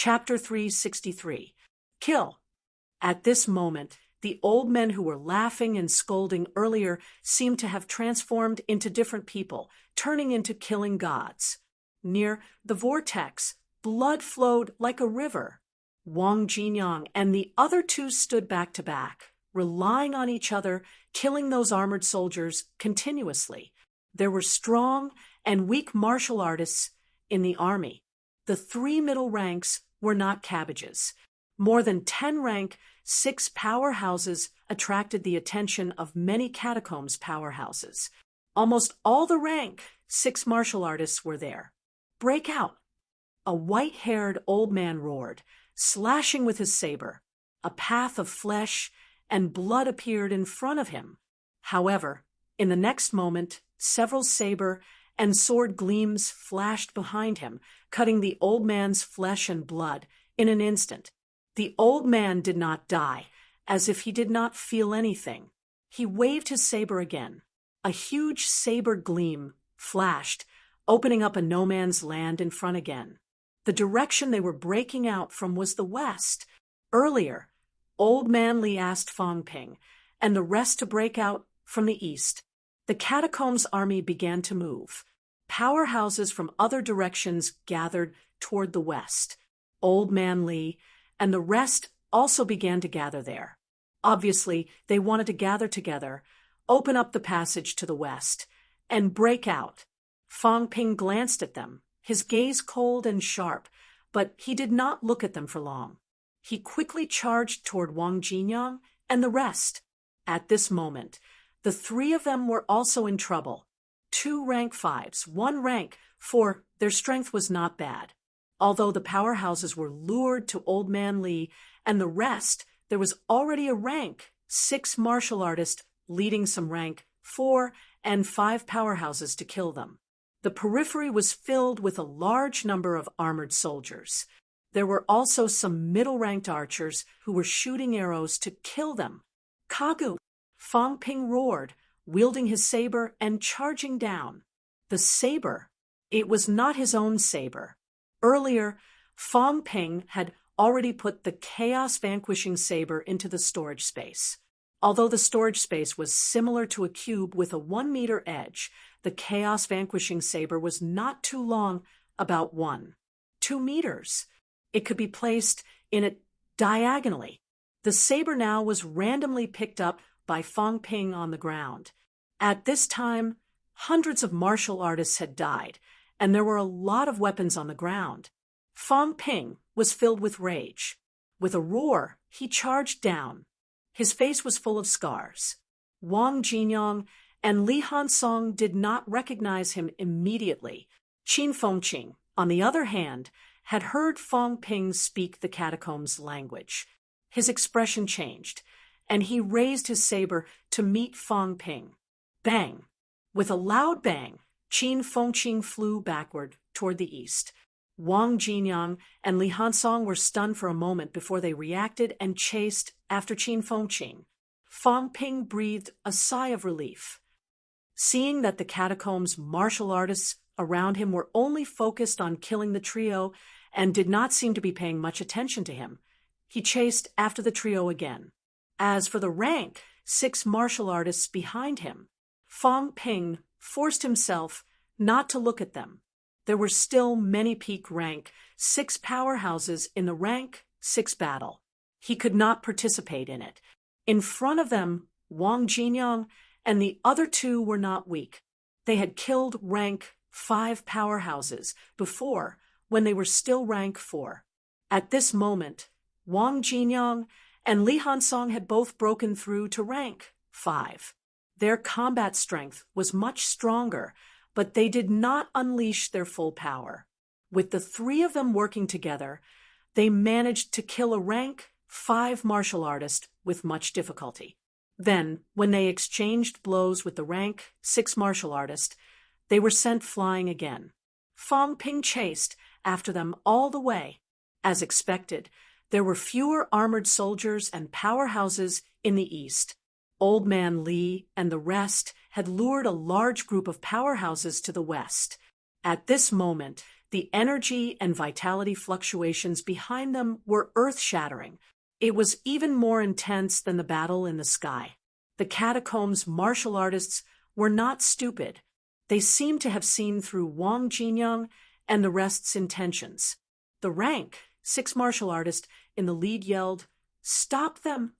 Chapter 363. Kill. At this moment, the old men who were laughing and scolding earlier seemed to have transformed into different people, turning into killing gods. Near the vortex, blood flowed like a river. Wang Jinyang and the other two stood back to back, relying on each other, killing those armored soldiers continuously. There were strong and weak martial artists in the army. The three middle ranks were not cabbages. More than 10 rank 6 powerhouses attracted the attention of many catacombs powerhouses. Almost all the rank 6 martial artists were there. Break out! A white-haired old man roared, slashing with his saber. A path of flesh and blood appeared in front of him. However, in the next moment, several saber and sword gleams flashed behind him, cutting the old man's flesh and blood in an instant. The old man did not die, as if he did not feel anything. He waved his saber again. A huge saber gleam flashed, opening up a no-man's land in front again. The direction they were breaking out from was the west. Earlier, Old Man Li asked Fang Ping and the rest to break out from the east. The catacombs army began to move. Powerhouses from other directions gathered toward the west. Old Man Li and the rest also began to gather there. Obviously, they wanted to gather together, open up the passage to the west, and break out. Fang Ping glanced at them, his gaze cold and sharp, but he did not look at them for long. He quickly charged toward Wang Jinyang and the rest. At this moment, the three of them were also in trouble. 2 rank 5s, 1 rank 4, their strength was not bad. Although the powerhouses were lured to Old Man Li and the rest, there was already a rank 6 martial artist leading some rank 4 and 5 powerhouses to kill them. The periphery was filled with a large number of armored soldiers. There were also some middle-ranked archers who were shooting arrows to kill them. Kagu! Fang Ping roared, wielding his saber and charging down. The saber. It was not his own saber. Earlier, Fang Ping had already put the Chaos Vanquishing Saber into the storage space. Although the storage space was similar to a cube with a 1-meter edge, the Chaos Vanquishing Saber was not too long, about 1-2 meters. It could be placed in it diagonally. The saber now was randomly picked up by Fang Ping on the ground. At this time, hundreds of martial artists had died, and there were a lot of weapons on the ground. Fang Ping was filled with rage. With a roar, he charged down. His face was full of scars. Wang Jinyang and Li Hansong did not recognize him immediately. Qin Fengqing, on the other hand, had heard Fang Ping speak the catacombs language. His expression changed, and he raised his saber to meet Fang Ping. Bang! With a loud bang, Qin Fengqing flew backward toward the east. Wang Jinyang and Li Hansong were stunned for a moment before they reacted and chased after Qin Fengqing. Fang Ping breathed a sigh of relief. Seeing that the catacombs martial artists around him were only focused on killing the trio and did not seem to be paying much attention to him, he chased after the trio again. As for the rank 6 martial artists behind him, Fang Ping forced himself not to look at them. There were still many peak rank 6 powerhouses in the rank 6 battle. He could not participate in it. In front of them, Wang Jinyang and the other 2 were not weak. They had killed rank 5 powerhouses before, when they were still rank 4. At this moment, Wang Jinyang and Li Hansong had both broken through to rank 5. Their combat strength was much stronger, but they did not unleash their full power. With the 3 of them working together, they managed to kill a rank 5 martial artist with much difficulty. Then, when they exchanged blows with the rank 6 martial artist, they were sent flying again. Fang Ping chased after them all the way. As expected, there were fewer armored soldiers and powerhouses in the east. Old Man Li and the rest had lured a large group of powerhouses to the west. At this moment, The energy and vitality fluctuations behind them were earth-shattering. It was even more intense than the battle in the sky. The catacombs martial artists were not stupid. They seemed to have seen through Wang Jinyang and the rest's intentions. The rank 6 martial artist in the lead yelled, "Stop them!"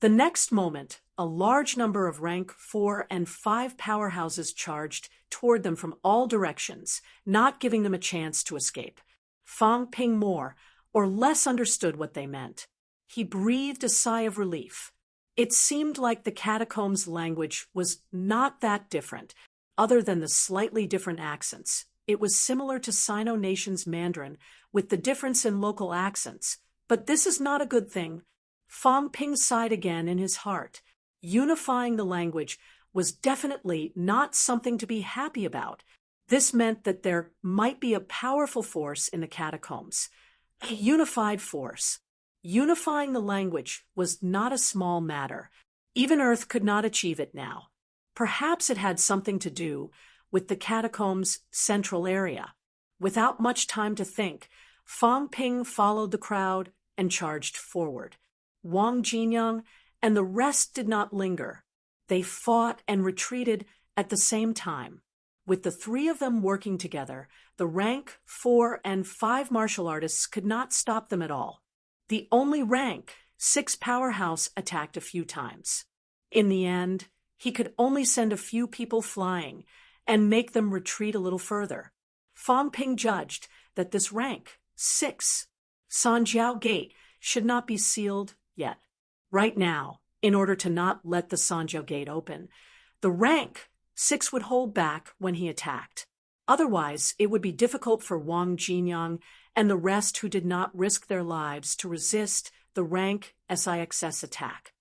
The next moment, a large number of rank 4 and 5 powerhouses charged toward them from all directions, not giving them a chance to escape. Fang Ping more or less understood what they meant. He breathed a sigh of relief. It seemed like the catacombs' language was not that different, other than the slightly different accents. It was similar to Sino Nation's Mandarin, with the difference in local accents. But this is not a good thing. Fang Ping sighed again in his heart. Unifying the language was definitely not something to be happy about. This meant that there might be a powerful force in the catacombs. A unified force. Unifying the language was not a small matter. Even Earth could not achieve it now. Perhaps it had something to do with the catacombs' central area. Without much time to think, Fang Ping followed the crowd and charged forward. Wang Jinyang and the rest did not linger. They fought and retreated at the same time. With the 3 of them working together, the rank 4 and 5 martial artists could not stop them at all. The only rank 6 powerhouse attacked a few times. In the end, he could only send a few people flying and make them retreat a little further. Fang Ping judged that this rank 6 Sanjiao Gate should not be sealed yet. Right now, in order to not let the Sanjiao Gate open, the rank 6 would hold back when he attacked. Otherwise, it would be difficult for Wang Jinyang and the rest who did not risk their lives to resist the rank SIXS attack.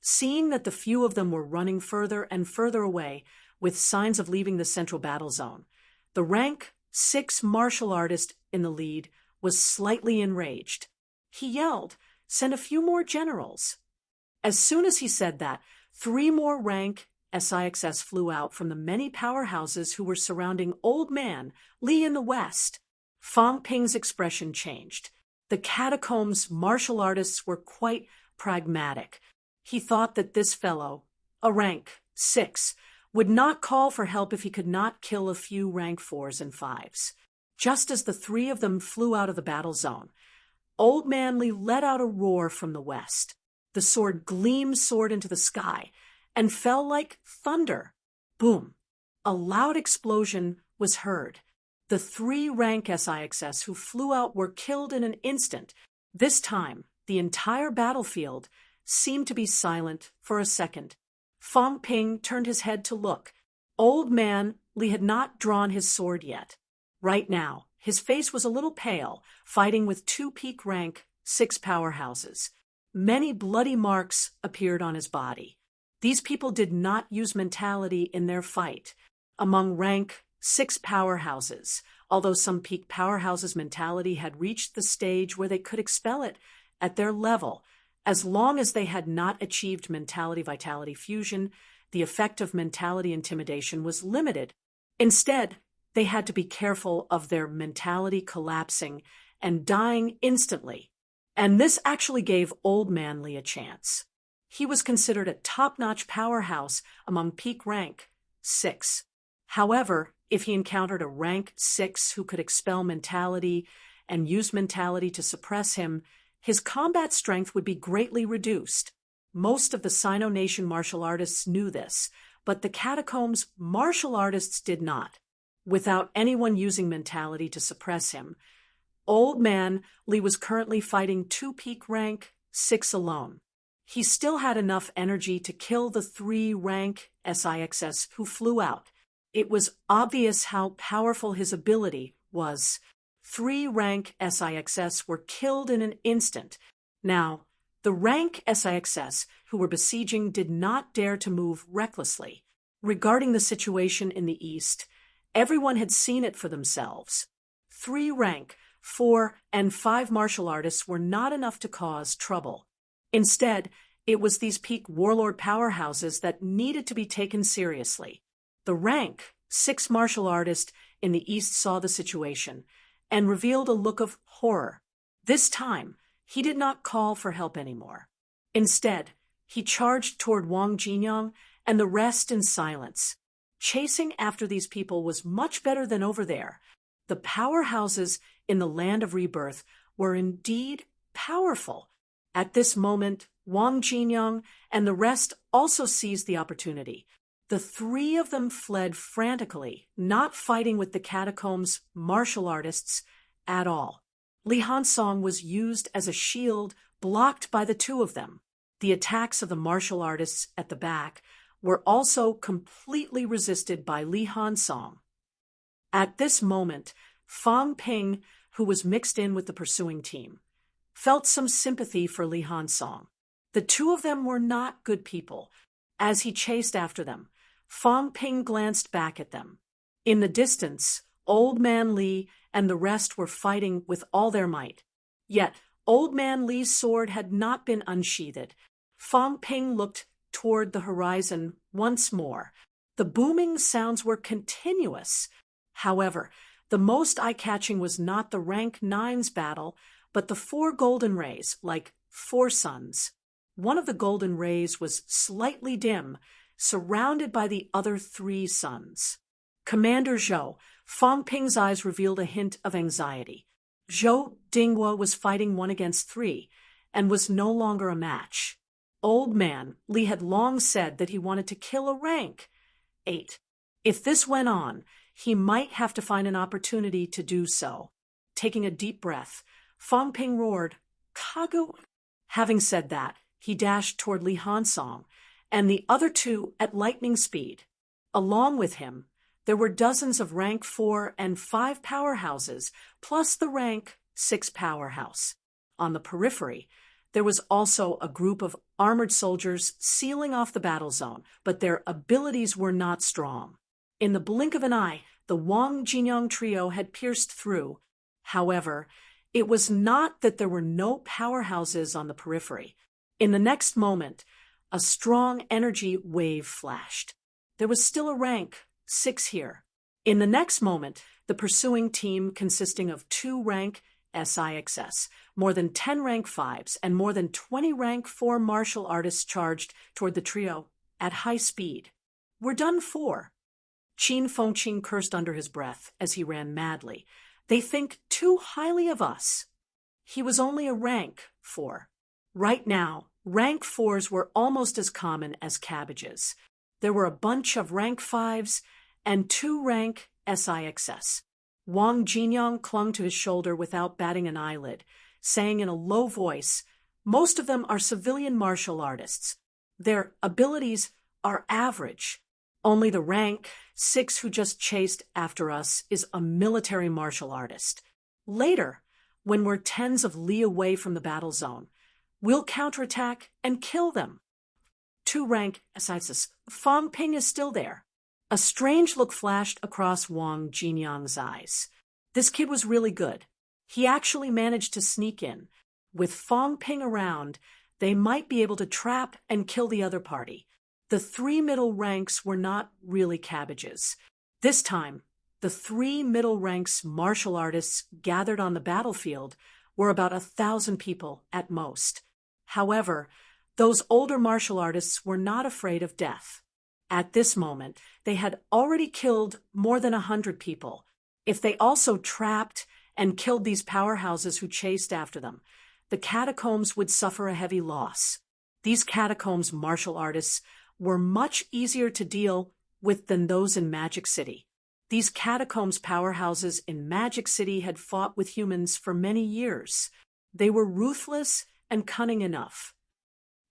Seeing that the few of them were running further and further away with signs of leaving the central battle zone, the rank 6 martial artist in the lead was slightly enraged. He yelled, "Send a few more generals." As soon as he said that, 3 more rank SIXS flew out from the many powerhouses who were surrounding Old Man Li in the west. Fang Ping's expression changed. The catacombs martial artists were quite pragmatic. He thought that this fellow, a rank 6, would not call for help if he could not kill a few rank 4s and 5s. Just as the 3 of them flew out of the battle zone, Old Man Li let out a roar from the west. The sword soared into the sky and fell like thunder. Boom! A loud explosion was heard. The 3 rank SIXS who flew out were killed in an instant. This time, the entire battlefield seemed to be silent for a second. Fang Ping turned his head to look. Old Man Li had not drawn his sword yet. Right now, his face was a little pale, fighting with 2 peak rank 6 powerhouses. Many bloody marks appeared on his body. These people did not use mentality in their fight. Among rank 6 powerhouses, although some peak powerhouses' mentality had reached the stage where they could expel it at their level, as long as they had not achieved mentality-vitality fusion, the effect of mentality intimidation was limited. Instead, they had to be careful of their mentality collapsing and dying instantly. And this actually gave Old Man Li a chance. He was considered a top-notch powerhouse among peak rank 6. However, if he encountered a rank 6 who could expel mentality and use mentality to suppress him, his combat strength would be greatly reduced. Most of the Sino Nation martial artists knew this, but the catacombs martial artists did not. Without anyone using mentality to suppress him, Old Man Li was currently fighting 2 peak rank 6 alone. He still had enough energy to kill the 3 rank SIXS who flew out. It was obvious how powerful his ability was. 3 rank SIXS were killed in an instant. Now, the rank SIXS who were besieging did not dare to move recklessly. Regarding the situation in the east, everyone had seen it for themselves. 3 rank 4 and 5 martial artists were not enough to cause trouble. Instead, it was these peak warlord powerhouses that needed to be taken seriously. The rank 6 martial artist in the east saw the situation. and revealed a look of horror. This time, he did not call for help anymore. Instead, he charged toward Wang Jinyang and the rest in silence. Chasing after these people was much better than over there. The powerhouses in the land of rebirth were indeed powerful. At this moment, Wang Jinyang and the rest also seized the opportunity. The three of them fled frantically, not fighting with the catacombs' martial artists at all. Li Hansong was used as a shield, blocked by the two of them. The attacks of the martial artists at the back were also completely resisted by Li Hansong. At this moment, Fang Ping, who was mixed in with the pursuing team, felt some sympathy for Li Hansong. The two of them were not good people. As he chased after them, Fang Ping glanced back at them. In the distance, Old Man Li and the rest were fighting with all their might. Yet, Old Man Li's sword had not been unsheathed. Fang Ping looked toward the horizon once more. The booming sounds were continuous. However, the most eye-catching was not the rank 9's battle, but the 4 golden rays, like 4 suns. One of the golden rays was slightly dim, surrounded by the other 3 suns. Commander Zhou, Fang Ping's eyes revealed a hint of anxiety. Zhou Dinghua was fighting 1 against 3, and was no longer a match. Old Man Li had long said that he wanted to kill a rank 8. If this went on, he might have to find an opportunity to do so. Taking a deep breath, Fang Ping roared, "Kagu!" Having said that, he dashed toward Li Hansong and the other 2 at lightning speed. Along with him, there were dozens of rank 4 and 5 powerhouses, plus the rank 6 powerhouse. On the periphery, there was also a group of armored soldiers sealing off the battle zone, but their abilities were not strong. In the blink of an eye, the Wang Jinyang trio had pierced through. However, it was not that there were no powerhouses on the periphery. In the next moment, a strong energy wave flashed. There was still a rank 6 here. In the next moment, the pursuing team, consisting of 2 rank SIXS, more than 10 rank 5s, and more than 20 rank 4 martial artists charged toward the trio at high speed. "We're done for." Qin Fengqing cursed under his breath as he ran madly. "They think too highly of us." He was only a rank 4. Right now, rank 4s were almost as common as cabbages. There were a bunch of rank 5s and 2 rank SIXS. Wang Jinyang clung to his shoulder without batting an eyelid, saying in a low voice, "Most of them are civilian martial artists. Their abilities are average. Only the rank 6 who just chased after us is a military martial artist. Later, when we're tens of li away from the battle zone, we'll counterattack and kill them." 2 rank SIXS. Fang Ping is still there. A strange look flashed across Wang Jinyang's eyes. This kid was really good. He actually managed to sneak in. With Fang Ping around, they might be able to trap and kill the other party. The 3 middle ranks were not really cabbages. This time, the 3 middle ranks martial artists gathered on the battlefield were about 1,000 people at most. However, those older martial artists were not afraid of death. At this moment, they had already killed more than 100 people. If they also trapped and killed these powerhouses who chased after them, the catacombs would suffer a heavy loss. These catacombs martial artists were much easier to deal with than those in Magic City. These catacombs powerhouses in Magic City had fought with humans for many years. They were ruthless and cunning enough.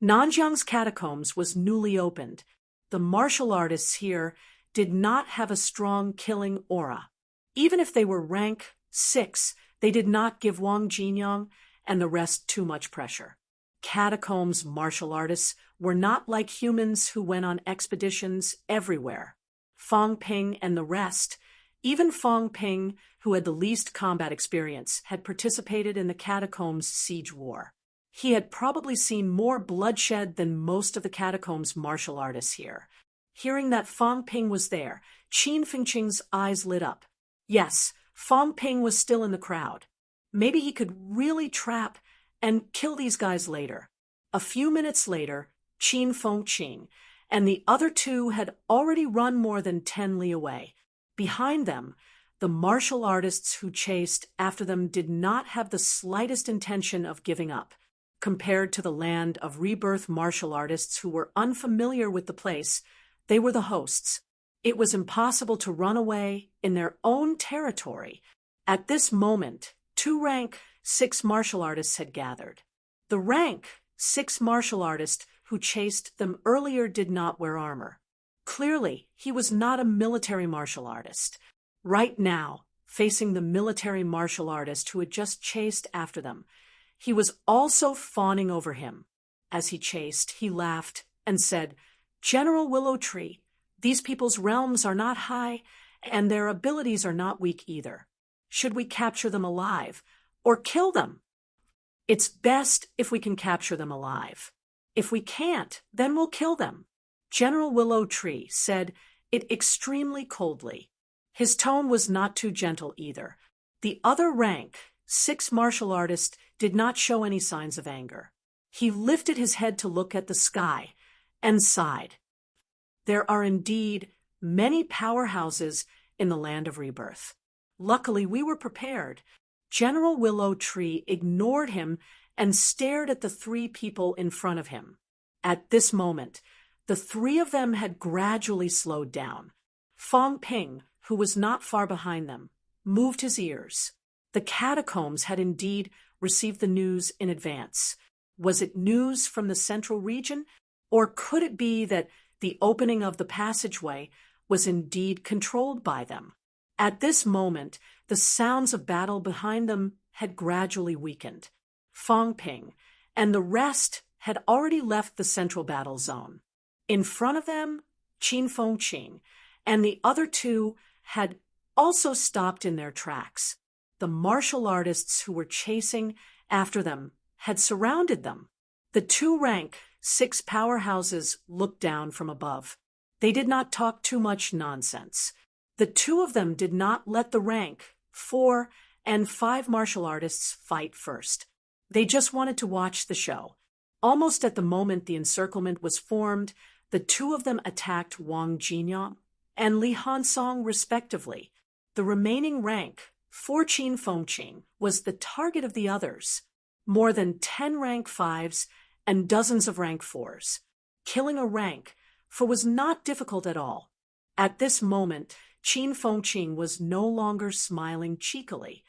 Nanjiang's catacombs was newly opened. The martial artists here did not have a strong killing aura. Even if they were rank 6, they did not give Wang Jinyang and the rest too much pressure. Catacombs martial artists were not like humans who went on expeditions everywhere. Fang Ping and the rest, even Fang Ping, who had the least combat experience, had participated in the catacombs siege war. He had probably seen more bloodshed than most of the catacombs martial artists here. Hearing that Fang Ping was there, Qin Fengqing's eyes lit up. Yes, Fong Ping was still in the crowd. Maybe he could really trap and kill these guys later. A few minutes later, Qin Fengqing and the other two had already run more than 10 li away. Behind them, the martial artists who chased after them did not have the slightest intention of giving up. Compared to the land of rebirth martial artists who were unfamiliar with the place, they were the hosts. It was impossible to run away in their own territory. At this moment, 2 rank 6 martial artists had gathered. The rank 6 martial artist who chased them earlier did not wear armor. Clearly, he was not a military martial artist. Right now, facing the military martial artist who had just chased after them, he was also fawning over him. As he chased, he laughed and said, "General Willow Tree, these people's realms are not high, and their abilities are not weak either. Should we capture them alive, or kill them? It's best if we can capture them alive. If we can't, then we'll kill them." General Willow Tree said it extremely coldly. His tone was not too gentle either. The other rank 6 martial artist did not show any signs of anger. He lifted his head to look at the sky and sighed. There are indeed many powerhouses in the land of rebirth. Luckily, we were prepared. General Willow Tree ignored him and stared at the 3 people in front of him. At this moment, the 3 of them had gradually slowed down. Fong Ping, who was not far behind them, moved his ears. The catacombs had indeed received the news in advance. Was it news from the central region, or could it be that the opening of the passageway was indeed controlled by them? At this moment, the sounds of battle behind them had gradually weakened. Fong Ping and the rest had already left the central battle zone. In front of them, Qin Fengqing and the other 2 had also stopped in their tracks. The martial artists who were chasing after them had surrounded them. The 2 rank 6 powerhouses looked down from above. They did not talk too much nonsense. The 2 of them did not let the rank 4 and 5 martial artists fight first. They just wanted to watch the show. Almost at the moment the encirclement was formed, the 2 of them attacked Wang Jinyang and Li Hansong respectively. The remaining rank 4 Qin Fengqing was the target of the others. More than 10 rank 5s and dozens of rank 4s. Killing a rank 4 was not difficult at all. At this moment, Qin Fengqing was no longer smiling cheekily.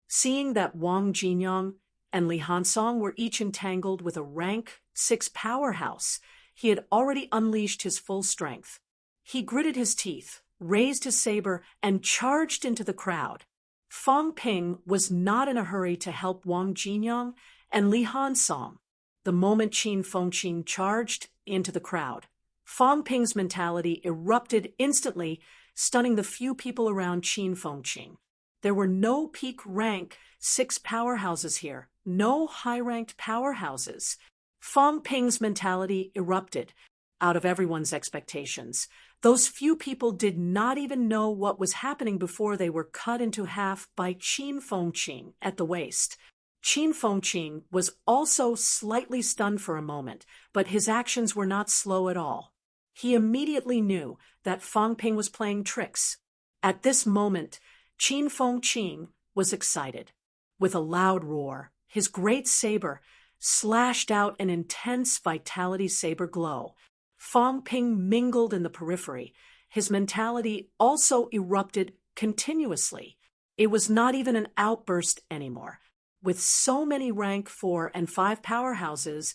Seeing that Wang Jinyang and Li Hansong were each entangled with a rank 6 powerhouse, he had already unleashed his full strength. He gritted his teeth, raised his saber, and charged into the crowd. Fong Ping was not in a hurry to help Wang Jinyang and Li Hansong. The moment Qin Fengqing charged into the crowd, Fong Ping's mentality erupted instantly, stunning the few people around Qin Fengqing. There were no peak rank 6 powerhouses here, no high-ranked powerhouses. Fong Ping's mentality erupted out of everyone's expectations. Those few people did not even know what was happening before they were cut into half by Qin Fengqing at the waist. Qin Fengqing was also slightly stunned for a moment, but his actions were not slow at all. He immediately knew that Fong Ping was playing tricks. At this moment, Qin Fengqing was excited. With a loud roar, his great saber slashed out an intense vitality saber glow. Fong Ping mingled in the periphery. His mentality also erupted continuously. It was not even an outburst anymore. With so many rank 4 and 5 powerhouses,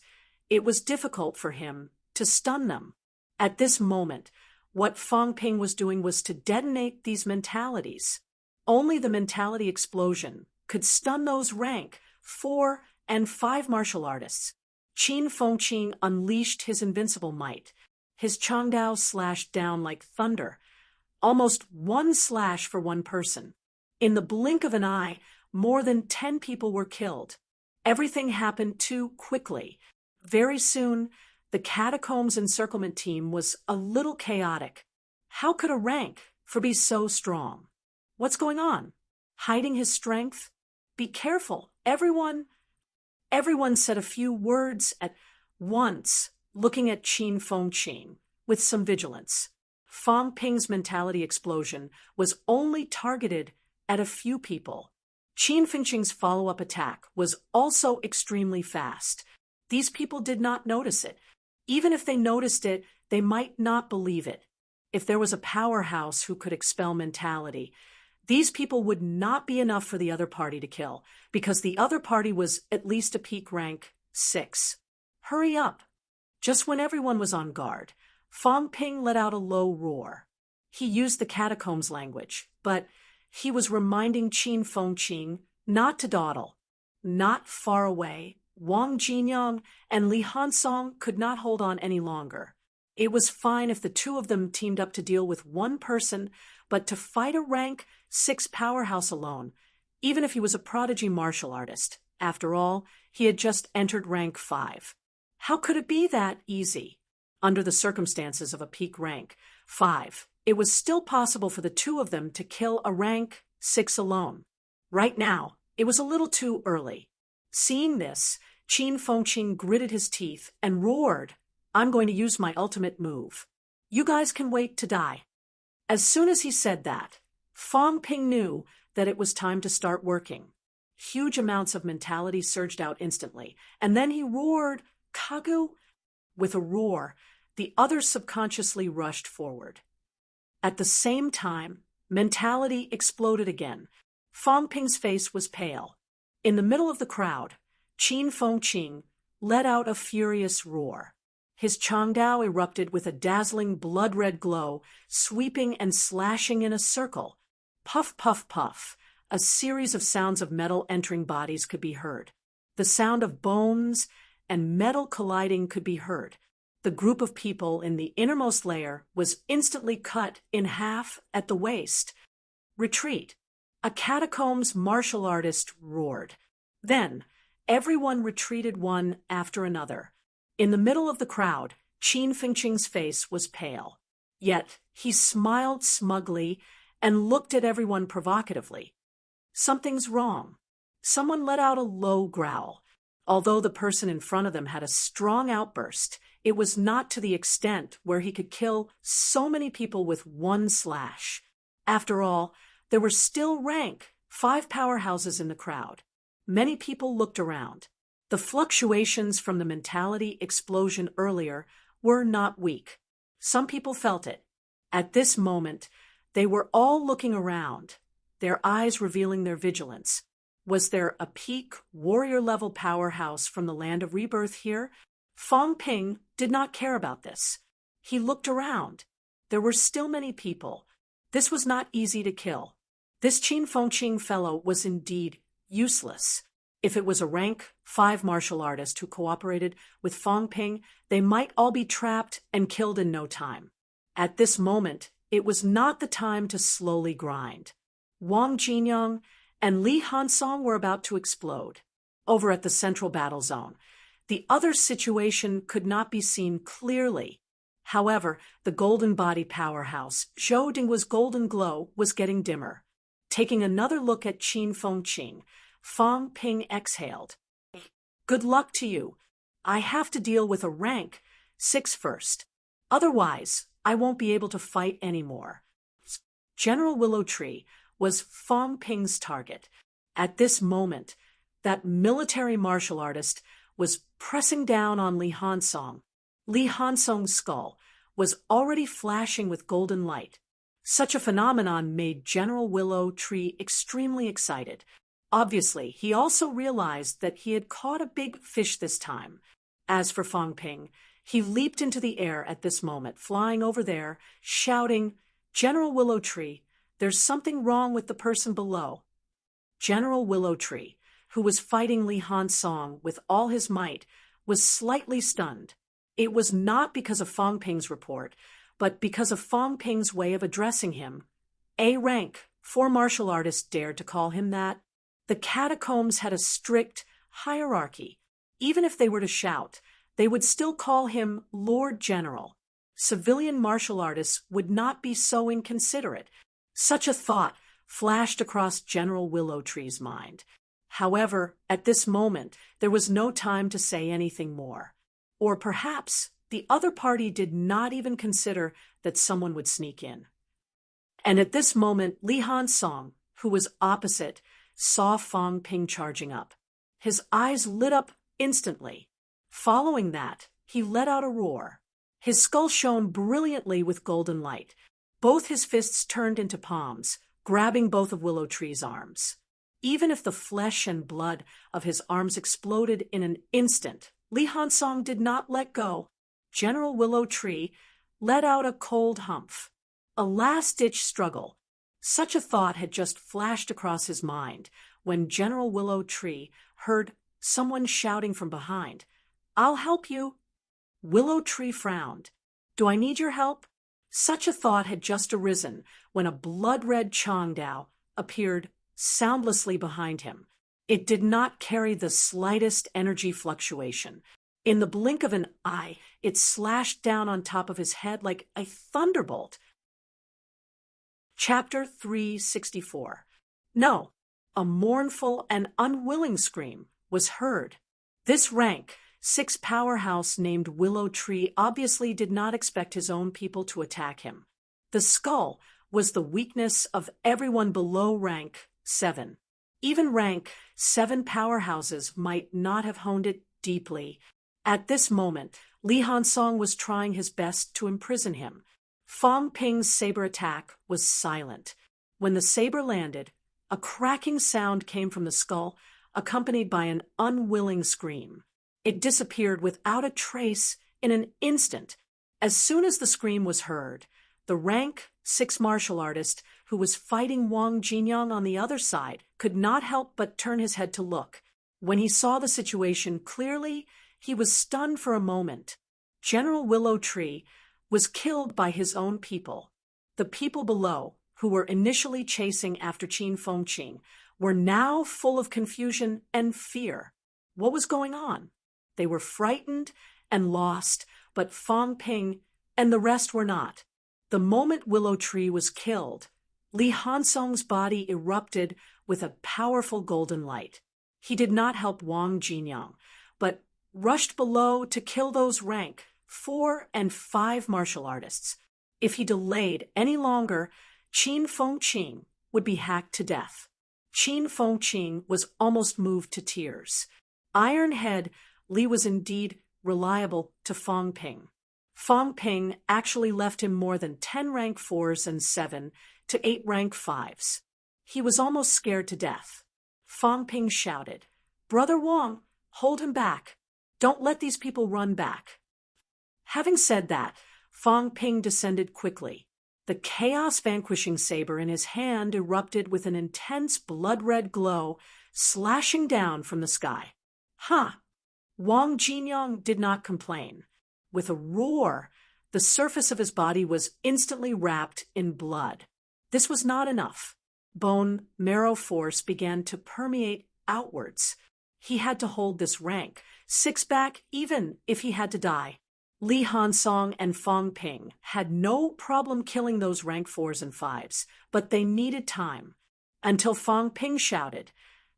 it was difficult for him to stun them. At this moment, what Fong Ping was doing was to detonate these mentalities. Only the mentality explosion could stun those rank 4 and 5 martial artists. Qin Fengqing unleashed his invincible might. His Changdao slashed down like thunder, almost 1 slash for 1 person. In the blink of an eye, more than 10 people were killed. Everything happened too quickly. Very soon, the Catacombs encirclement team was a little chaotic. How could a rank 4 be so strong? What's going on? hiding his strength? Be careful. Everyone said a few words at once, looking at Qin Fengqing with some vigilance. Fang Ping's mentality explosion was only targeted at a few people. Qin Fengqing's follow-up attack was also extremely fast. These people did not notice it. Even if they noticed it, they might not believe it. If there was a powerhouse who could expel mentality, these people would not be enough for the other party to kill, because the other party was at least a peak rank 6. Hurry up! Just when everyone was on guard, Fang Ping let out a low roar. He used the catacombs language, but he was reminding Qin Fengqing not to dawdle. Not far away, Wang Jinyang and Li Hansong could not hold on any longer. It was fine if the two of them teamed up to deal with one person, but to fight a rank 6 powerhouse alone, even if he was a prodigy martial artist. After all, he had just entered rank 5. How could it be that easy? Under the circumstances of a peak rank 5, it was still possible for the two of them to kill a rank 6 alone. Right now, it was a little too early. Seeing this, Qin Fengqing gritted his teeth and roared, "I'm going to use my ultimate move. You guys can wait to die." As soon as he said that, Fang Ping knew that it was time to start working. Huge amounts of mentality surged out instantly, and then he roared, "Kagu!" With a roar, the others subconsciously rushed forward. At the same time, mentality exploded again. Fang Ping's face was pale. In the middle of the crowd, Qin Fengqing let out a furious roar. His Changdao erupted with a dazzling blood-red glow, sweeping and slashing in a circle. Puff, puff, puff. A series of sounds of metal entering bodies could be heard. The sound of bones and metal colliding could be heard. The group of people in the innermost layer was instantly cut in half at the waist. Retreat! A catacombs martial artist roared. Then, everyone retreated one after another. In the middle of the crowd, Qin Fengqing's face was pale. Yet, he smiled smugly and looked at everyone provocatively. Something's wrong. Someone let out a low growl. Although the person in front of them had a strong outburst, it was not to the extent where he could kill so many people with one slash. After all, there were still rank 5 powerhouses in the crowd. Many people looked around. The fluctuations from the mentality explosion earlier were not weak. Some people felt it. At this moment, they were all looking around, their eyes revealing their vigilance. Was there a peak warrior-level powerhouse from the land of rebirth here? Fang Ping did not care about this. He looked around. There were still many people. This was not easy to kill. This Qin Fengqing fellow was indeed useless. If it was a rank 5 martial artist who cooperated with Fang Ping, they might all be trapped and killed in no time. At this moment, it was not the time to slowly grind. Wang Jinyang and Li Hansong were about to explode. Over at the central battle zone, the other situation could not be seen clearly. However, the golden body powerhouse, Zhou Dinghua's golden glow, was getting dimmer. Taking another look at Qin Fengqing, Fang Ping exhaled. "Good luck to you. I have to deal with a rank 6 first. Otherwise, I won't be able to fight anymore." General Willow Tree was Fang Ping's target. At this moment, that military martial artist was pressing down on Li Hansong. Li Hansong's skull was already flashing with golden light. Such a phenomenon made General Willow Tree extremely excited. Obviously, he also realized that he had caught a big fish this time. As for Fang Ping, he leaped into the air at this moment, flying over there, shouting, "General Willow Tree, there's something wrong with the person below." General Willow Tree, who was fighting Li Hansong with all his might, was slightly stunned. It was not because of Fang Ping's report, but because of Fang Ping's way of addressing him. A rank 4 martial artists dared to call him that. The catacombs had a strict hierarchy. Even if they were to shout, they would still call him Lord General. Civilian martial artists would not be so inconsiderate. Such a thought flashed across General Willowtree's mind. However, at this moment, there was no time to say anything more. Or perhaps the other party did not even consider that someone would sneak in. And at this moment, Li Hansong, who was opposite, saw Fang Ping charging up. His eyes lit up instantly. Following that, he let out a roar. His skull shone brilliantly with golden light. Both his fists turned into palms, grabbing both of Willowtree's arms. Even if the flesh and blood of his arms exploded in an instant, Li Hansong did not let go. General Willowtree let out a cold humph. A last-ditch struggle. Such a thought had just flashed across his mind when General Willowtree heard someone shouting from behind, "I'll help you." Willowtree frowned. "Do I need your help?" Such a thought had just arisen when a blood-red Changdao appeared soundlessly behind him. It did not carry the slightest energy fluctuation. In the blink of an eye, it slashed down on top of his head like a thunderbolt. Chapter 364. No, a mournful and unwilling scream was heard. This rank, 6 powerhouse named Willowtree obviously did not expect his own people to attack him. The skull was the weakness of everyone below rank 7. Even rank 7 powerhouses might not have honed it deeply. At this moment, Li Hansong was trying his best to imprison him. Fang Ping's saber attack was silent. When the saber landed, a cracking sound came from the skull, accompanied by an unwilling scream. It disappeared without a trace in an instant. As soon as the scream was heard, the rank 6 martial artist who was fighting Wang Jinyang on the other side could not help but turn his head to look. When he saw the situation clearly, he was stunned for a moment. General Willowtree was killed by his own people. The people below, who were initially chasing after Qin Fengqing, were now full of confusion and fear. What was going on? They were frightened and lost, but Fang Ping and the rest were not. The moment Willowtree was killed, Li Hansong's body erupted with a powerful golden light. He did not help Wang Jinyang, but rushed below to kill those rank 4 and 5 martial artists. If he delayed any longer, Qin Fengqing would be hacked to death. Qin Fengqing was almost moved to tears. Iron-head Li was indeed reliable to Fang Ping. Fang Ping actually left him more than 10 rank 4s and 7 to 8 rank 5s. He was almost scared to death. Fang Ping shouted, "Brother Wang, hold him back. Don't let these people run back." Having said that, Fang Ping descended quickly. The chaos-vanquishing saber in his hand erupted with an intense blood-red glow, slashing down from the sky. Wang Jinyang did not complain. With a roar, the surface of his body was instantly wrapped in blood. This was not enough. Bone marrow force began to permeate outwards. He had to hold this rank 6 back even if he had to die. Li Hansong and Fang Ping had no problem killing those rank 4s and 5s, but they needed time. Until Fang Ping shouted.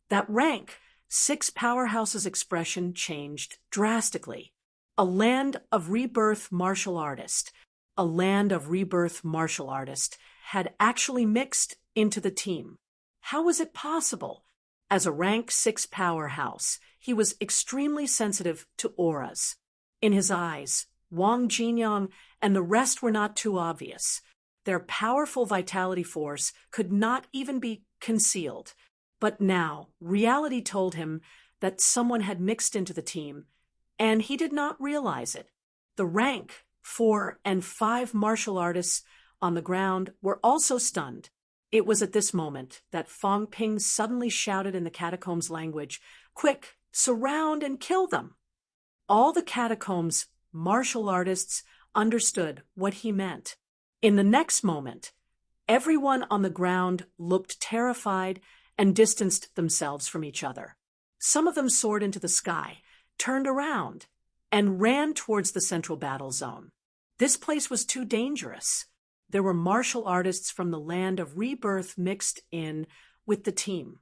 That rank 6 powerhouses' expression changed drastically. A land of rebirth martial artist. A land of rebirth martial artist had actually mixed into the team. How was it possible? As a rank 6 powerhouse, he was extremely sensitive to auras. In his eyes, Wang Jinyang and the rest were not too obvious. Their powerful vitality force could not even be concealed. But now, reality told him that someone had mixed into the team, and he did not realize it. The rank 4 and 5 martial artists on the ground were also stunned. It was at this moment that Fang Ping suddenly shouted in the catacombs language, "Quick, surround and kill them!" All the catacombs martial artists understood what he meant. In the next moment, everyone on the ground looked terrified and distanced themselves from each other. Some of them soared into the sky, turned around, and ran towards the central battle zone. This place was too dangerous. There were martial artists from the land of rebirth mixed in with the team.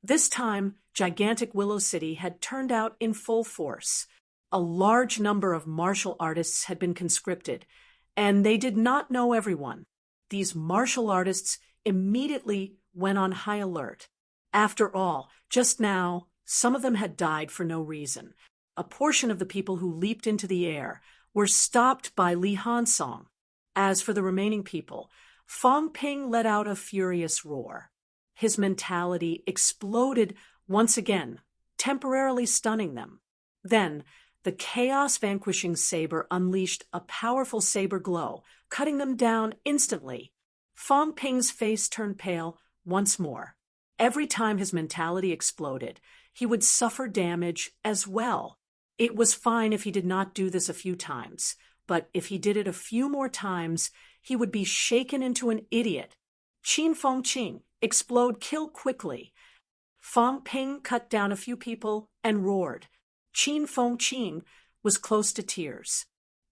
This time, gigantic Willow City had turned out in full force. A large number of martial artists had been conscripted, and they did not know everyone. These martial artists immediately went on high alert. After all, just now, some of them had died for no reason. A portion of the people who leaped into the air were stopped by Li Hansong. As for the remaining people, Fang Ping let out a furious roar. His mentality exploded once again, temporarily stunning them. Then, the chaos-vanquishing saber unleashed a powerful saber glow, cutting them down instantly. Fang Ping's face turned pale once more. Every time his mentality exploded, he would suffer damage as well. It was fine if he did not do this a few times, but if he did it a few more times, he would be shaken into an idiot. Qin Feng Qing, explode, kill quickly. Fang Ping cut down a few people and roared. Qin Feng Qing was close to tears.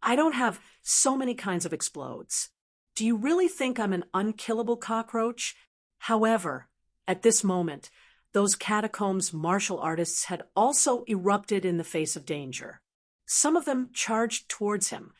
I don't have so many kinds of explodes. Do you really think I'm an unkillable cockroach? However, at this moment, those catacombs martial artists had also erupted in the face of danger. Some of them charged towards him,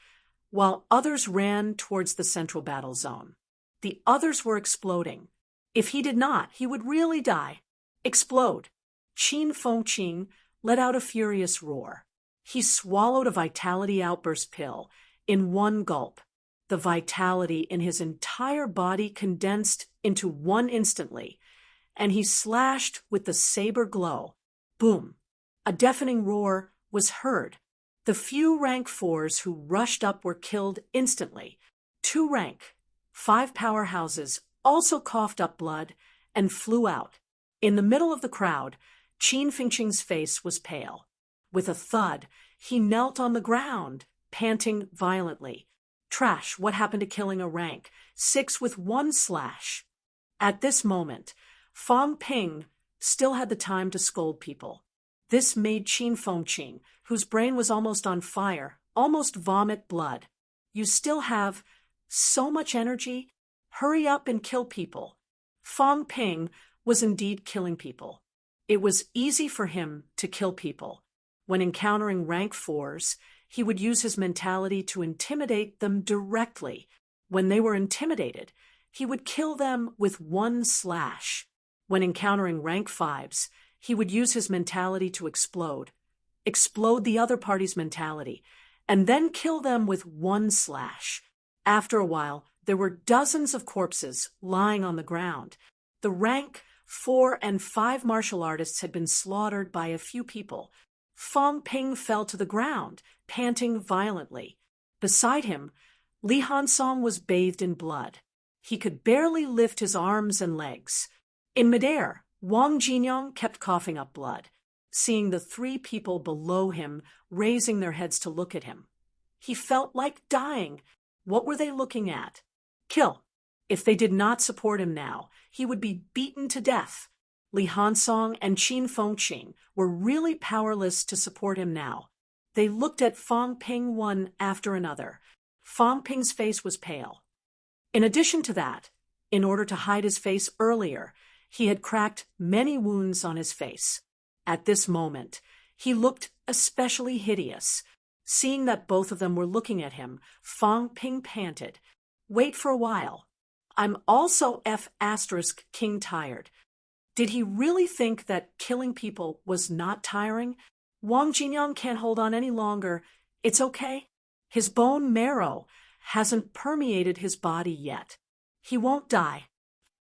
while others ran towards the central battle zone. The others were exploding. If he did not, he would really die. Explode. Qin Feng Qing let out a furious roar. He swallowed a vitality outburst pill in one gulp. The vitality in his entire body condensed into one instantly, and he slashed with the saber glow. Boom! A deafening roar was heard. The few rank 4s who rushed up were killed instantly. 2 rank, 5 powerhouses also coughed up blood and flew out. In the middle of the crowd, Qin Fengqing's face was pale. With a thud, he knelt on the ground, panting violently. Trash, what happened to killing a rank 6 with 1 slash? At this moment, Fang Ping still had the time to scold people. This made Qin Feng Qing, whose brain was almost on fire, almost vomit blood. You still have so much energy? Hurry up and kill people. Fang Ping was indeed killing people. It was easy for him to kill people. When encountering rank 4s, he would use his mentality to intimidate them directly. When they were intimidated, he would kill them with 1 slash. When encountering rank 5s, he would use his mentality to explode the other party's mentality, and then kill them with 1 slash. After a while, there were dozens of corpses lying on the ground. The rank 4 and 5 martial artists had been slaughtered by a few people. Fang Ping fell to the ground, panting violently. Beside him, Li Hansong was bathed in blood. He could barely lift his arms and legs. In midair, Wang Jinyong kept coughing up blood, seeing the 3 people below him raising their heads to look at him. He felt like dying. What were they looking at? Kill. If they did not support him now, he would be beaten to death. Li Hansong and Qin Feng Qing were really powerless to support him now. They looked at Fang Ping one after another. Fang Ping's face was pale. In addition to that, in order to hide his face earlier, he had cracked many wounds on his face. At this moment, he looked especially hideous. Seeing that both of them were looking at him, Fang Ping panted, "Wait for a while. I'm also King tired." Did he really think that killing people was not tiring? Wang Jinyang can't hold on any longer. It's okay. His bone marrow hasn't permeated his body yet. He won't die.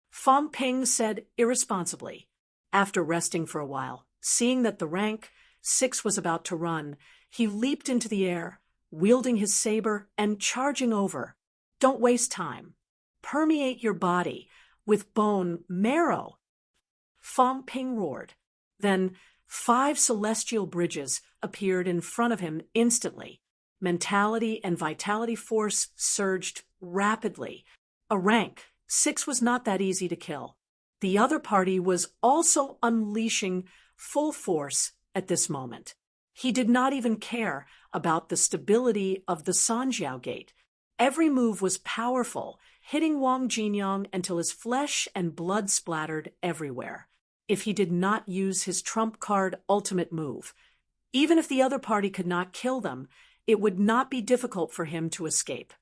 Fang Ping said irresponsibly. After resting for a while, seeing that the rank 6 was about to run, he leaped into the air, wielding his saber and charging over. Don't waste time. Permeate your body with bone marrow. Fang Ping roared. Then 5 celestial bridges appeared in front of him instantly. Mentality and vitality force surged rapidly. A rank 6 was not that easy to kill. The other party was also unleashing full force at this moment. He did not even care about the stability of the Sanjiao Gate. Every move was powerful, hitting Wang Jinyang until his flesh and blood splattered everywhere. If he did not use his trump card ultimate move, even if the other party could not kill them, it would not be difficult for him to escape.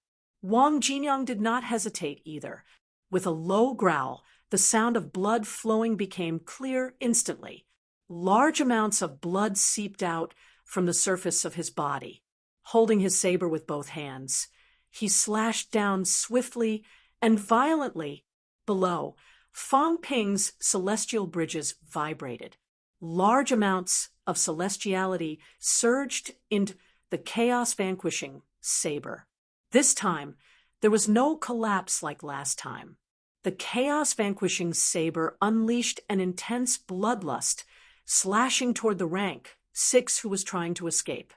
Wang Jinyang did not hesitate either. With a low growl, the sound of blood flowing became clear instantly. Large amounts of blood seeped out from the surface of his body. Holding his saber with both hands, he slashed down swiftly and violently. Below, Fang Ping's celestial bridges vibrated. Large amounts of celestiality surged into the chaos-vanquishing saber. This time, there was no collapse like last time. The chaos-vanquishing saber unleashed an intense bloodlust, slashing toward the rank 6 who was trying to escape.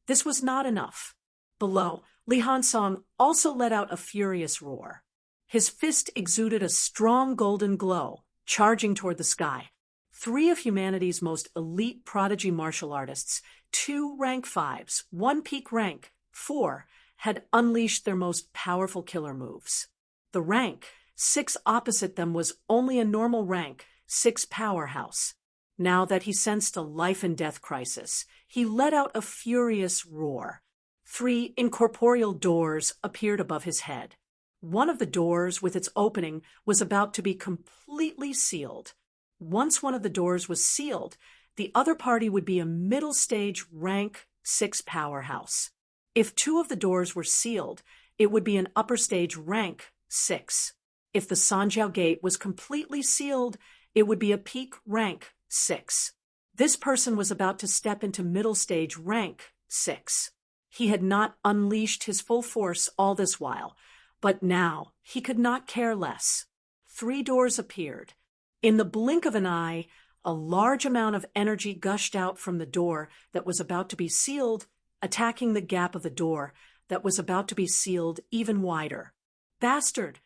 This was not enough. Below, Li Hansong also let out a furious roar. His fist exuded a strong golden glow, charging toward the sky. 3 of humanity's most elite prodigy martial artists, 2 rank 5s, 1 peak rank 4, had unleashed their most powerful killer moves. The rank 6 opposite them was only a normal rank 6 powerhouse. Now that he sensed a life-and-death crisis, he let out a furious roar. 3 incorporeal doors appeared above his head. One of the doors, with its opening, was about to be completely sealed. Once one of the doors was sealed, the other party would be a middle-stage rank 6 powerhouse. If 2 of the doors were sealed, it would be an upper-stage rank 6. If the Sanjiao Gate was completely sealed, it would be a peak rank 6. This person was about to step into middle-stage rank 6. He had not unleashed his full force all this while, but now he could not care less. 3 doors appeared. In the blink of an eye, a large amount of energy gushed out from the door that was about to be sealed, attacking the gap of the door that was about to be sealed even wider. Bastard!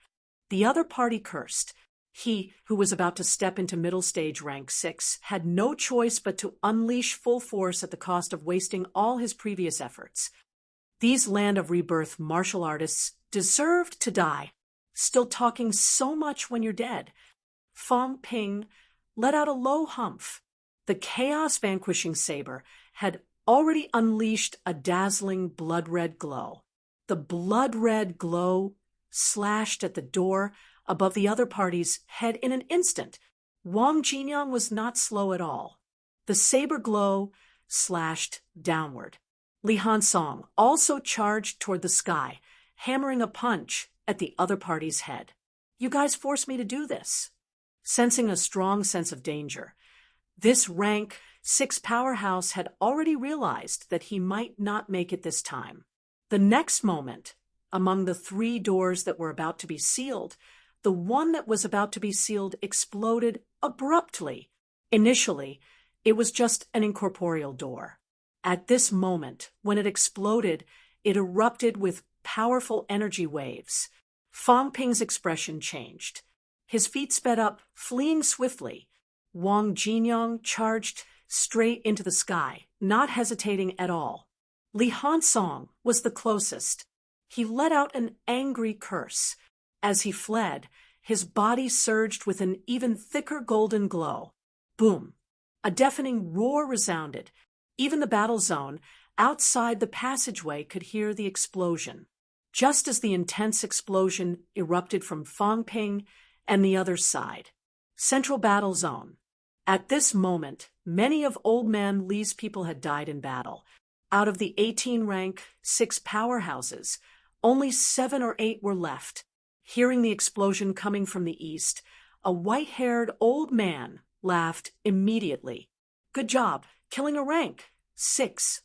The other party cursed. He, who was about to step into middle stage rank 6, had no choice but to unleash full force at the cost of wasting all his previous efforts. These Land of Rebirth martial artists deserved to die. Still talking so much when you're dead. Fang Ping let out a low humph. The chaos-vanquishing saber had already unleashed a dazzling blood-red glow. The blood-red glow slashed at the door above the other party's head in an instant. Wang Jinyang was not slow at all. The saber glow slashed downward. Li Hansong also charged toward the sky, hammering a punch at the other party's head. You guys forced me to do this. Sensing a strong sense of danger, this rank 6 powerhouse had already realized that he might not make it this time. The next moment, among the 3 doors that were about to be sealed, the one that was about to be sealed exploded abruptly. Initially, it was just an incorporeal door. At this moment, when it exploded, it erupted with powerful energy waves. Fang Ping's expression changed. His feet sped up, fleeing swiftly. Wang Jinyang charged straight into the sky, not hesitating at all. Li Hansong was the closest. He let out an angry curse. As he fled, his body surged with an even thicker golden glow. Boom! A deafening roar resounded. Even the battle zone outside the passageway could hear the explosion. Just as the intense explosion erupted from Fang Ping and the other side. Central battle zone. At this moment, many of Old Man Li's people had died in battle. Out of the 18 rank 6 powerhouses, only 7 or 8 were left. Hearing the explosion coming from the east, a white-haired old man laughed immediately. Good job, killing a rank 6.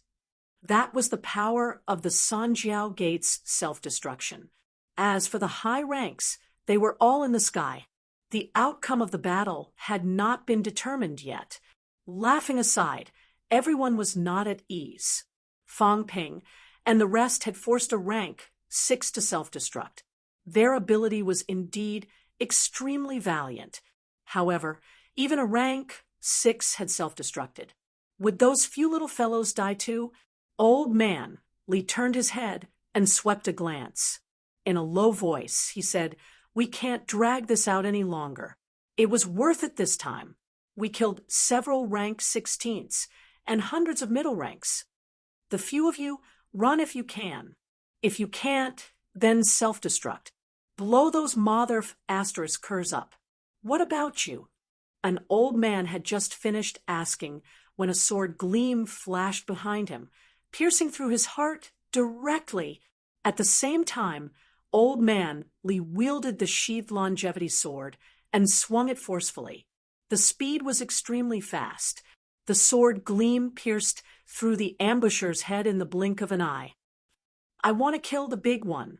That was the power of the Sanjiao Gate's self-destruction. As for the high ranks, they were all in the sky. The outcome of the battle had not been determined yet. Laughing aside, everyone was not at ease. Fang Ping and the rest had forced a rank 6 to self-destruct. Their ability was indeed extremely valiant. However, even a rank 6 had self-destructed. Would those few little fellows die too? Old Man Li turned his head and swept a glance. In a low voice, he said, "We can't drag this out any longer. It was worth it this time. We killed several rank 16ths and hundreds of middle ranks. The few of you, run if you can. If you can't, then self-destruct. Blow those mother asterisk curs up. What about you?" An old man had just finished asking when a sword gleam flashed behind him, piercing through his heart directly. At the same time, Old Man Lee wielded the sheathed longevity sword and swung it forcefully. The speed was extremely fast. The sword gleam pierced through the ambusher's head in the blink of an eye. "I want to kill the big one,"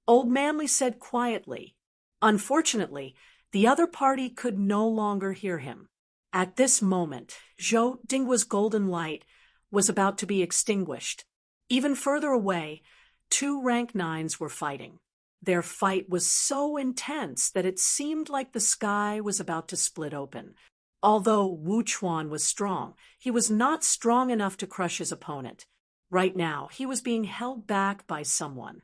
Old Manly said quietly. Unfortunately, the other party could no longer hear him. At this moment, Zhou Dingwa's golden light was about to be extinguished. Even further away, two rank 9s were fighting. Their fight was so intense that it seemed like the sky was about to split open. Although Wu Chuan was strong, he was not strong enough to crush his opponent. Right now, he was being held back by someone.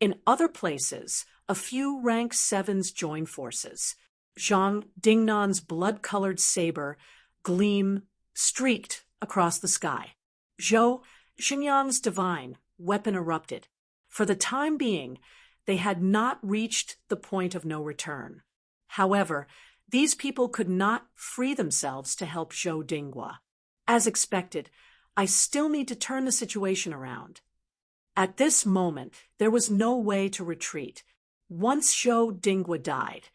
In other places, a few rank 7s joined forces. Zhang Dingnan's blood-colored saber gleam streaked across the sky. Zhou Xinyang's divine weapon erupted. For the time being, they had not reached the point of no return. However, these people could not free themselves to help Zhou Dingwa. As expected, I still need to turn the situation around. At this moment, there was no way to retreat. Once Zhou Dingwa died,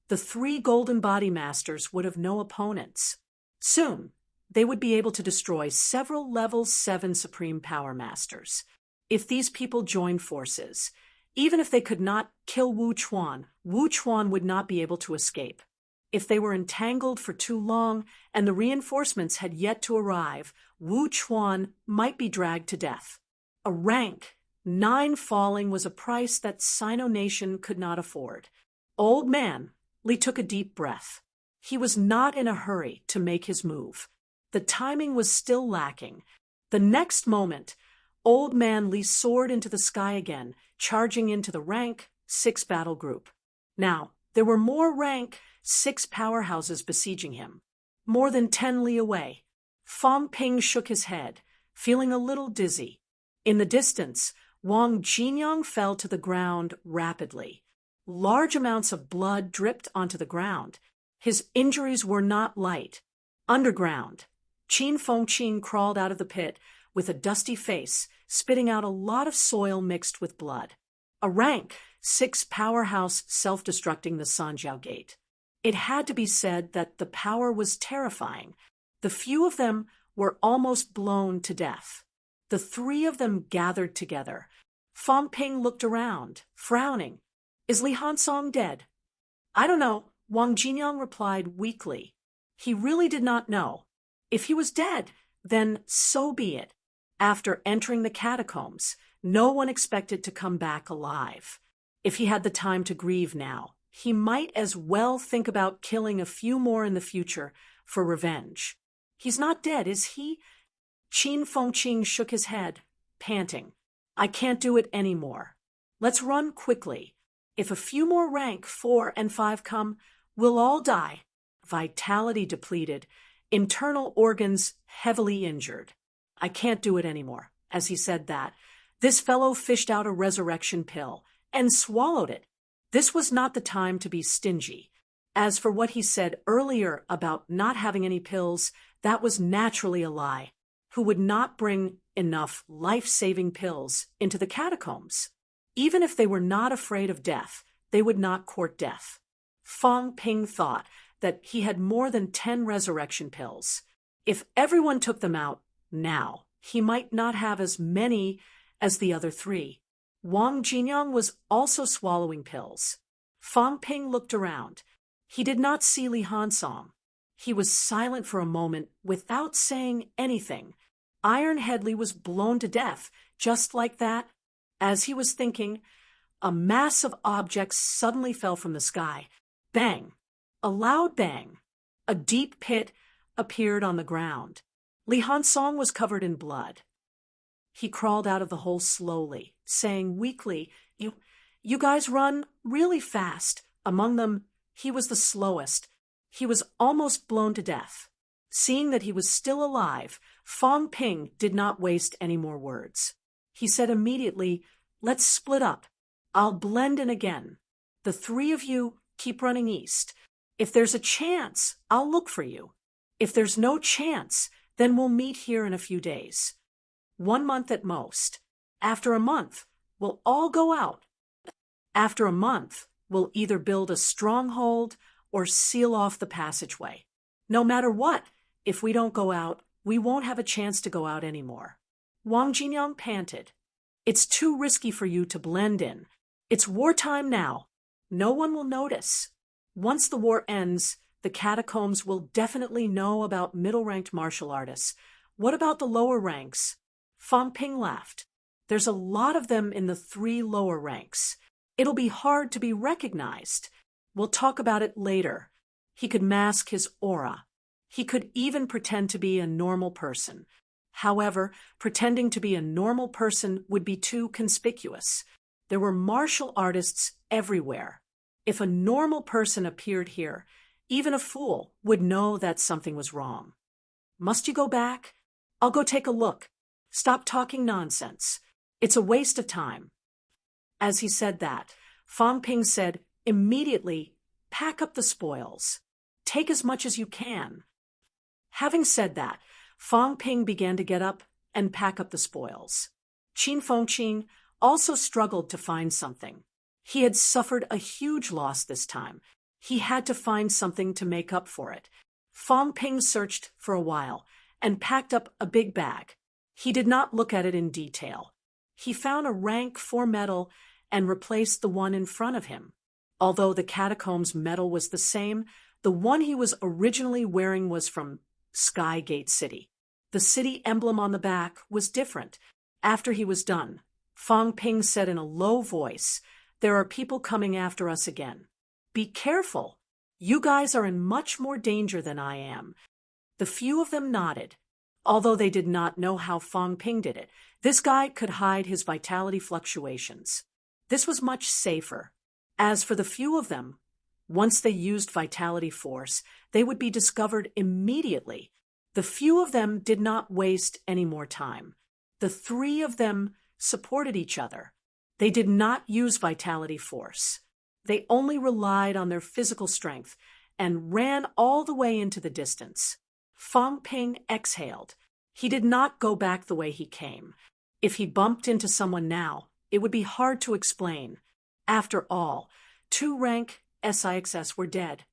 the 3 Golden Body Masters would have no opponents. Soon, they would be able to destroy several level 7 Supreme Power Masters. If these people joined forces, even if they could not kill Wu Chuan would not be able to escape. If they were entangled for too long and the reinforcements had yet to arrive, Wu Chuan might be dragged to death. A rank 9 falling was a price that Sino Nation could not afford. Old Man Lee took a deep breath. He was not in a hurry to make his move. The timing was still lacking. The next moment, Old Man Lee soared into the sky again, charging into the rank 6 battle group. Now, there were more rank 6 powerhouses besieging him, more than 10 li away. Fang Ping shook his head, feeling a little dizzy. In the distance, Wang Jinyang fell to the ground rapidly. Large amounts of blood dripped onto the ground. His injuries were not light. Underground, Qin Fengqin crawled out of the pit with a dusty face, spitting out a lot of soil mixed with blood. A rank 6 powerhouse self-destructing the Sanjiao Gate. It had to be said that the power was terrifying. The few of them were almost blown to death. The 3 of them gathered together. Fang Ping looked around, frowning. "Is Li Hansong dead?" "I don't know," Wang Jinyang replied weakly. He really did not know. If he was dead, then so be it. After entering the catacombs, no one expected to come back alive. If he had the time to grieve now, he might as well think about killing a few more in the future for revenge. "He's not dead, is he?" Qin Fengqin shook his head, panting. "I can't do it anymore. Let's run quickly. If a few more rank 4 and 5 come, we'll all die. Vitality depleted, internal organs heavily injured. I can't do it anymore." As he said that, this fellow fished out a resurrection pill and swallowed it. This was not the time to be stingy. As for what he said earlier about not having any pills, that was naturally a lie. Who would not bring enough life-saving pills into the catacombs? Even if they were not afraid of death, they would not court death. Fang Ping thought that he had more than 10 resurrection pills. If everyone took them out now, he might not have as many as the other 3. Wang Jinyang was also swallowing pills. Fang Ping looked around. He did not see Li Hansong. He was silent for a moment without saying anything. Iron Headley was blown to death, just like that. As he was thinking, a mass of objects suddenly fell from the sky. Bang! A loud bang. A deep pit appeared on the ground. Li Hansong was covered in blood. He crawled out of the hole slowly, saying weakly, You guys run really fast. Among them, he was the slowest. He was almost blown to death. Seeing that he was still alive, Fong Ping did not waste any more words. He said immediately, "Let's split up. I'll blend in again. The three of you keep running east. If there's a chance, I'll look for you. If there's no chance, then we'll meet here in a few days. 1 month at most. After a month, we'll all go out. After a month, we'll either build a stronghold or seal off the passageway. No matter what, if we don't go out, we won't have a chance to go out anymore." Wang Jinyang panted. "It's too risky for you to blend in. It's wartime now. No one will notice. Once the war ends, the catacombs will definitely know about middle-ranked martial artists. What about the lower ranks?" Fong Ping laughed. "There's a lot of them in the 3 lower ranks. It'll be hard to be recognized. We'll talk about it later." He could mask his aura. He could even pretend to be a normal person. However, pretending to be a normal person would be too conspicuous. There were martial artists everywhere. If a normal person appeared here, even a fool would know that something was wrong. "Must you go back? I'll go take a look. Stop talking nonsense. It's a waste of time." As he said that, Fong Ping said, "Immediately, pack up the spoils. Take as much as you can." Having said that, Fong Ping began to get up and pack up the spoils. Qin Fengqin also struggled to find something. He had suffered a huge loss this time. He had to find something to make up for it. Fong Ping searched for a while and packed up a big bag. He did not look at it in detail. He found a rank 4 medal and replaced the one in front of him. Although the catacombs medal was the same, the one he was originally wearing was from Sky Gate City. The city emblem on the back was different. After he was done, Fong Ping said in a low voice, "There are people coming after us again. Be careful. You guys are in much more danger than I am." The few of them nodded. Although they did not know how Fong Ping did it, this guy could hide his vitality fluctuations. This was much safer. As for the few of them, once they used vitality force, they would be discovered immediately. The few of them did not waste any more time. The 3 of them supported each other. They did not use vitality force. They only relied on their physical strength and ran all the way into the distance. Fong Ping exhaled. He did not go back the way he came. If he bumped into someone now, it would be hard to explain. After all, 2 rank SIXS were dead.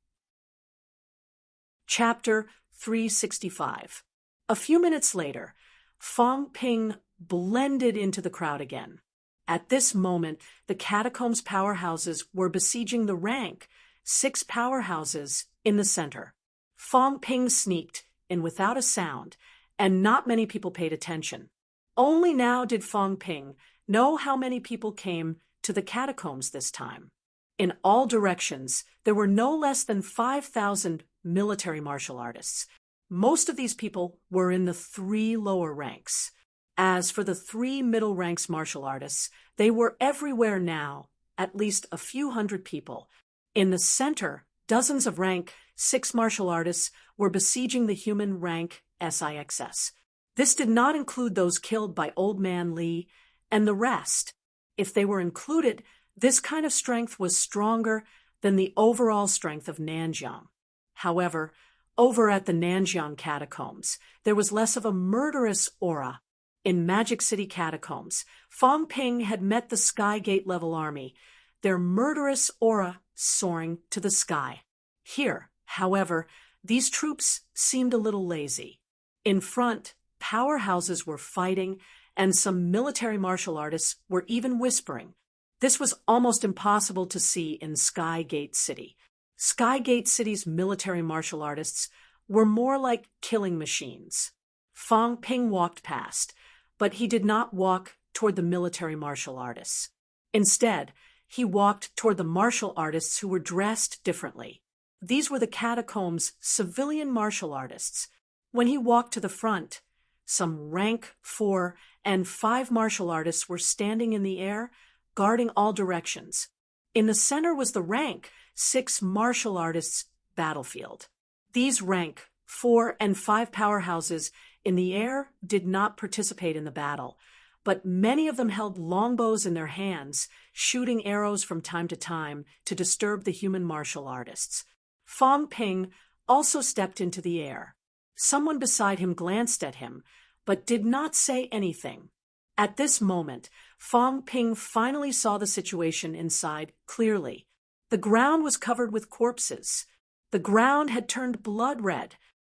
Chapter 365. A few minutes later, Fong Ping blended into the crowd again. At this moment, the catacombs powerhouses were besieging the rank 6 powerhouses in the center. Fong Ping sneaked in without a sound, and not many people paid attention. Only now did Fong Ping know how many people came to the catacombs this time. In all directions, there were no less than 5,000 military martial artists. Most of these people were in the 3 lower ranks. As for the 3 middle ranks martial artists, they were everywhere now, at least a few hundred people. In the center, dozens of rank 6 martial artists were besieging the human rank SIXS. This did not include those killed by Old Man Li and the rest. If they were included, this kind of strength was stronger than the overall strength of Nanjiang. However, over at the Nanjiang catacombs, there was less of a murderous aura. In Magic City catacombs, Fong Ping had met the Sky Gate level army, their murderous aura soaring to the sky. Here, however, these troops seemed a little lazy. In front, powerhouses were fighting, and some military martial artists were even whispering. This was almost impossible to see in Sky Gate City. Sky Gate City's military martial artists were more like killing machines. Fong Ping walked past, but he did not walk toward the military martial artists. Instead, he walked toward the martial artists who were dressed differently. These were the catacombs' civilian martial artists. When he walked to the front, some rank 4 and 5 martial artists were standing in the air, guarding all directions. In the center was the rank 6 martial artists battlefield. These rank 4 and 5 powerhouses in the air did not participate in the battle, but many of them held longbows in their hands, shooting arrows from time to disturb the human martial artists. Fong Ping also stepped into the air. Someone beside him glanced at him, but did not say anything. At this moment, Fong Ping finally saw the situation inside clearly. The ground was covered with corpses. The ground had turned blood red.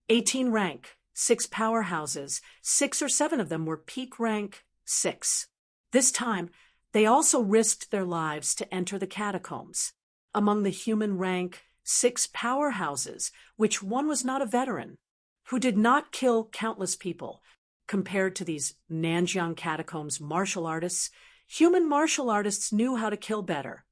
18 rank, 6 powerhouses, 6 or 7 of them were peak rank 6. This time, they also risked their lives to enter the catacombs. Among the human rank 6 powerhouses, which one was not a veteran, who did not kill countless people. Compared to these Nanjiang catacombs martial artists, human martial artists knew how to kill better.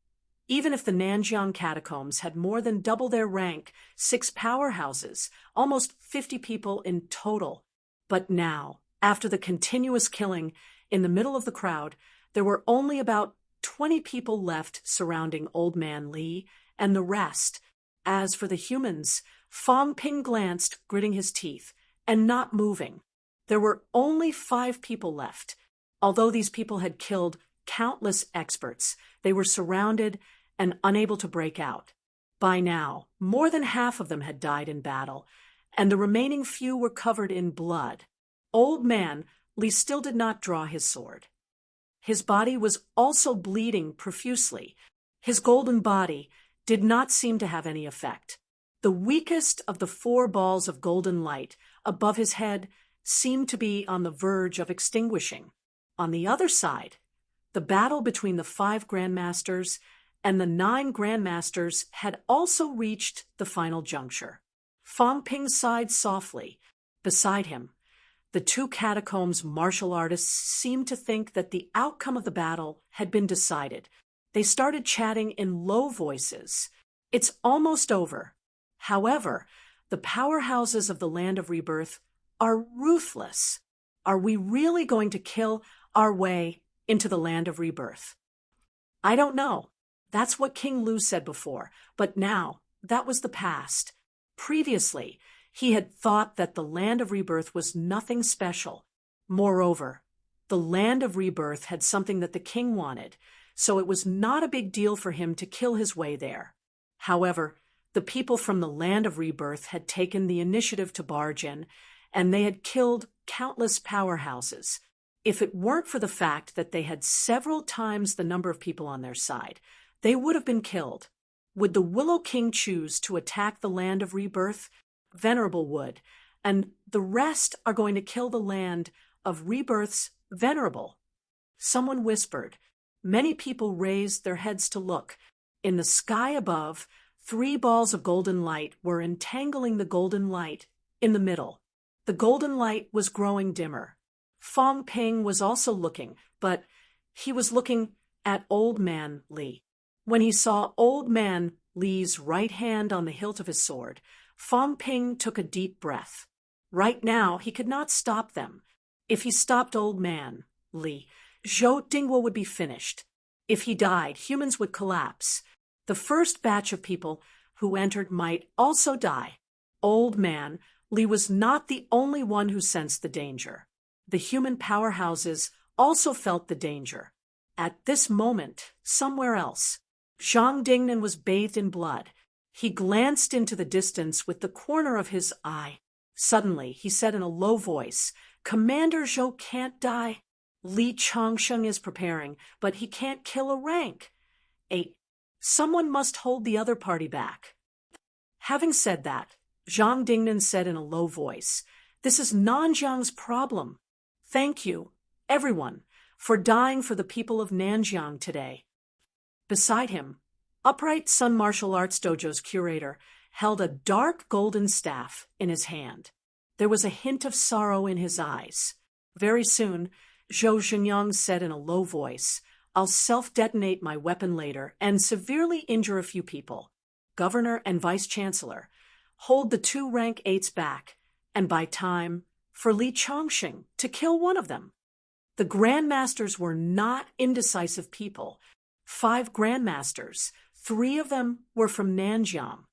Even if the Nanjiang catacombs had more than double their rank, 6 powerhouses, almost 50 people in total. But now, after the continuous killing, in the middle of the crowd, there were only about 20 people left surrounding Old Man Li, and the rest. As for the humans, Fong Ping glanced, gritting his teeth, and not moving. There were only 5 people left. Although these people had killed countless experts, they were surrounded and unable to break out. By now, more than half of them had died in battle, and the remaining few were covered in blood. Old Man Li still did not draw his sword. His body was also bleeding profusely. His golden body did not seem to have any effect. The weakest of the 4 balls of golden light above his head seemed to be on the verge of extinguishing. On the other side, the battle between the 5 grandmasters and the 9 grandmasters had also reached the final juncture. Fong Ping sighed softly. Beside him, the 2 catacombs martial artists seemed to think that the outcome of the battle had been decided. They started chatting in low voices. It's almost over. However, the powerhouses of the Land of Rebirth are ruthless. Are we really going to kill our way into the Land of Rebirth? I don't know. That's what King Lu said before, but now that was the past. Previously, he had thought that the Land of Rebirth was nothing special. Moreover, the Land of Rebirth had something that the king wanted, so it was not a big deal for him to kill his way there. However, the people from the Land of Rebirth had taken the initiative to barge in, and they had killed countless powerhouses. If it weren't for the fact that they had several times the number of people on their side, they would have been killed. Would the Willow King choose to attack the Land of Rebirth? Venerable would, and the rest are going to kill the Land of Rebirth's Venerable. Someone whispered. Many people raised their heads to look. In the sky above, 3 balls of golden light were entangling the golden light in the middle. The golden light was growing dimmer. Fong Ping was also looking, but he was looking at Old Man Li. When he saw Old Man Li's right hand on the hilt of his sword, Fong Ping took a deep breath. Right now, he could not stop them. If he stopped Old Man Li, Zhou Dingguo would be finished. If he died, humans would collapse. The first batch of people who entered might also die. Old Man Li was not the only one who sensed the danger. The human powerhouses also felt the danger. At this moment, somewhere else, Zhang Dingnan was bathed in blood. He glanced into the distance with the corner of his eye. Suddenly, he said in a low voice, "Commander Zhou can't die. Li Changsheng is preparing, but he can't kill a rank. Someone must hold the other party back." Having said that, Zhang Dingnan said in a low voice, "This is Nanjiang's problem. Thank you, everyone, for dying for the people of Nanjiang today." Beside him, Upright Sun Martial Arts Dojo's curator held a dark golden staff in his hand. There was a hint of sorrow in his eyes. Very soon, Zhou Zhenyang said in a low voice, "I'll self-detonate my weapon later and severely injure a few people. Governor and Vice-Chancellor, hold the 2 rank 8s back, and buy time for Li Chongqing to kill one of them." The grandmasters were not indecisive people. 5 grandmasters, 3 of them were from Nanjiang.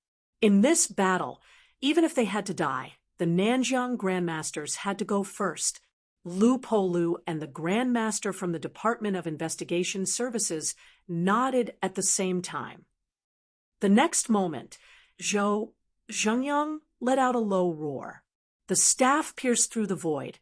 In this battle, even if they had to die, the Nanjiang grandmasters had to go first. Lu Polu and the grandmaster from the Department of Investigation Services nodded at the same time. The next moment, Zhou Zhengyang let out a low roar. The staff pierced through the void,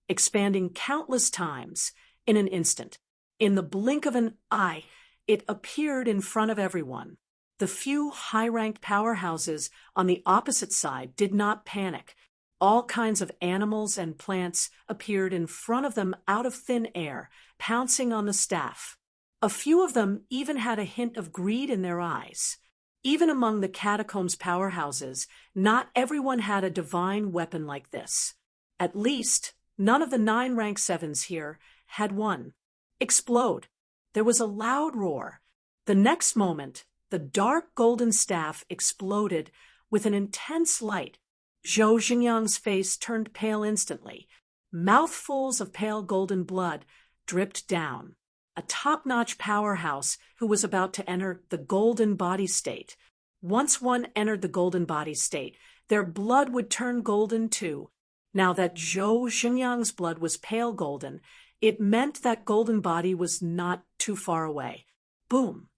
expanding countless times in an instant. In the blink of an eye, it appeared in front of everyone. The few high-ranked powerhouses on the opposite side did not panic. All kinds of animals and plants appeared in front of them out of thin air, pouncing on the staff. A few of them even had a hint of greed in their eyes. Even among the catacombs powerhouses, not everyone had a divine weapon like this. At least, none of the 9 rank 7s here had one. Explode! There was a loud roar. The next moment, the dark golden staff exploded with an intense light. Zhou Xingyang's face turned pale instantly. Mouthfuls of pale golden blood dripped down. A top-notch powerhouse who was about to enter the golden body state. Once one entered the golden body state, their blood would turn golden too. Now that Zhou Xingyang's blood was pale golden, it meant that golden body was not too far away. Boom!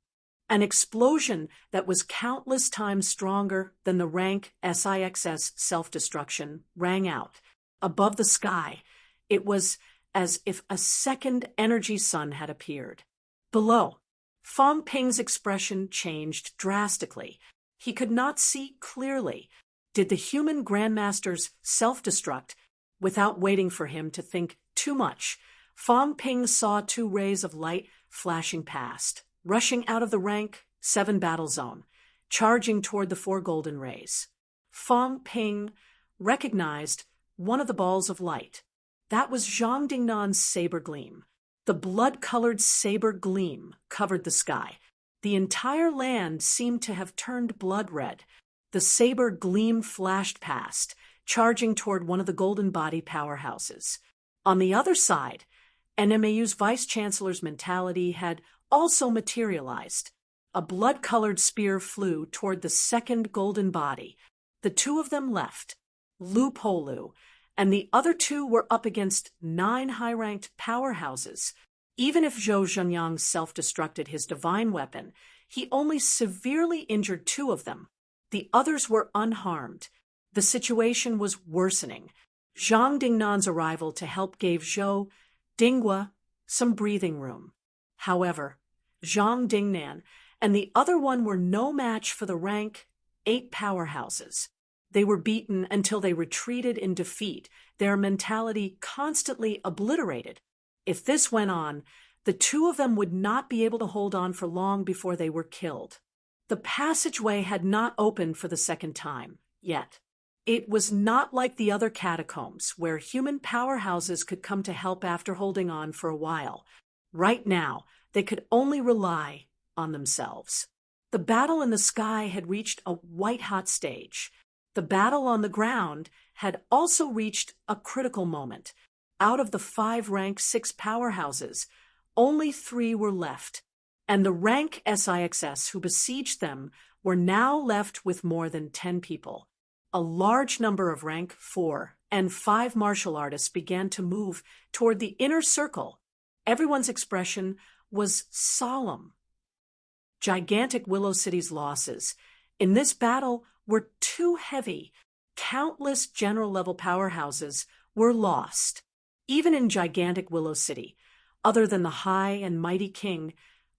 An explosion that was countless times stronger than the rank SIXS self-destruction rang out. Above the sky, it was as if a second energy sun had appeared. Below, Fang Ping's expression changed drastically. He could not see clearly. Did the human grandmasters self-destruct? Without waiting for him to think too much, Fang Ping saw 2 rays of light flashing past, rushing out of the rank 7 battle zone, charging toward the 4 golden rays. Fang Ping recognized one of the balls of light. That was Zhang Dingnan's saber gleam. The blood-colored saber gleam covered the sky. The entire land seemed to have turned blood red. The saber gleam flashed past, charging toward one of the golden body powerhouses. On the other side, NMAU's vice-chancellor's mentality had also materialized. A blood-colored spear flew toward the second golden body. The 2 of them left. Lu Polu and the other 2 were up against 9 high-ranked powerhouses. Even if Zhou Zhengyang self-destructed his divine weapon, he only severely injured 2 of them. The others were unharmed. The situation was worsening. Zhang Dingnan's arrival to help gave Zhou Dinghua some breathing room. However, Zhang Dingnan and the other one were no match for the rank 8 powerhouses. They were beaten until they retreated in defeat, their mentality constantly obliterated. If this went on, the 2 of them would not be able to hold on for long before they were killed. The passageway had not opened for the second time, yet. It was not like the other catacombs, where human powerhouses could come to help after holding on for a while. Right now, they could only rely on themselves. The battle in the sky had reached a white-hot stage. The battle on the ground had also reached a critical moment. Out of the 5 rank 6 powerhouses, only 3 were left, and the rank SIXS who besieged them were now left with more than 10 people. A large number of rank 4 and 5 martial artists began to move toward the inner circle. Everyone's expression was solemn. Gigantic Willow City's losses in this battle were too heavy. Countless general-level powerhouses were lost. Even in gigantic Willow City, other than the high and mighty king,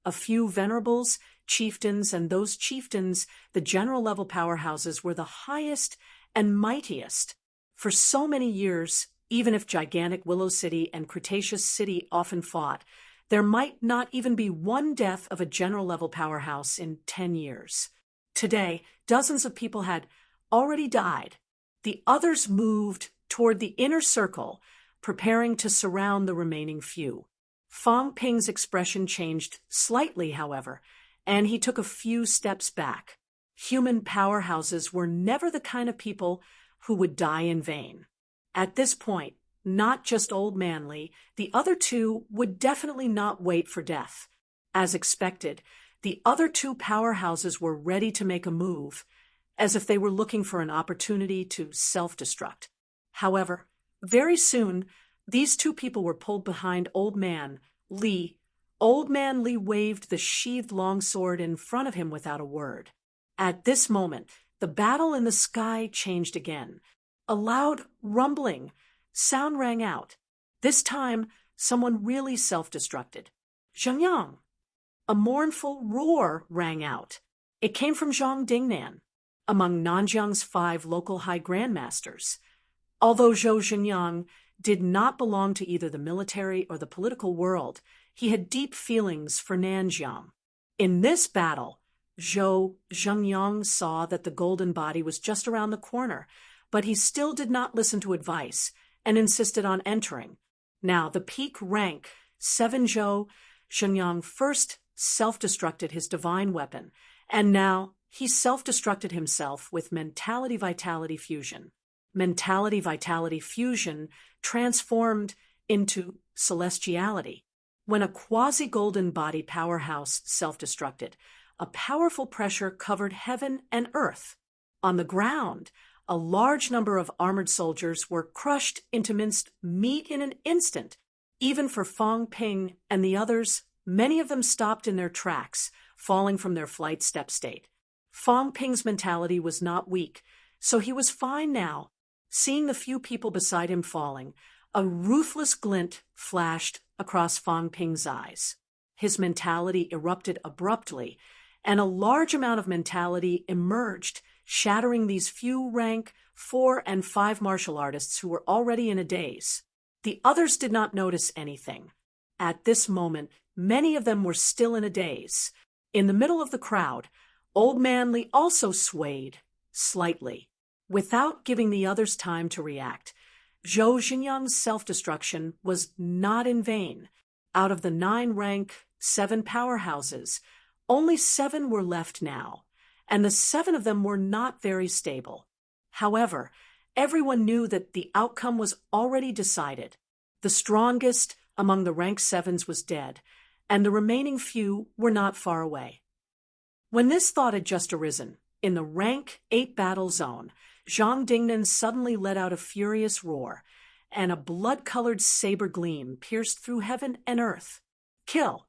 a few venerables, chieftains, and those chieftains, the general-level powerhouses were the highest and mightiest. For so many years, even if gigantic Willow City and Cretaceous City often fought, there might not even be one death of a general-level powerhouse in 10 years. Today, dozens of people had already died. The others moved toward the inner circle, preparing to surround the remaining few. Fang Ping's expression changed slightly, however, and he took a few steps back. Human powerhouses were never the kind of people who would die in vain. At this point, not just Old Man Li, the other two would definitely not wait for death. As expected, the other two powerhouses were ready to make a move, as if they were looking for an opportunity to self-destruct. However, very soon, these two people were pulled behind Old Man Li. Old Man Li waved the sheathed longsword in front of him without a word. At this moment, the battle in the sky changed again. A loud rumbling sound rang out. This time, someone really self-destructed. Zhang Yang! A mournful roar rang out. It came from Zhang Dingnan, among Nanjiang's 5 local high grandmasters. Although Zhou Zhenyang did not belong to either the military or the political world, he had deep feelings for Nanjiang. In this battle, Zhou Zhenyang saw that the golden body was just around the corner, but he still did not listen to advice and insisted on entering. Now, the peak rank 7 Zhou Zhenyang first self-destructed his divine weapon, and now he self-destructed himself with mentality-vitality fusion. Mentality-vitality fusion transformed into celestiality. When a quasi-golden body powerhouse self-destructed, a powerful pressure covered heaven and earth. On the ground, a large number of armored soldiers were crushed into minced meat in an instant. Even for Fang Ping and the others, many of them stopped in their tracks, falling from their flight step state. Fang Ping's mentality was not weak, so he was fine now. Seeing the few people beside him falling, a ruthless glint flashed across Fang Ping's eyes. His mentality erupted abruptly, and a large amount of mentality emerged, shattering these few rank 4 and 5 martial artists who were already in a daze. The others did not notice anything. At this moment, many of them were still in a daze. In the middle of the crowd, Old Man Li also swayed, slightly. Without giving the others time to react, Zhou Zhenyang's self-destruction was not in vain. Out of the 9 rank 7 powerhouses, only 7 were left now, and the 7 of them were not very stable. However, everyone knew that the outcome was already decided. The strongest among the rank 7s was dead, and the remaining few were not far away. When this thought had just arisen, in the rank 8 battle zone, Zhang Dingnan suddenly let out a furious roar, and a blood-colored saber gleam pierced through heaven and earth. Kill!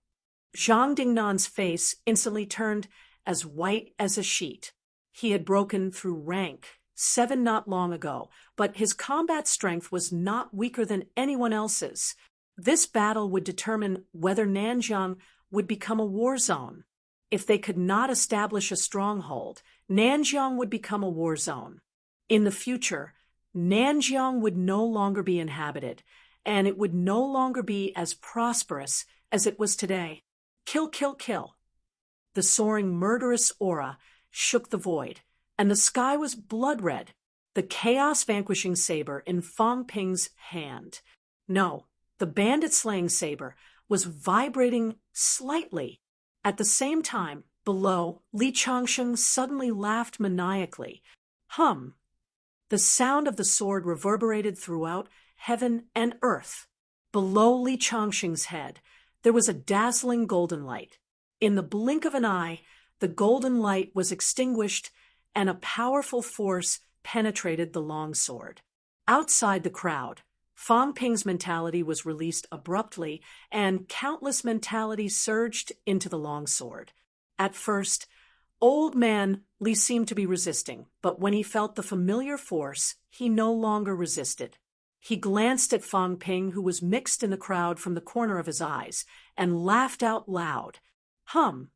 Zhang Dingnan's face instantly turned as white as a sheet. He had broken through rank 7 not long ago, but his combat strength was not weaker than anyone else's. This battle would determine whether Nanjiang would become a war zone. If they could not establish a stronghold, Nanjiang would become a war zone. In the future, Nanjiang would no longer be inhabited, and it would no longer be as prosperous as it was today. Kill, kill, kill. The soaring murderous aura shook the void, and the sky was blood-red, the chaos-vanquishing saber in Fang Ping's hand. No, the bandit-slaying saber was vibrating slightly. At the same time, below, Li Changsheng suddenly laughed maniacally. Hum! The sound of the sword reverberated throughout heaven and earth. Below Li Changsheng's head, there was a dazzling golden light. In the blink of an eye, the golden light was extinguished, and a powerful force penetrated the longsword. Outside the crowd, Fang Ping's mentality was released abruptly, and countless mentality surged into the longsword. At first, Old Man Li seemed to be resisting, but when he felt the familiar force, he no longer resisted. He glanced at Fang Ping, who was mixed in the crowd from the corner of his eyes, and laughed out loud. Hum!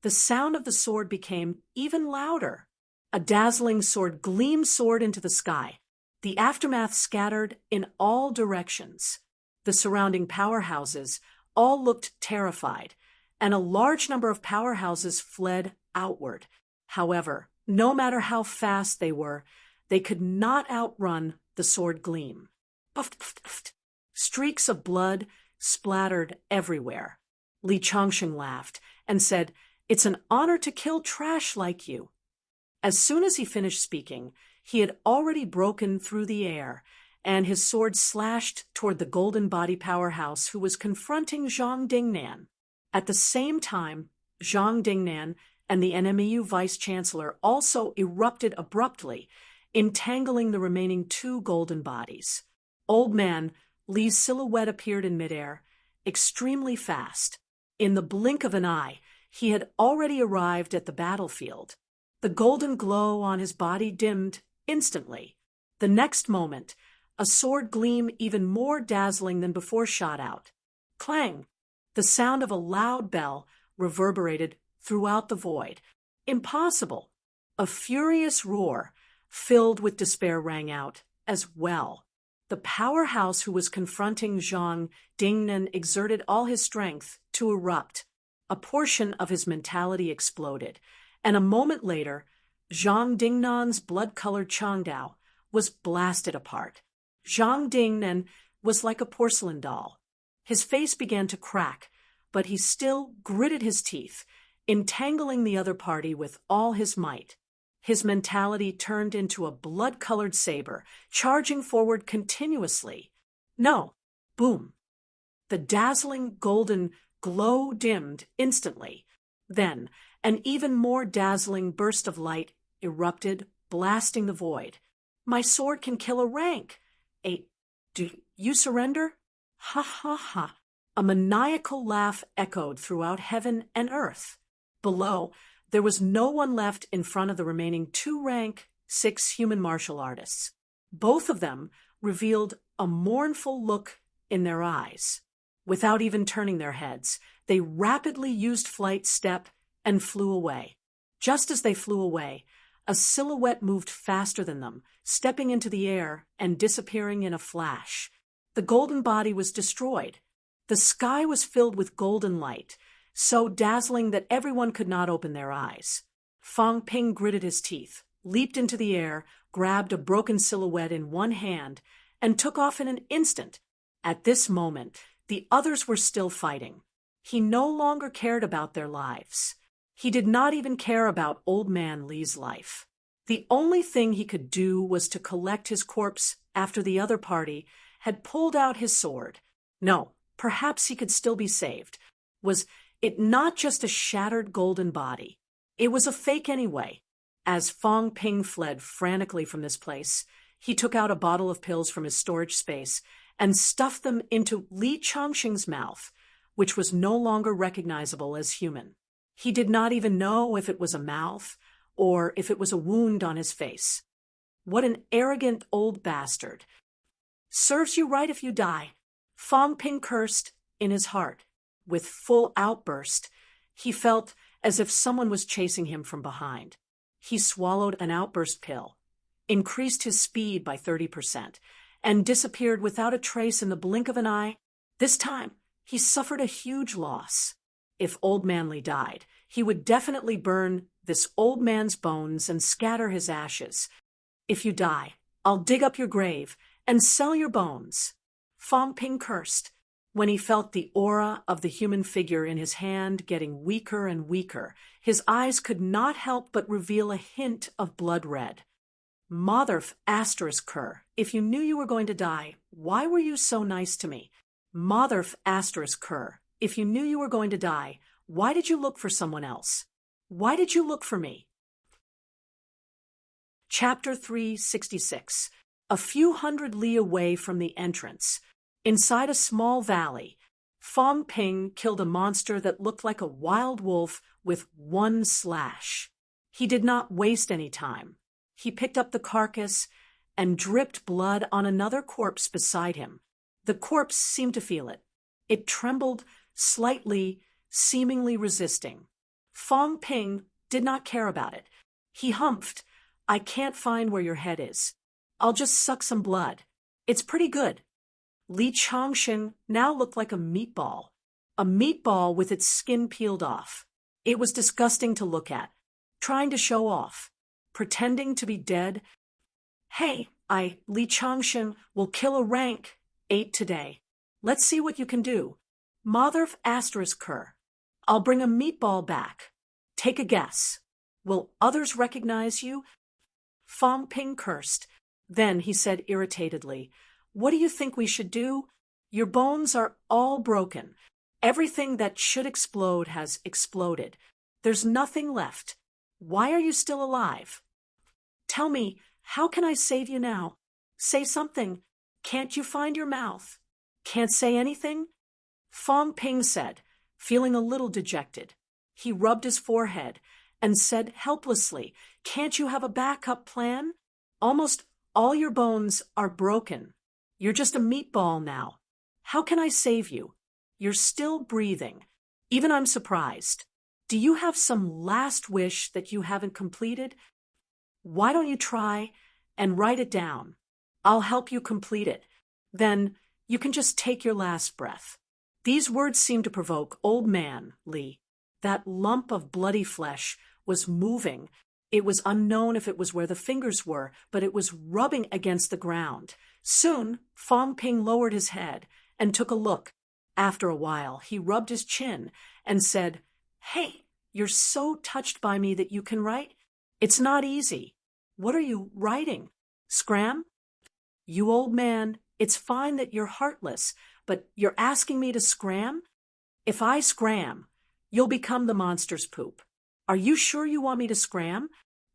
The sound of the sword became even louder. A dazzling sword gleam soared into the sky. The aftermath scattered in all directions. The surrounding powerhouses all looked terrified, and a large number of powerhouses fled outward. However, no matter how fast they were, they could not outrun the sword gleam. Puff, puff, puff. Streaks of blood splattered everywhere. Li Changsheng laughed and said, "It's an honor to kill trash like you." As soon as he finished speaking, he had already broken through the air, and his sword slashed toward the golden body powerhouse who was confronting Zhang Dingnan. At the same time, Zhang Dingnan and the NMEU vice-chancellor also erupted abruptly, entangling the remaining two golden bodies. Old Man Li's silhouette appeared in midair, extremely fast. In the blink of an eye, he had already arrived at the battlefield. The golden glow on his body dimmed instantly. The next moment, a sword gleam even more dazzling than before shot out. Clang! The sound of a loud bell reverberated throughout the void. Impossible! A furious roar, filled with despair, rang out as well. The powerhouse who was confronting Zhang Dingnan exerted all his strength to erupt. A portion of his mentality exploded, and a moment later, Zhang Dingnan's blood-colored Changdao was blasted apart. Zhang Dingnan was like a porcelain doll. His face began to crack, but he still gritted his teeth, entangling the other party with all his might. His mentality turned into a blood-colored saber, charging forward continuously. No! Boom! The dazzling golden glow dimmed instantly. Then, an even more dazzling burst of light erupted, blasting the void. My sword can kill a rank. Do you surrender? Ha ha ha. A maniacal laugh echoed throughout heaven and earth. Below, there was no one left in front of the remaining 2 rank 6 human martial artists. Both of them revealed a mournful look in their eyes. Without even turning their heads, they rapidly used flight step and flew away. Just as they flew away, a silhouette moved faster than them, stepping into the air and disappearing in a flash. The golden body was destroyed. The sky was filled with golden light, so dazzling that everyone could not open their eyes. Fang Ping gritted his teeth, leaped into the air, grabbed a broken silhouette in one hand, and took off in an instant. At this moment, the others were still fighting. He no longer cared about their lives. He did not even care about Old Man Li's life. The only thing he could do was to collect his corpse after the other party had pulled out his sword. No, perhaps he could still be saved. Was it not just a shattered golden body? It was a fake anyway. As Fang Ping fled frantically from this place, he took out a bottle of pills from his storage space and stuffed them into Li Changxing's mouth, which was no longer recognizable as human. He did not even know if it was a mouth or if it was a wound on his face. What an arrogant old bastard. Serves you right if you die, Fang Ping cursed in his heart. With full outburst, he felt as if someone was chasing him from behind. He swallowed an outburst pill, increased his speed by 30%, and disappeared without a trace in the blink of an eye. This time, he suffered a huge loss. If Old Man Li died, he would definitely burn this old man's bones and scatter his ashes. If you die, I'll dig up your grave and sell your bones. Fang Ping cursed when he felt the aura of the human figure in his hand getting weaker and weaker. His eyes could not help but reveal a hint of blood red. Motherf asterisk cur, if you knew you were going to die, why were you so nice to me? Motherf asterisk cur, if you knew you were going to die, why did you look for someone else? Why did you look for me? Chapter 366. A few hundred li away from the entrance, inside a small valley, Fang Ping killed a monster that looked like a wild wolf with one slash. He did not waste any time. He picked up the carcass and dripped blood on another corpse beside him. The corpse seemed to feel it. It trembled slightly, seemingly resisting. Fang Ping did not care about it. He humphed, I can't find where your head is. I'll just suck some blood. It's pretty good. Li Changxing now looked like a meatball with its skin peeled off. It was disgusting to look at, trying to show off, pretending to be dead. Hey, Li Changxing, will kill a rank 8 today. Let's see what you can do. Motherf asterisk cur. I'll bring a meatball back. Take a guess. Will others recognize you? Fang Ping cursed. Then he said irritatedly, What do you think we should do? Your bones are all broken. Everything that should explode has exploded. There's nothing left. Why are you still alive? Tell me, how can I save you now? Say something. Can't you find your mouth? Can't say anything? Fong Ping said, feeling a little dejected. He rubbed his forehead and said helplessly, "Can't you have a backup plan? Almost all your bones are broken. You're just a meatball now. How can I save you? You're still breathing. Even I'm surprised. Do you have some last wish that you haven't completed? Why don't you try and write it down? I'll help you complete it. Then you can just take your last breath." These words seemed to provoke Old Man Li. That lump of bloody flesh was moving. It was unknown if it was where the fingers were, but it was rubbing against the ground. Soon, Fong Ping lowered his head and took a look. After a while, he rubbed his chin and said, "Hey, you're so touched by me that you can write? It's not easy. What are you writing? Scram? You old man, it's fine that you're heartless, but you're asking me to scram? If I scram, you'll become the monster's poop. Are you sure you want me to scram?"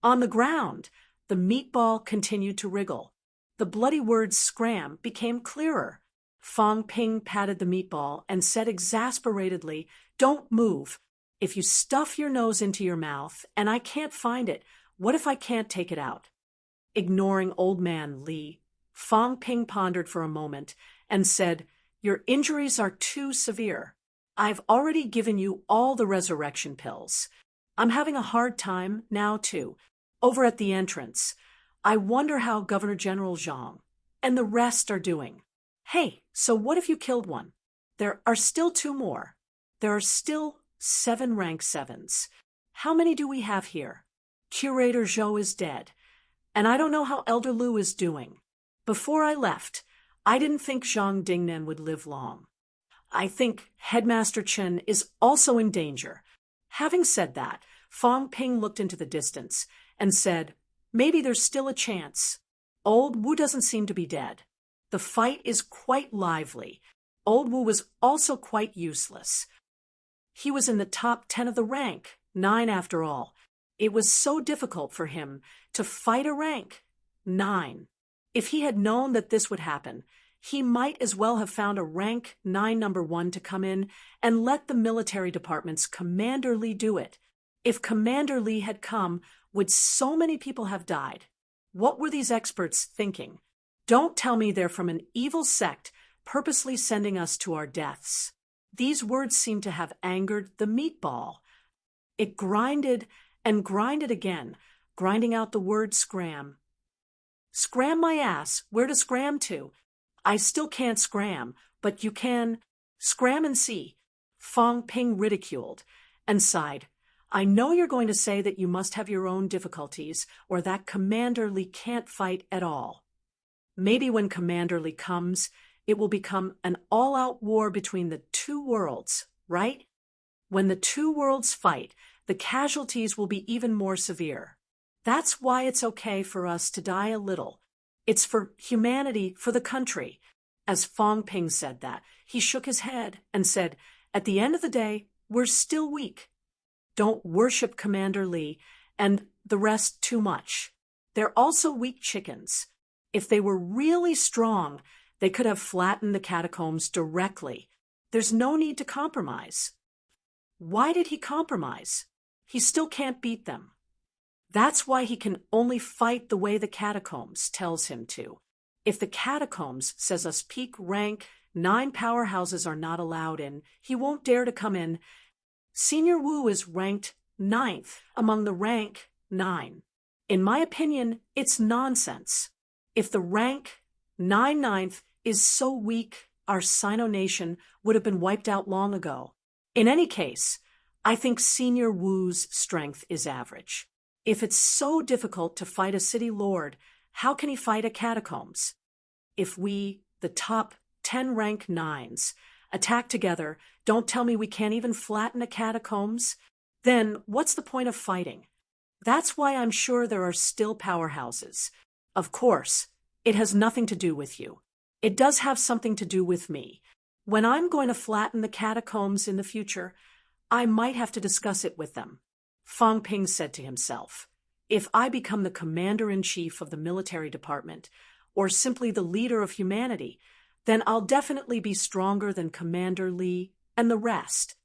On the ground, the meatball continued to wriggle. The bloody words scram became clearer. Fong Ping patted the meatball and said exasperatedly, "Don't move. If you stuff your nose into your mouth and I can't find it, what if I can't take it out?" Ignoring Old Man Li, Fong Ping pondered for a moment and said, "Your injuries are too severe. I've already given you all the resurrection pills. I'm having a hard time now, too. Over at the entrance, I wonder how Governor General Zhang and the rest are doing. Hey, so what if you killed one? There are still 2 more. There are still 7 rank 7s. How many do we have here? Curator Zhou is dead, and I don't know how Elder Lu is doing. Before I left, I didn't think Zhang Dingnan would live long. I think Headmaster Chen is also in danger." Having said that, Fong Ping looked into the distance and said, "Maybe there's still a chance. Old Wu doesn't seem to be dead. The fight is quite lively. Old Wu was also quite useless. He was in the top 10 of the rank, 9 after all. It was so difficult for him to fight a rank 9. If he had known that this would happen, he might as well have found a rank 9 number 1 to come in and let the military department's Commander Li do it. If Commander Li had come, would so many people have died? What were these experts thinking? Don't tell me they're from an evil sect purposely sending us to our deaths." These words seemed to have angered the meatball. It grinded and grinded again, grinding out the word scram. "Scram my ass, where to scram to? I still can't scram, but you can. Scram and see." Fong Ping ridiculed and sighed. "I know you're going to say that you must have your own difficulties, or that Commander Li can't fight at all. Maybe when Commander Li comes, it will become an all-out war between the 2 worlds, right? When the 2 worlds fight, the casualties will be even more severe. That's why it's okay for us to die a little. It's for humanity, for the country." As Fong Ping said that, he shook his head and said, "At the end of the day, we're still weak. Don't worship Commander Li and the rest too much. They're also weak chickens. If they were really strong, they could have flattened the catacombs directly. There's no need to compromise." Why did he compromise? He still can't beat them. That's why he can only fight the way the catacombs tells him to. If the catacombs says us peak rank 9 powerhouses are not allowed in, he won't dare to come in. Senior Wu is ranked 9th among the rank 9. In my opinion, it's nonsense. If the rank 9 9th is so weak, our Sino nation would have been wiped out long ago. In any case, I think Senior Wu's strength is average. If it's so difficult to fight a city lord, how can he fight a catacombs? If we, the top 10 rank 9s, attack together, don't tell me we can't even flatten a catacombs? Then what's the point of fighting? That's why I'm sure there are still powerhouses. Of course, it has nothing to do with you. It does have something to do with me. When I'm going to flatten the catacombs in the future, I might have to discuss it with them. Fang Ping said to himself, if I become the commander-in-chief of the military department, or simply the leader of humanity, then I'll definitely be stronger than Commander Li and the rest.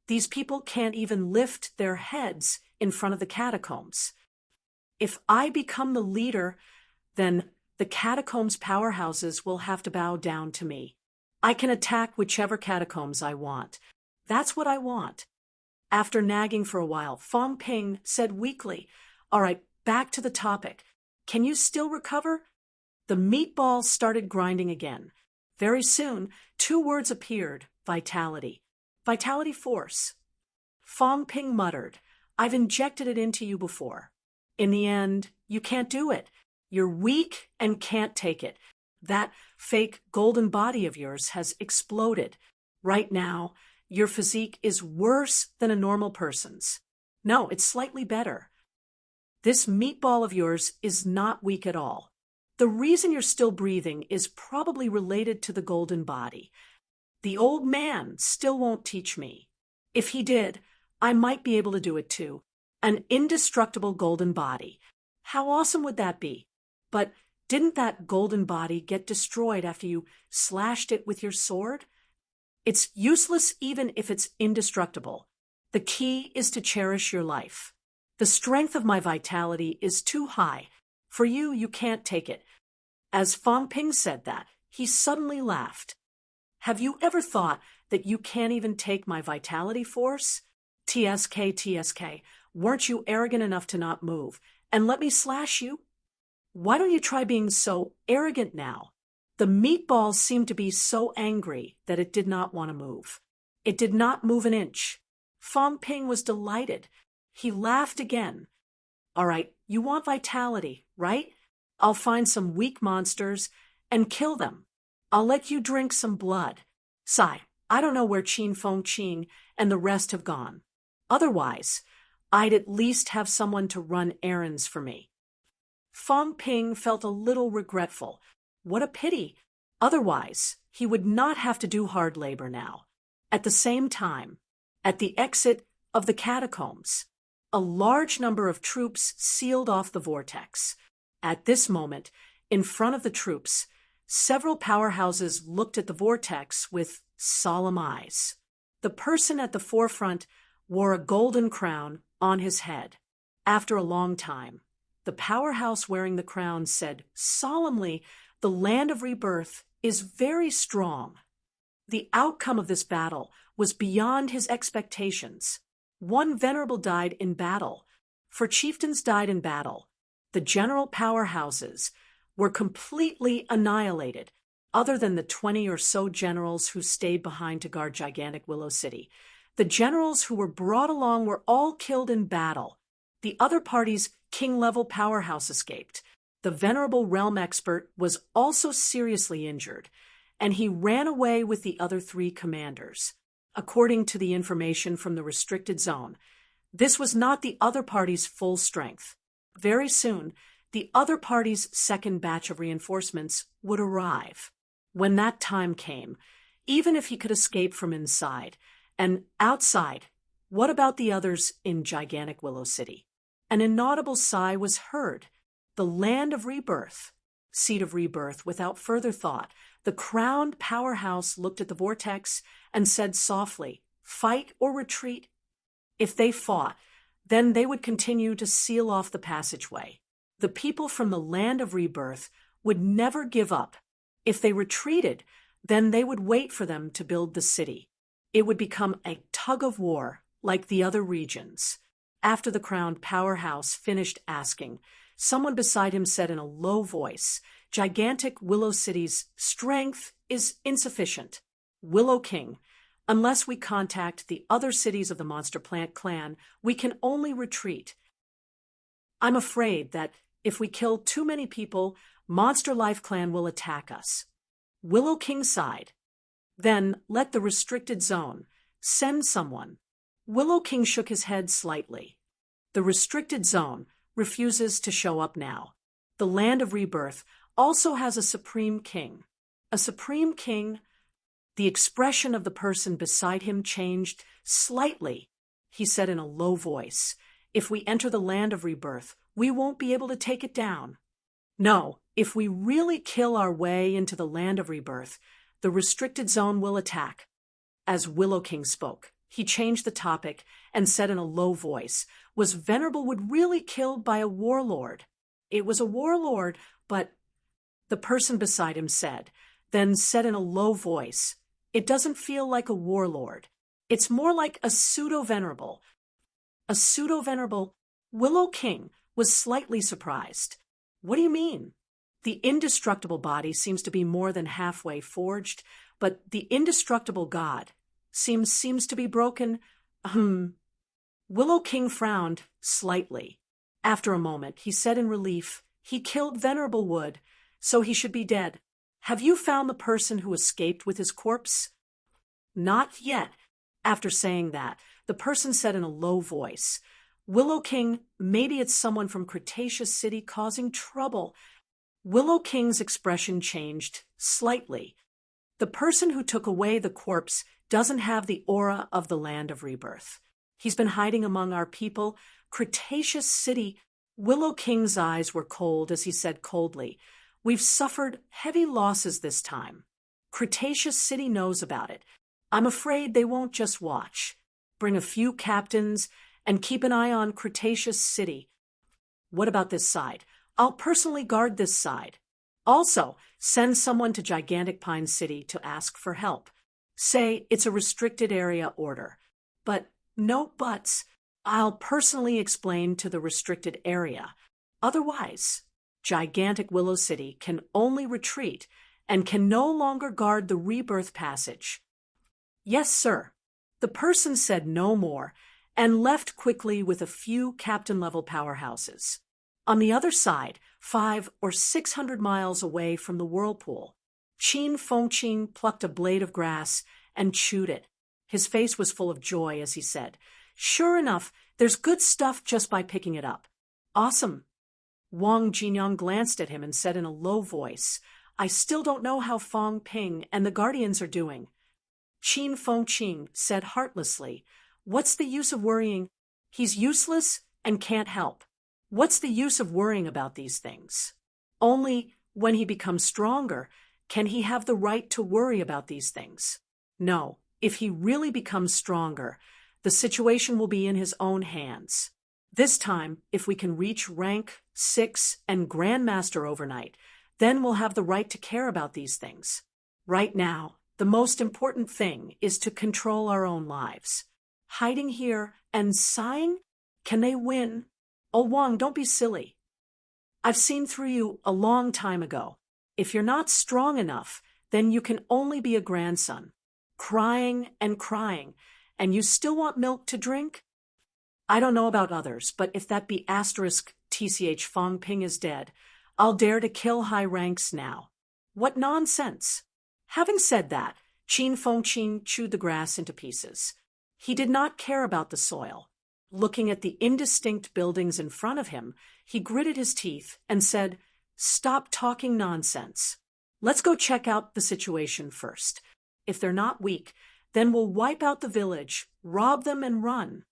These people can't even lift their heads in front of the catacombs. If I become the leader, then the catacombs powerhouses will have to bow down to me. I can attack whichever catacombs I want. That's what I want. After nagging for a while, Fang Ping said weakly, all right, back to the topic. Can you still recover? The meatballs started grinding again. Very soon, 2 words appeared, vitality. Vitality force. Fang Ping muttered, I've injected it into you before. In the end, you can't do it. You're weak and can't take it. That fake golden body of yours has exploded. Right now, your physique is worse than a normal person's. No, it's slightly better. This meatball of yours is not weak at all. The reason you're still breathing is probably related to the golden body. The old man still won't teach me. If he did, I might be able to do it too. An indestructible golden body. How awesome would that be? But didn't that golden body get destroyed after you slashed it with your sword? It's useless even if it's indestructible. The key is to cherish your life. The strength of my vitality is too high. For you, you can't take it. As Fang Ping said that, he suddenly laughed. Have you ever thought that you can't even take my vitality force? TSK, weren't you arrogant enough to not move and let me slash you? Why don't you try being so arrogant now? The meatball seemed to be so angry that it did not want to move. It did not move an inch. Fang Ping was delighted. He laughed again. All right, you want vitality, right? I'll find some weak monsters and kill them. I'll let you drink some blood. Sigh, I don't know where Qin Feng Qing and the rest have gone. Otherwise, I'd at least have someone to run errands for me. Fang Ping felt a little regretful. What a pity. Otherwise, he would not have to do hard labor now. At the same time, at the exit of the catacombs, a large number of troops sealed off the vortex. At this moment, in front of the troops, several powerhouses looked at the vortex with solemn eyes. The person at the forefront wore a golden crown on his head. After a long time, the powerhouse wearing the crown said solemnly, the land of rebirth is very strong. The outcome of this battle was beyond his expectations. One venerable died in battle. 4 chieftains died in battle. The general powerhouses were completely annihilated, other than the 20 or so generals who stayed behind to guard gigantic Willow City. The generals who were brought along were all killed in battle. The other party's king-level powerhouse escaped. The venerable realm expert was also seriously injured, and he ran away with the other 3 commanders. According to the information from the restricted zone, this was not the other party's full strength. Very soon, the other party's second batch of reinforcements would arrive. When that time came, even if he could escape from inside and outside, what about the others in gigantic Willow City? An inaudible sigh was heard. The land of rebirth, seat of rebirth, without further thought, the crowned powerhouse looked at the vortex and said softly, fight or retreat? If they fought, then they would continue to seal off the passageway. The people from the land of rebirth would never give up. If they retreated, then they would wait for them to build the city. It would become a tug of war like the other regions. After the crowned powerhouse finished asking, someone beside him said in a low voice, gigantic Willow City's strength is insufficient. Willow King, unless we contact the other cities of the Monster Plant clan, we can only retreat. I'm afraid that if we kill too many people, Monster Life Clan will attack us. Willow King sighed. Then let the restricted zone send someone. Willow King shook his head slightly. The restricted zone refuses to show up now. The land of rebirth also has a supreme king. A supreme king? The expression of the person beside him changed slightly. He said in a low voice, "If we enter the land of rebirth, we won't be able to take it down. No, if we really kill our way into the land of rebirth, the restricted zone will attack." As Willow King spoke, he changed the topic and said in a low voice, "Was Venerable Wood really killed by a warlord?" "It was a warlord, but—" the person beside him said, then said in a low voice, "It doesn't feel like a warlord. It's more like a pseudo-venerable." A pseudo-venerable? Willow King was slightly surprised. "What do you mean?" "The indestructible body seems to be more than halfway forged, but the indestructible God seems to be broken." Willow King frowned slightly. After a moment, he said in relief, "He killed Venerable Wood, so he should be dead. Have you found the person who escaped with his corpse?" "Not yet." After saying that, the person said in a low voice, "Willow King, maybe it's someone from Cretaceous City causing trouble." Willow King's expression changed slightly. "The person who took away the corpse doesn't have the aura of the land of rebirth. He's been hiding among our people. Cretaceous City." Willow King's eyes were cold as he said coldly, "We've suffered heavy losses this time. Cretaceous City knows about it. I'm afraid they won't just watch. Bring a few captains and keep an eye on Cretaceous City." "What about this side?" "I'll personally guard this side. Also, send someone to Gigantic Pine City to ask for help. Say it's a restricted area order. But no buts. I'll personally explain to the restricted area. Otherwise, Gigantic Willow City can only retreat and can no longer guard the rebirth passage." "Yes, sir." The person said no more and left quickly with a few captain-level powerhouses. On the other side, 500 or 600 miles away from the whirlpool, Qin Fengqing plucked a blade of grass and chewed it. His face was full of joy as he said, "Sure enough, there's good stuff just by picking it up." "Awesome." Wang Jinyang glanced at him and said in a low voice, "I still don't know how Fong Ping and the Guardians are doing." Qin Fengqing said heartlessly, "What's the use of worrying? He's useless and can't help. What's the use of worrying about these things? Only when he becomes stronger can he have the right to worry about these things. No, if he really becomes stronger, the situation will be in his own hands. This time, if we can reach rank 6 and Grandmaster overnight, then we'll have the right to care about these things. Right now, the most important thing is to control our own lives. Hiding here and sighing? Can they win? Oh, Wang, don't be silly. I've seen through you a long time ago. If you're not strong enough, then you can only be a grandson. Crying, and you still want milk to drink? I don't know about others, but if that be asterisk TCH Fong Ping is dead, I'll dare to kill high ranks now. What nonsense!" Having said that, Qin Fengqing chewed the grass into pieces. He did not care about the soil. Looking at the indistinct buildings in front of him, he gritted his teeth and said, "Stop talking nonsense. Let's go check out the situation first. If they're not weak, then we'll wipe out the village, rob them and run.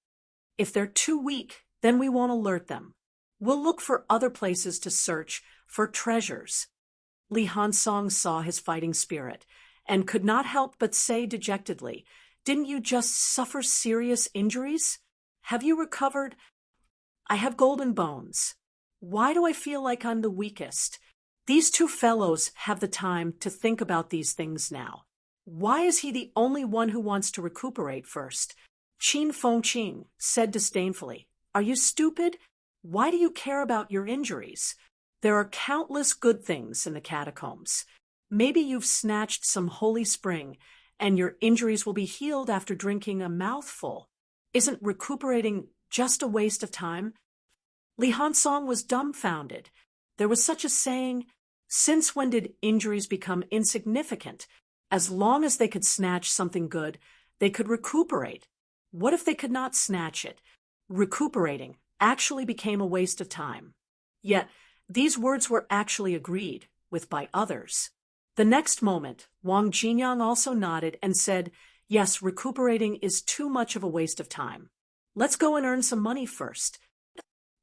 If they're too weak, then we won't alert them. We'll look for other places to search for treasures." Li Hansong saw his fighting spirit and could not help but say dejectedly, "Didn't you just suffer serious injuries? Have you recovered?" "I have golden bones. Why do I feel like I'm the weakest? These two fellows have the time to think about these things now. Why is he the only one who wants to recuperate first?" Qin Fengqing said disdainfully, "Are you stupid? Why do you care about your injuries? There are countless good things in the catacombs. Maybe you've snatched some holy spring, and your injuries will be healed after drinking a mouthful. Isn't recuperating just a waste of time?" Li Hansong was dumbfounded. There was such a saying. Since when did injuries become insignificant? As long as they could snatch something good, they could recuperate. What if they could not snatch it? Recuperating actually became a waste of time. Yet, these words were actually agreed with by others. The next moment, Wang Jinyang also nodded and said, "Yes, recuperating is too much of a waste of time. Let's go and earn some money first."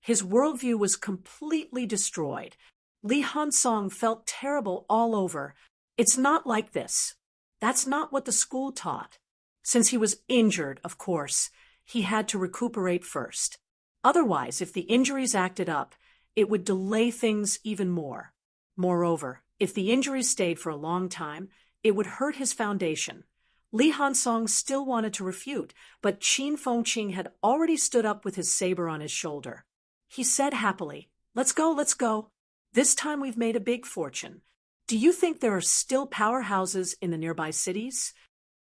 His worldview was completely destroyed. Li Hansong felt terrible all over. It's not like this. That's not what the school taught. Since he was injured, of course, he had to recuperate first. Otherwise, if the injuries acted up, it would delay things even more. Moreover, if the injuries stayed for a long time, it would hurt his foundation. Li Hansong still wanted to refute, but Qin Fengqing had already stood up with his saber on his shoulder. He said happily, let's go, let's go. This time we've made a big fortune. Do you think there are still powerhouses in the nearby cities?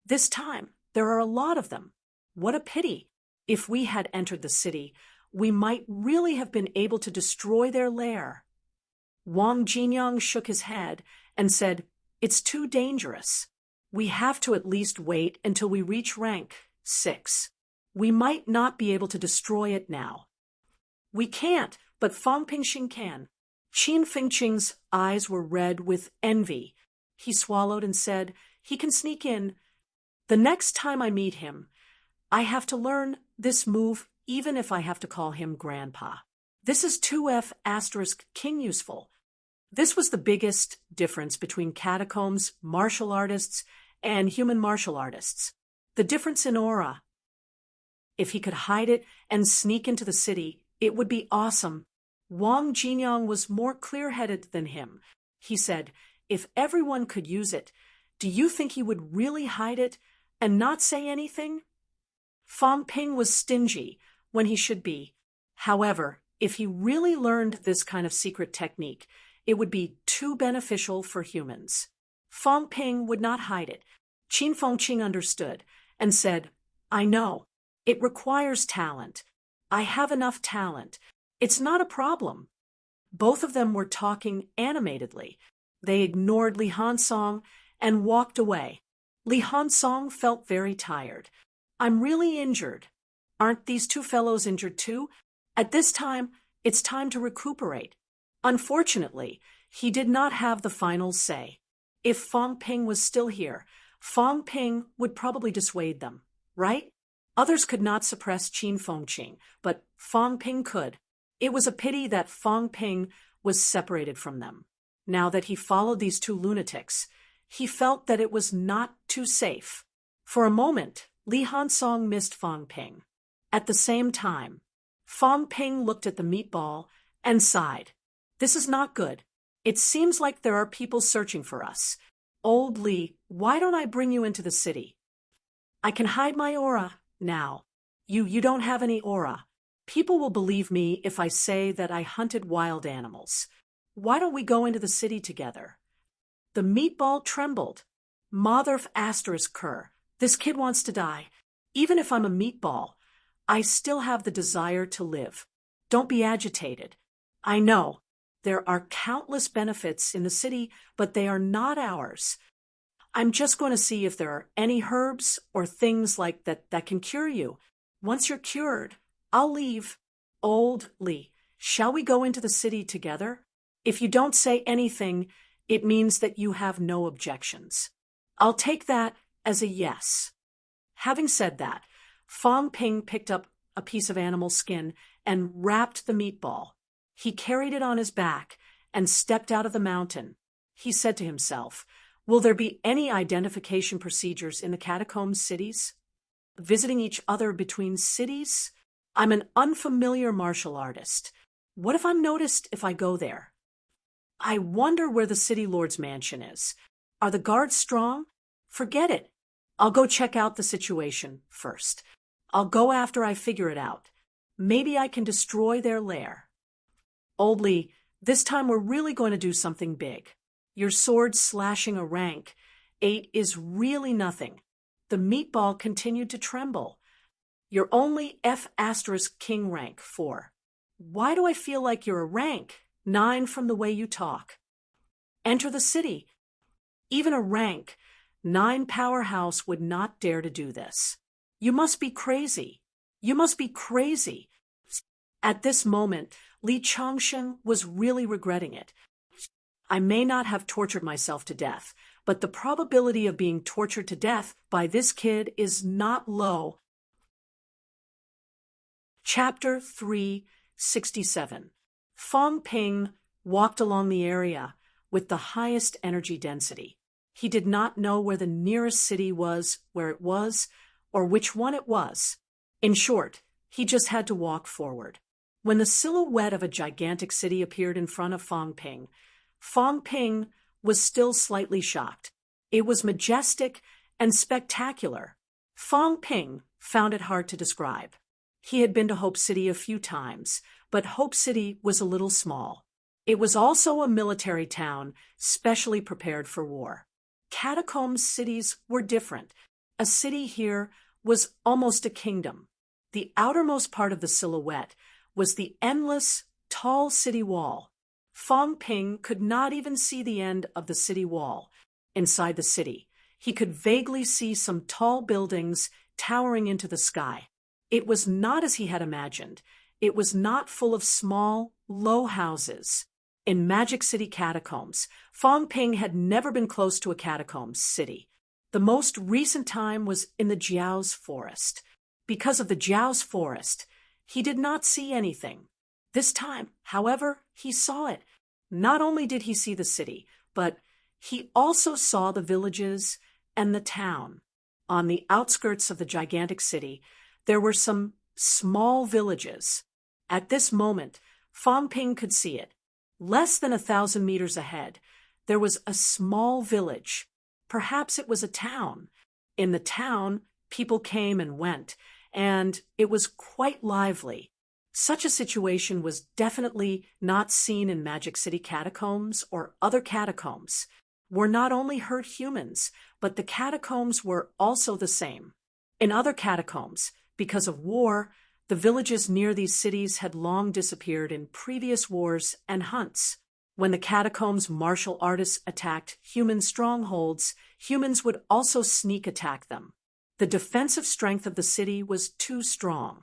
This time, there are a lot of them. What a pity. If we had entered the city, we might really have been able to destroy their lair. Wang Jinyang shook his head and said, it's too dangerous. We have to at least wait until we reach rank 6. We might not be able to destroy it now. We can't, but Fang Pingxing can. Qin Fengqing's eyes were red with envy. He swallowed and said, he can sneak in. The next time I meet him, I have to learn this move even if I have to call him Grandpa. This is 2F asterisk king useful. This was the biggest difference between catacombs, martial artists, and human martial artists. The difference in aura. If he could hide it and sneak into the city, it would be awesome. Wang Jinyang was more clear-headed than him. He said, if everyone could use it, do you think he would really hide it and not say anything? Fang Ping was stingy when he should be. However, if he really learned this kind of secret technique, it would be too beneficial for humans. Fang Ping would not hide it. Qin Fengqing understood and said, I know. It requires talent. I have enough talent. It's not a problem. Both of them were talking animatedly. They ignored Li Hansong and walked away. Li Hansong felt very tired. I'm really injured. Aren't these two fellows injured too? At this time, it's time to recuperate. Unfortunately, he did not have the final say. If Fang Ping was still here, Fang Ping would probably dissuade them, right? Others could not suppress Qin Fengqing, but Fang Ping could. It was a pity that Fang Ping was separated from them. Now that he followed these two lunatics, he felt that it was not too safe. For a moment, Li Hansong missed Fang Ping. At the same time, Fang Ping looked at the meatball and sighed. This is not good. It seems like there are people searching for us. Old Li, why don't I bring you into the city? I can hide my aura now. You don't have any aura. People will believe me if I say that I hunted wild animals. Why don't we go into the city together? The meatball trembled. Motherf asterisk cur. This kid wants to die. Even if I'm a meatball, I still have the desire to live. Don't be agitated. I know. There are countless benefits in the city, but they are not ours. I'm just going to see if there are any herbs or things like that can cure you. Once you're cured, I'll leave. Old Li, shall we go into the city together? If you don't say anything, it means that you have no objections. I'll take that as a yes. Having said that, Fang Ping picked up a piece of animal skin and wrapped the meatball. He carried it on his back and stepped out of the mountain. He said to himself, will there be any identification procedures in the catacomb cities? Visiting each other between cities? I'm an unfamiliar martial artist. What if I'm noticed if I go there? I wonder where the city lord's mansion is. Are the guards strong? Forget it. I'll go check out the situation first. I'll go after I figure it out. Maybe I can destroy their lair. Old Li, this time we're really going to do something big. Your sword slashing a rank 8 is really nothing. The meatball continued to tremble. You're only F asterisk king rank 4. Why do I feel like you're a rank 9 from the way you talk? Enter the city. Even a rank 9 powerhouse would not dare to do this. You must be crazy. You must be crazy. At this moment, Li Changshen was really regretting it. I may not have tortured myself to death, but the probability of being tortured to death by this kid is not low. Chapter 367. Fong Ping walked along the area with the highest energy density. He did not know where the nearest city was, where it was, or which one it was. In short, he just had to walk forward. When the silhouette of a gigantic city appeared in front of Fong Ping was still slightly shocked. It was majestic and spectacular. Fong Ping found it hard to describe. He had been to Hope City a few times, but Hope City was a little small. It was also a military town, specially prepared for war. Catacomb cities were different. A city here was almost a kingdom. The outermost part of the silhouette was the endless, tall city wall. Fong Ping could not even see the end of the city wall. Inside the city, he could vaguely see some tall buildings towering into the sky. It was not as he had imagined. It was not full of small, low houses. In Magic City catacombs, Fong Ping had never been close to a catacombs city. The most recent time was in the Jiao's forest. Because of the Jiao's forest, he did not see anything. This time, however, he saw it. Not only did he see the city, but he also saw the villages and the town. On the outskirts of the gigantic city, there were some small villages. At this moment, Fong Ping could see it. Less than 1,000 meters ahead, there was a small village. Perhaps it was a town. In the town, people came and went, and it was quite lively. Such a situation was definitely not seen in Magic City catacombs or other catacombs. War not only hurt humans, but the catacombs were also the same. In other catacombs, because of war, the villages near these cities had long disappeared in previous wars and hunts. When the catacombs' martial artists attacked human strongholds, humans would also sneak attack them. The defensive strength of the city was too strong.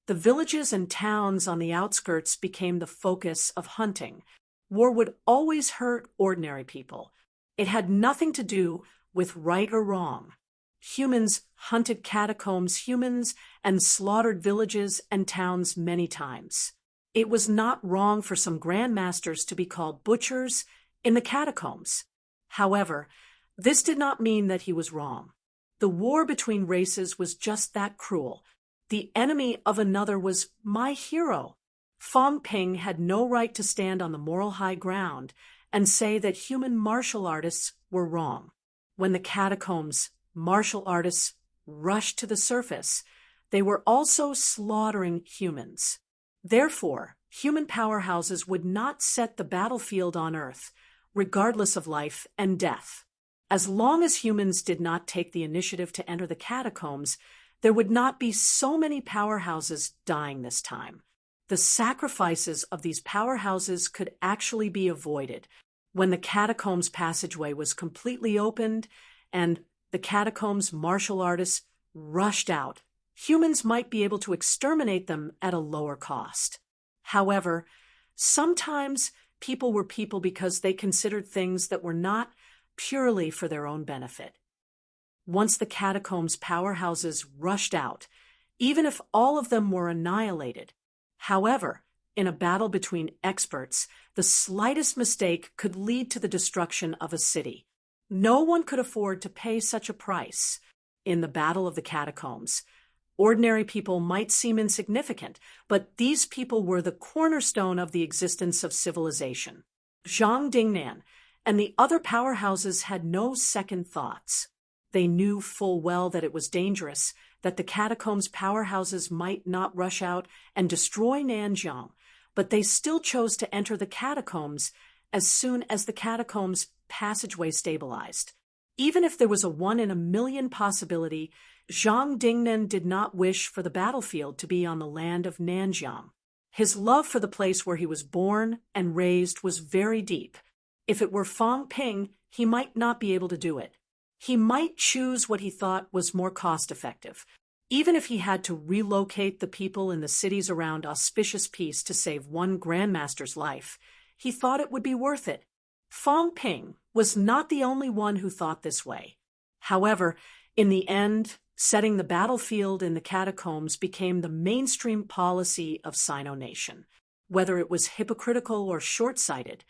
The villages and towns on the outskirts became the focus of hunting. War would always hurt ordinary people. It had nothing to do with right or wrong. Humans hunted catacombs humans and slaughtered villages and towns many times. It was not wrong for some grandmasters to be called butchers in the catacombs. However, this did not mean that he was wrong. The war between races was just that cruel. The enemy of another was my hero. Fong Ping had no right to stand on the moral high ground and say that human martial artists were wrong. When the catacombs' martial artists rushed to the surface, they were also slaughtering humans. Therefore, human powerhouses would not set the battlefield on Earth, regardless of life and death. As long as humans did not take the initiative to enter the catacombs, there would not be so many powerhouses dying this time. The sacrifices of these powerhouses could actually be avoided. When the catacombs passageway was completely opened and the catacombs martial artists rushed out, humans might be able to exterminate them at a lower cost. However, sometimes people were people because they considered things that were not purely for their own benefit. Once the catacombs powerhouses rushed out, even if all of them were annihilated. However, in a battle between experts, the slightest mistake could lead to the destruction of a city. No one could afford to pay such a price. In the Battle of the Catacombs, ordinary people might seem insignificant, but these people were the cornerstone of the existence of civilization. Zhang Dingnan and the other powerhouses had no second thoughts. They knew full well that it was dangerous, that the catacombs powerhouses might not rush out and destroy Nanjiang, but they still chose to enter the catacombs as soon as the catacombs passageway stabilized. Even if there was a 1 in a million possibility, Zhang Dingnan did not wish for the battlefield to be on the land of Nanjiang. His love for the place where he was born and raised was very deep. If it were Fong Ping, he might not be able to do it. He might choose what he thought was more cost-effective. Even if he had to relocate the people in the cities around Auspicious Peace to save one Grandmaster's life, he thought it would be worth it. Fong Ping was not the only one who thought this way. However, in the end, setting the battlefield in the catacombs became the mainstream policy of Sino Nation. Whether it was hypocritical or short-sighted,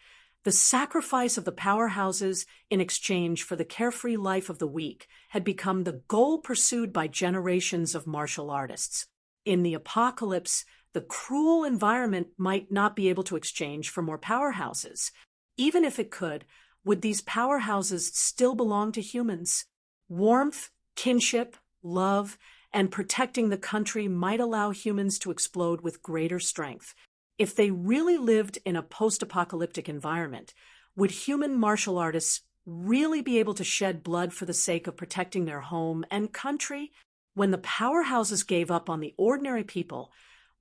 the sacrifice of the powerhouses in exchange for the carefree life of the weak had become the goal pursued by generations of martial artists. In the apocalypse, the cruel environment might not be able to exchange for more powerhouses. Even if it could, would these powerhouses still belong to humans? Warmth, kinship, love, and protecting the country might allow humans to explode with greater strength. If they really lived in a post-apocalyptic environment, would human martial artists really be able to shed blood for the sake of protecting their home and country? When the powerhouses gave up on the ordinary people,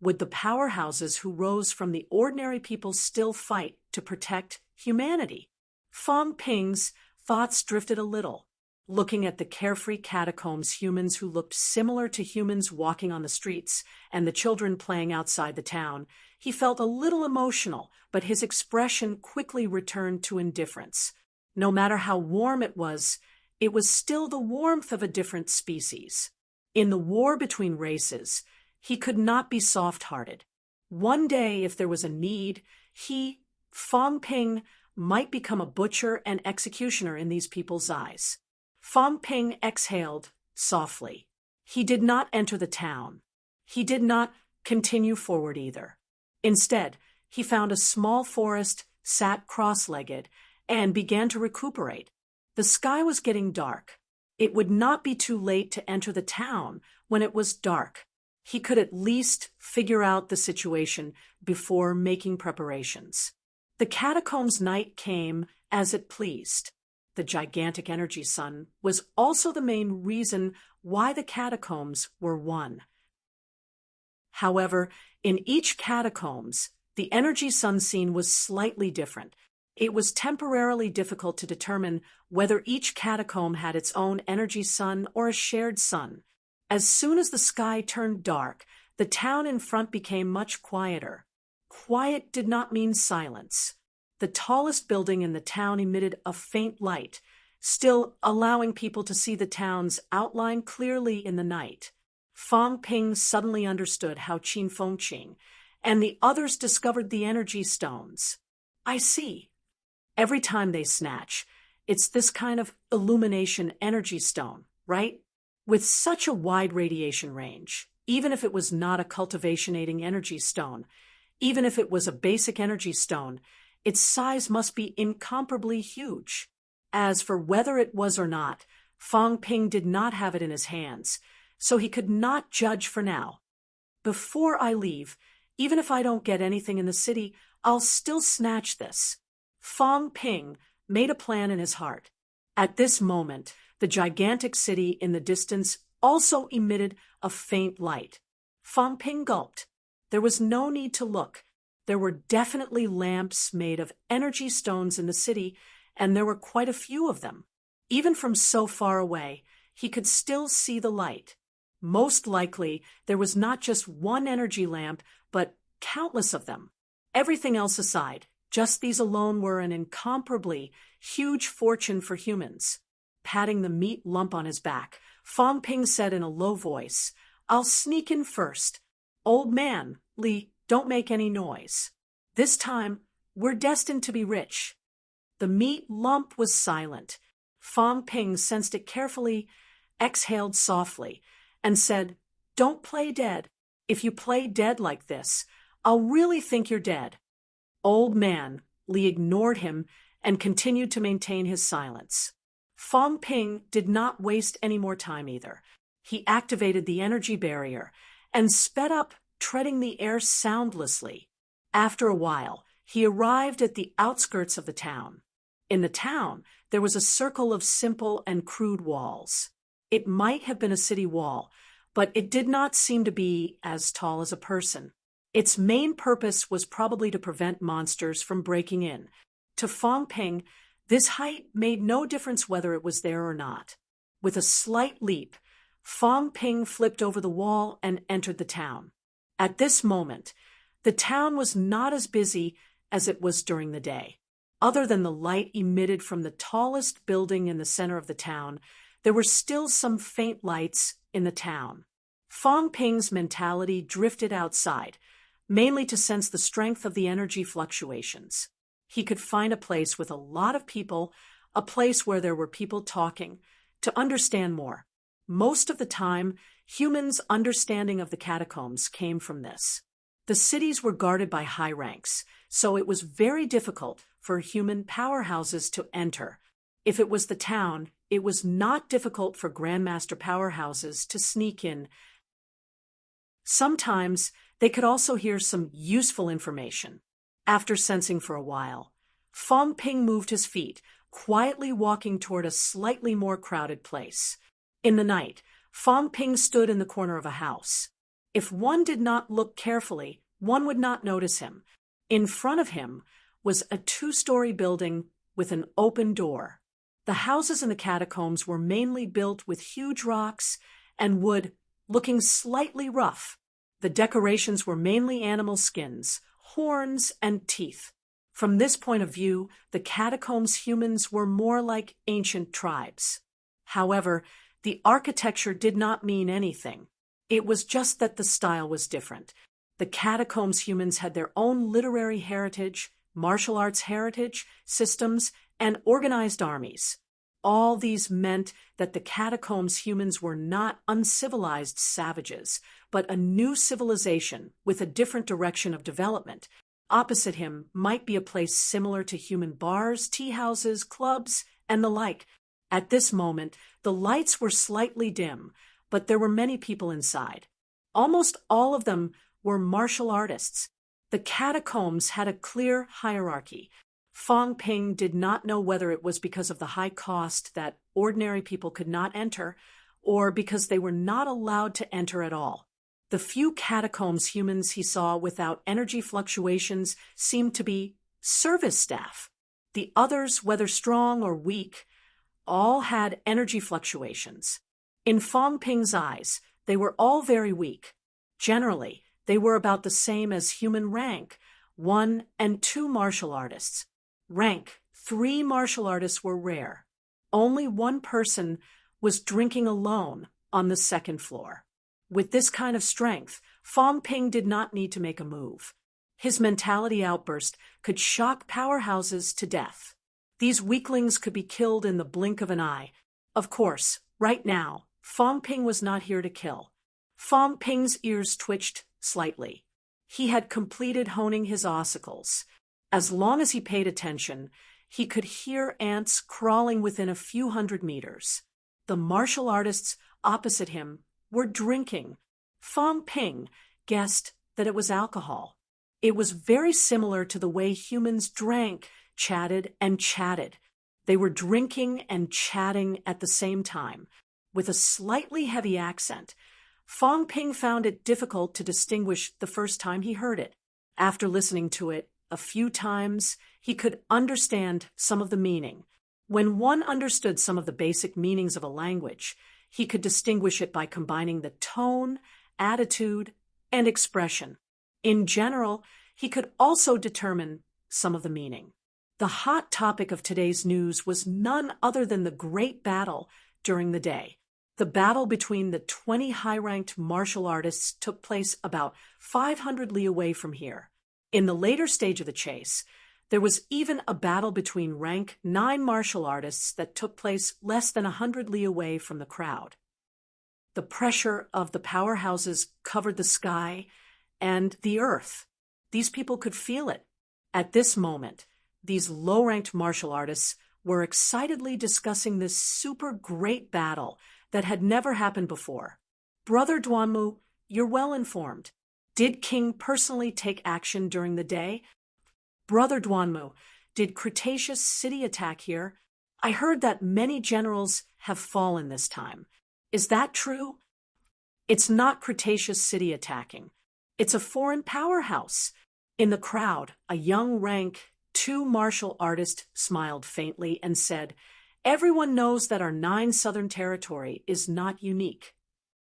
would the powerhouses who rose from the ordinary people still fight to protect humanity? Fong Ping's thoughts drifted a little. Looking at the carefree catacombs, humans who looked similar to humans walking on the streets, and the children playing outside the town, he felt a little emotional, but his expression quickly returned to indifference. No matter how warm it was still the warmth of a different species. In the war between races, he could not be soft-hearted. One day, if there was a need, he, Fong Ping, might become a butcher and executioner in these people's eyes. Fong Ping exhaled softly. He did not enter the town. He did not continue forward either. Instead, he found a small forest, sat cross-legged, and began to recuperate. The sky was getting dark. It would not be too late to enter the town when it was dark. He could at least figure out the situation before making preparations. The catacombs night came as it pleased. The gigantic energy sun was also the main reason why the catacombs were one. However, in each catacombs, the energy sun scene was slightly different. It was temporarily difficult to determine whether each catacomb had its own energy sun or a shared sun. As soon as the sky turned dark, the town in front became much quieter. Quiet did not mean silence. The tallest building in the town emitted a faint light, still allowing people to see the town's outline clearly in the night. Fong Ping suddenly understood how Qin Fengqing and the others discovered the energy stones. I see. Every time they snatch, it's this kind of illumination energy stone, right? With such a wide radiation range, even if it was not a cultivation-aiding energy stone, even if it was a basic energy stone, its size must be incomparably huge. As for whether it was or not, Fong Ping did not have it in his hands, so he could not judge for now. Before I leave, even if I don't get anything in the city, I'll still snatch this. Fong Ping made a plan in his heart. At this moment, the gigantic city in the distance also emitted a faint light. Fong Ping gulped. There was no need to look. There were definitely lamps made of energy stones in the city, and there were quite a few of them. Even from so far away, he could still see the light. Most likely, there was not just one energy lamp, but countless of them. Everything else aside, just these alone were an incomparably huge fortune for humans. Patting the meat lump on his back, Fong Ping said in a low voice, "I'll sneak in first. Old man, Li, don't make any noise. This time, we're destined to be rich." The meat lump was silent. Fong Ping sensed it carefully, exhaled softly, and said, "Don't play dead. If you play dead like this, I'll really think you're dead." Old man, Li ignored him and continued to maintain his silence. Fong Ping did not waste any more time either. He activated the energy barrier and sped up, treading the air soundlessly. After a while, he arrived at the outskirts of the town. In the town, there was a circle of simple and crude walls. It might have been a city wall, but it did not seem to be as tall as a person. Its main purpose was probably to prevent monsters from breaking in. To Fong Ping, this height made no difference whether it was there or not. With a slight leap, Fong Ping flipped over the wall and entered the town. At this moment, the town was not as busy as it was during the day. Other than the light emitted from the tallest building in the center of the town, there were still some faint lights in the town. Fong Ping's mentality drifted outside, mainly to sense the strength of the energy fluctuations. He could find a place with a lot of people, a place where there were people talking, to understand more. Most of the time, humans' understanding of the catacombs came from this. The cities were guarded by high ranks, so it was very difficult for human powerhouses to enter. If it was the town, it was not difficult for Grandmaster powerhouses to sneak in. Sometimes they could also hear some useful information. After sensing for a while, Fong Ping moved his feet, quietly walking toward a slightly more crowded place. In the night, Fong Ping stood in the corner of a house. If one did not look carefully, one would not notice him. In front of him was a 2-story building with an open door. The houses in the catacombs were mainly built with huge rocks and wood, looking slightly rough. The decorations were mainly animal skins, horns, and teeth. From this point of view, the catacombs humans were more like ancient tribes. However, the architecture did not mean anything. It was just that the style was different. The catacombs humans had their own literary heritage, martial arts heritage, systems, and organized armies. All these meant that the catacombs humans were not uncivilized savages, but a new civilization with a different direction of development. Opposite him might be a place similar to human bars, tea houses, clubs, and the like. At this moment, the lights were slightly dim, but there were many people inside. Almost all of them were martial artists. The catacombs had a clear hierarchy. Fong Ping did not know whether it was because of the high cost that ordinary people could not enter, or because they were not allowed to enter at all. The few catacombs humans he saw without energy fluctuations seemed to be service staff. The others, whether strong or weak, all had energy fluctuations. In Fong Ping's eyes, they were all very weak. Generally, they were about the same as human rank, 1 and 2 martial artists. Rank 3 martial artists were rare. Only one person was drinking alone on the 2nd floor. With this kind of strength, Fong Ping did not need to make a move. His mentality outburst could shock powerhouses to death. These weaklings could be killed in the blink of an eye. Of course, right now, Fong Ping was not here to kill. Fong Ping's ears twitched slightly. He had completed honing his ossicles. As long as he paid attention, he could hear ants crawling within a few hundred meters. The martial artists opposite him were drinking. Fong Ping guessed that it was alcohol. It was very similar to the way humans drank, chatted, and chatted. They were drinking and chatting at the same time, with a slightly heavy accent. Fong Ping found it difficult to distinguish the first time he heard it. After listening to it a few times, he could understand some of the meaning. When one understood some of the basic meanings of a language, he could distinguish it by combining the tone, attitude, and expression. In general, he could also determine some of the meaning. The hot topic of today's news was none other than the great battle during the day. The battle between the 20 high-ranked martial artists took place about 500 li away from here. In the later stage of the chase, there was even a battle between rank 9 martial artists that took place less than 100 li away from the crowd. The pressure of the powerhouses covered the sky and the earth. These people could feel it. At this moment, these low-ranked martial artists were excitedly discussing this super great battle that had never happened before. Brother Duanmu, you're well informed. Did King personally take action during the day? Brother Duanmu, did Cretaceous city attack here? I heard that many generals have fallen this time. Is that true? It's not Cretaceous city attacking. It's a foreign powerhouse. In the crowd, a young rank 2 martial artist smiled faintly and said, "Everyone knows that our 9 southern territory is not unique.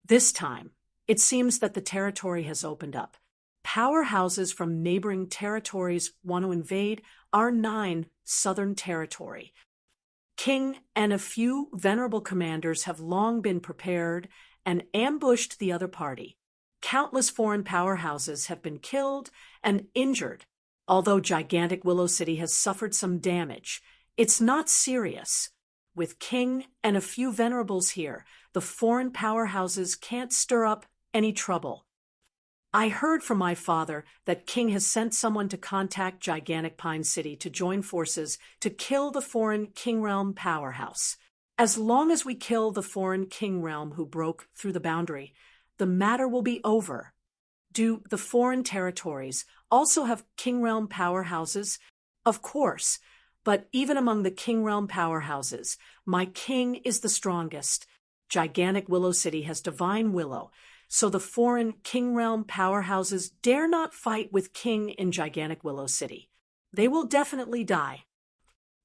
This time, it seems that the territory has opened up. Powerhouses from neighboring territories want to invade our 9 southern territory. King and a few venerable commanders have long been prepared and ambushed the other party. Countless foreign powerhouses have been killed and injured. Although gigantic Willow City has suffered some damage, it's not serious. With King and a few venerables here, the foreign powerhouses can't stir up any trouble. I heard from my father that King has sent someone to contact gigantic Pine City to join forces to kill the foreign King Realm powerhouse. As long as we kill the foreign King Realm who broke through the boundary, the matter will be over. Do the foreign territories also have King Realm powerhouses? Of course, but even among the King Realm powerhouses, my king is the strongest. Gigantic Willow City has divine willow, so the foreign King Realm powerhouses dare not fight with King in gigantic Willow City. They will definitely die.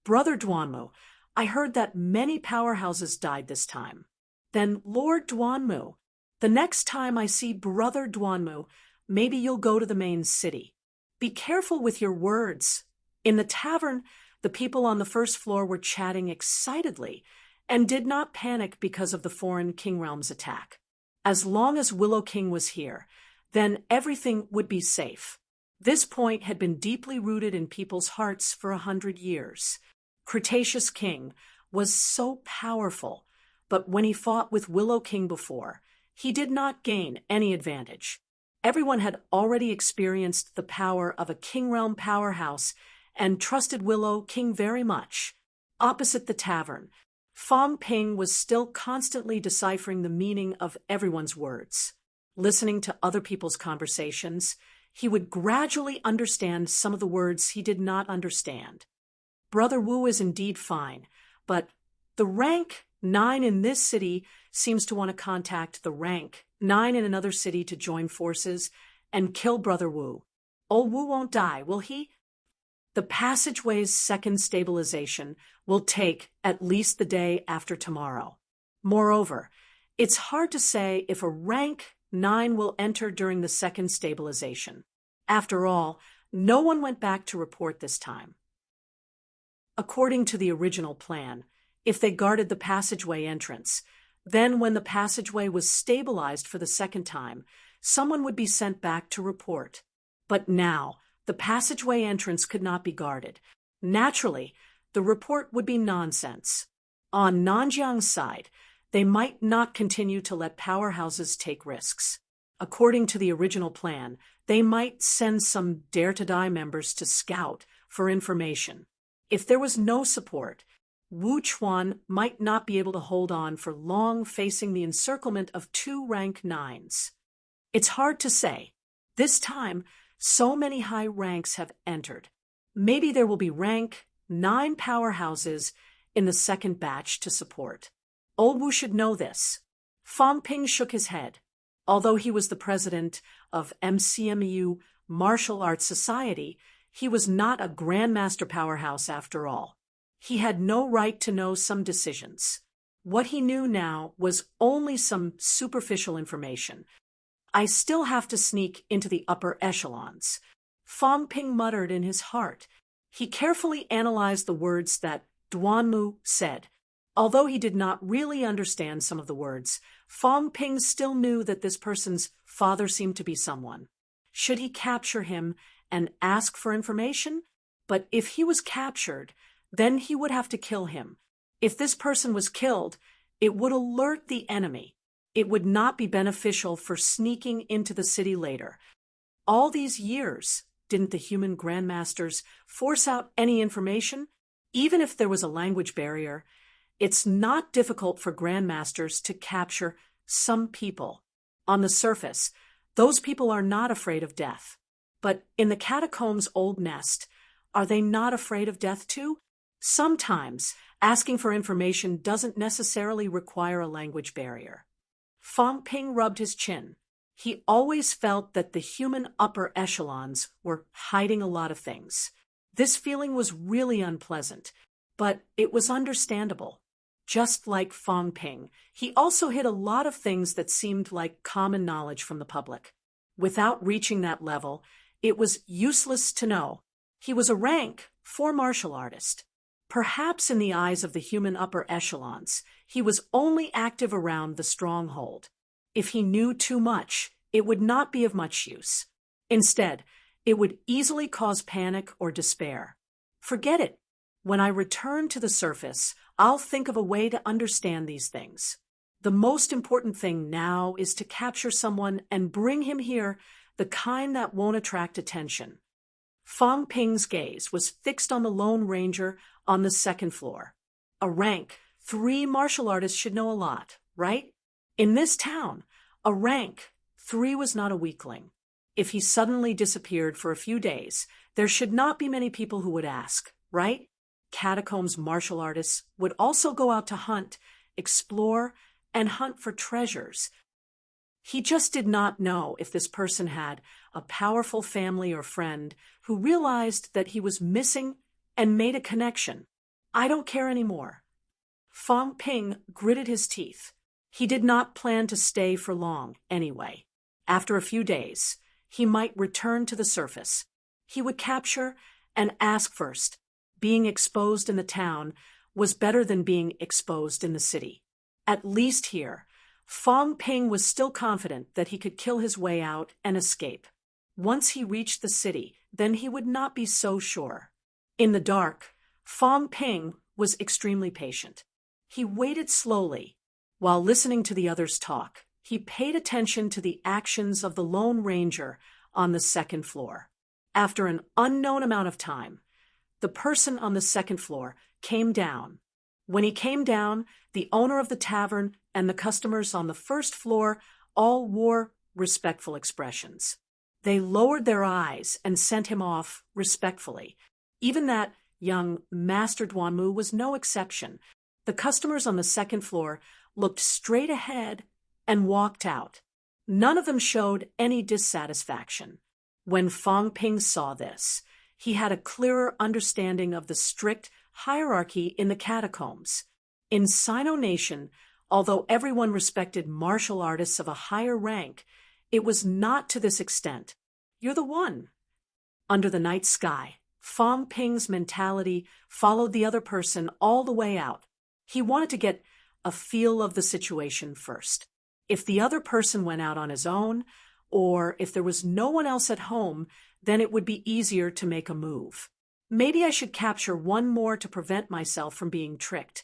Brother Duanmu, I heard that many powerhouses died this time. Then, Lord Duanmu, the next time I see Brother Duanmu, maybe you'll go to the main city. Be careful with your words. In the tavern, the people on the first floor were chatting excitedly and did not panic because of the foreign King Realm's attack. As long as Willow King was here, then everything would be safe. This point had been deeply rooted in people's hearts for 100 years. Cretaceous King was so powerful, but when he fought with Willow King before, he did not gain any advantage. Everyone had already experienced the power of a King Realm powerhouse and trusted Willow King very much. Opposite the tavern, Fong Ping was still constantly deciphering the meaning of everyone's words. Listening to other people's conversations, he would gradually understand some of the words he did not understand. Brother Wu is indeed fine, but the rank 9 in this city seems to want to contact the rank 9 in another city to join forces and kill Brother Wu. Old Wu won't die, will he? The passageway's second stabilization will take at least the day after tomorrow. Moreover, it's hard to say if a rank 9 will enter during the second stabilization. After all, no one went back to report this time. According to the original plan, if they guarded the passageway entrance, then when the passageway was stabilized for the second time, someone would be sent back to report. But now, the passageway entrance could not be guarded. Naturally, the report would be nonsense. On Nanjiang's side, they might not continue to let powerhouses take risks. According to the original plan, they might send some Dare to Die members to scout for information. If there was no support, Wu Chuan might not be able to hold on for long facing the encirclement of 2 rank 9s. It's hard to say. This time, so many high ranks have entered. Maybe there will be rank 9 powerhouses in the second batch to support. Old Wu should know this. Fong Ping shook his head. Although he was the president of MCMU Martial Arts Society, he was not a grandmaster powerhouse after all. He had no right to know some decisions. What he knew now was only some superficial information. I still have to sneak into the upper echelons. Fong Ping muttered in his heart. He carefully analyzed the words that Duanmu said. Although he did not really understand some of the words, Fong Ping still knew that this person's father seemed to be someone. Should he capture him and ask for information? But if he was captured, then he would have to kill him. If this person was killed, it would alert the enemy. It would not be beneficial for sneaking into the city later. All these years, didn't the human grandmasters force out any information? Even if there was a language barrier, it's not difficult for grandmasters to capture some people. On the surface, those people are not afraid of death. But in the catacombs' old nest, are they not afraid of death too? Sometimes, asking for information doesn't necessarily require a language barrier. Fong Ping rubbed his chin. He always felt that the human upper echelons were hiding a lot of things. This feeling was really unpleasant, but it was understandable. Just like Fong Ping, he also hid a lot of things that seemed like common knowledge from the public. Without reaching that level, it was useless to know. He was a rank 4 martial artist. Perhaps in the eyes of the human upper echelons, he was only active around the stronghold. If he knew too much, it would not be of much use. Instead, it would easily cause panic or despair. Forget it. When I return to the surface, I'll think of a way to understand these things. The most important thing now is to capture someone and bring him here, the kind that won't attract attention. Fong Ping's gaze was fixed on the Lone Ranger on the second floor. A rank 3 martial artist should know a lot, right? In this town, a rank 3 was not a weakling. If he suddenly disappeared for a few days, there should not be many people who would ask, right? Catacombs martial artists would also go out to hunt, explore, and hunt for treasures. He just did not know if this person had a powerful family or friend who realized that he was missing and made a connection. I don't care anymore. Fong Ping gritted his teeth. He did not plan to stay for long, anyway. After a few days, he might return to the surface. He would capture and ask first. Being exposed in the town was better than being exposed in the city. At least here, Fong Ping was still confident that he could kill his way out and escape. Once he reached the city, then he would not be so sure. In the dark, Fong Ping was extremely patient. He waited slowly. While listening to the others talk, he paid attention to the actions of the Lone Ranger on the second floor. After an unknown amount of time, the person on the second floor came down. When he came down, the owner of the tavern and the customers on the first floor all wore respectful expressions. They lowered their eyes and sent him off respectfully. Even that young Master Duanmu was no exception. The customers on the second floor looked straight ahead and walked out. None of them showed any dissatisfaction. When Fong Ping saw this, he had a clearer understanding of the strict hierarchy in the catacombs. In Sino Nation, although everyone respected martial artists of a higher rank, it was not to this extent. You're the one. Under the night sky, Fong Ping's mentality followed the other person all the way out. He wanted to get a feel of the situation first. If the other person went out on his own, or if there was no one else at home, then it would be easier to make a move. Maybe I should capture one more to prevent myself from being tricked.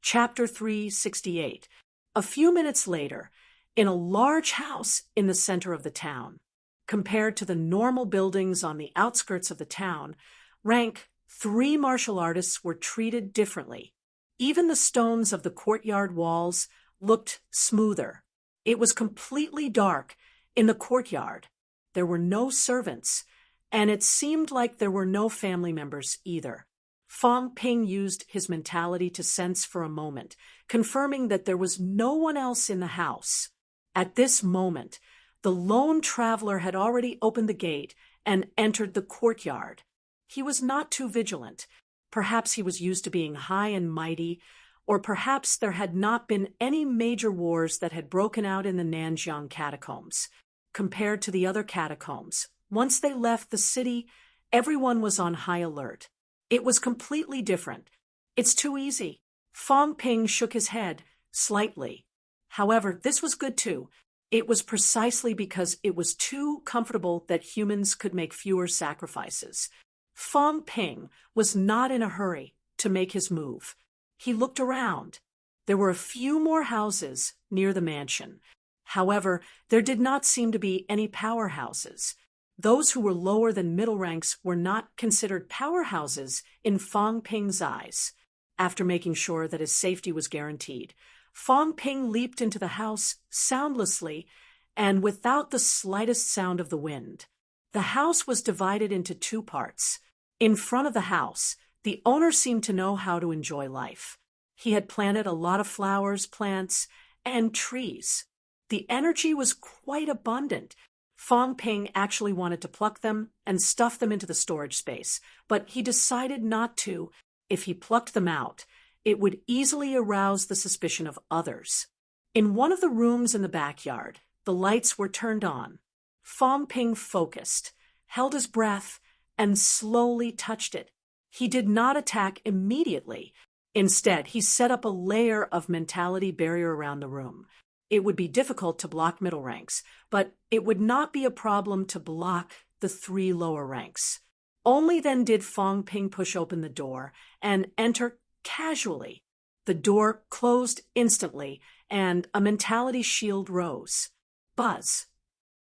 Chapter 368. A few minutes later, in a large house in the center of the town. Compared to the normal buildings on the outskirts of the town, rank 3 martial artists were treated differently. Even the stones of the courtyard walls looked smoother. It was completely dark in the courtyard. There were no servants, and it seemed like there were no family members either. Fong Ping used his mentality to sense for a moment, confirming that there was no one else in the house. At this moment, the lone traveler had already opened the gate and entered the courtyard. He was not too vigilant. Perhaps he was used to being high and mighty, or perhaps there had not been any major wars that had broken out in the Nanjiang catacombs. Compared to the other catacombs, once they left the city, everyone was on high alert. It was completely different. It's too easy. Fong Ping shook his head, slightly. However, this was good too. It was precisely because it was too comfortable that humans could make fewer sacrifices. Fong Ping was not in a hurry to make his move. He looked around. There were a few more houses near the mansion. However, there did not seem to be any powerhouses. Those who were lower than middle ranks were not considered powerhouses in Fong Ping's eyes. After making sure that his safety was guaranteed, Fong Ping leaped into the house soundlessly and without the slightest sound of the wind. The house was divided into 2 parts. In front of the house, the owner seemed to know how to enjoy life. He had planted a lot of flowers, plants, and trees. The energy was quite abundant. Fong Ping actually wanted to pluck them and stuff them into the storage space, but he decided not to. If he plucked them out, it would easily arouse the suspicion of others. In one of the rooms in the backyard, The lights were turned on. Fong Ping focused, held his breath, and slowly touched it. He did not attack immediately. Instead, he set up a layer of mentality barrier around the room. It would be difficult to block middle ranks, but it would not be a problem to block the 3 lower ranks. Only then did Fong Ping push open the door and enter casually. The door closed instantly, and a mentality shield rose. Buzz.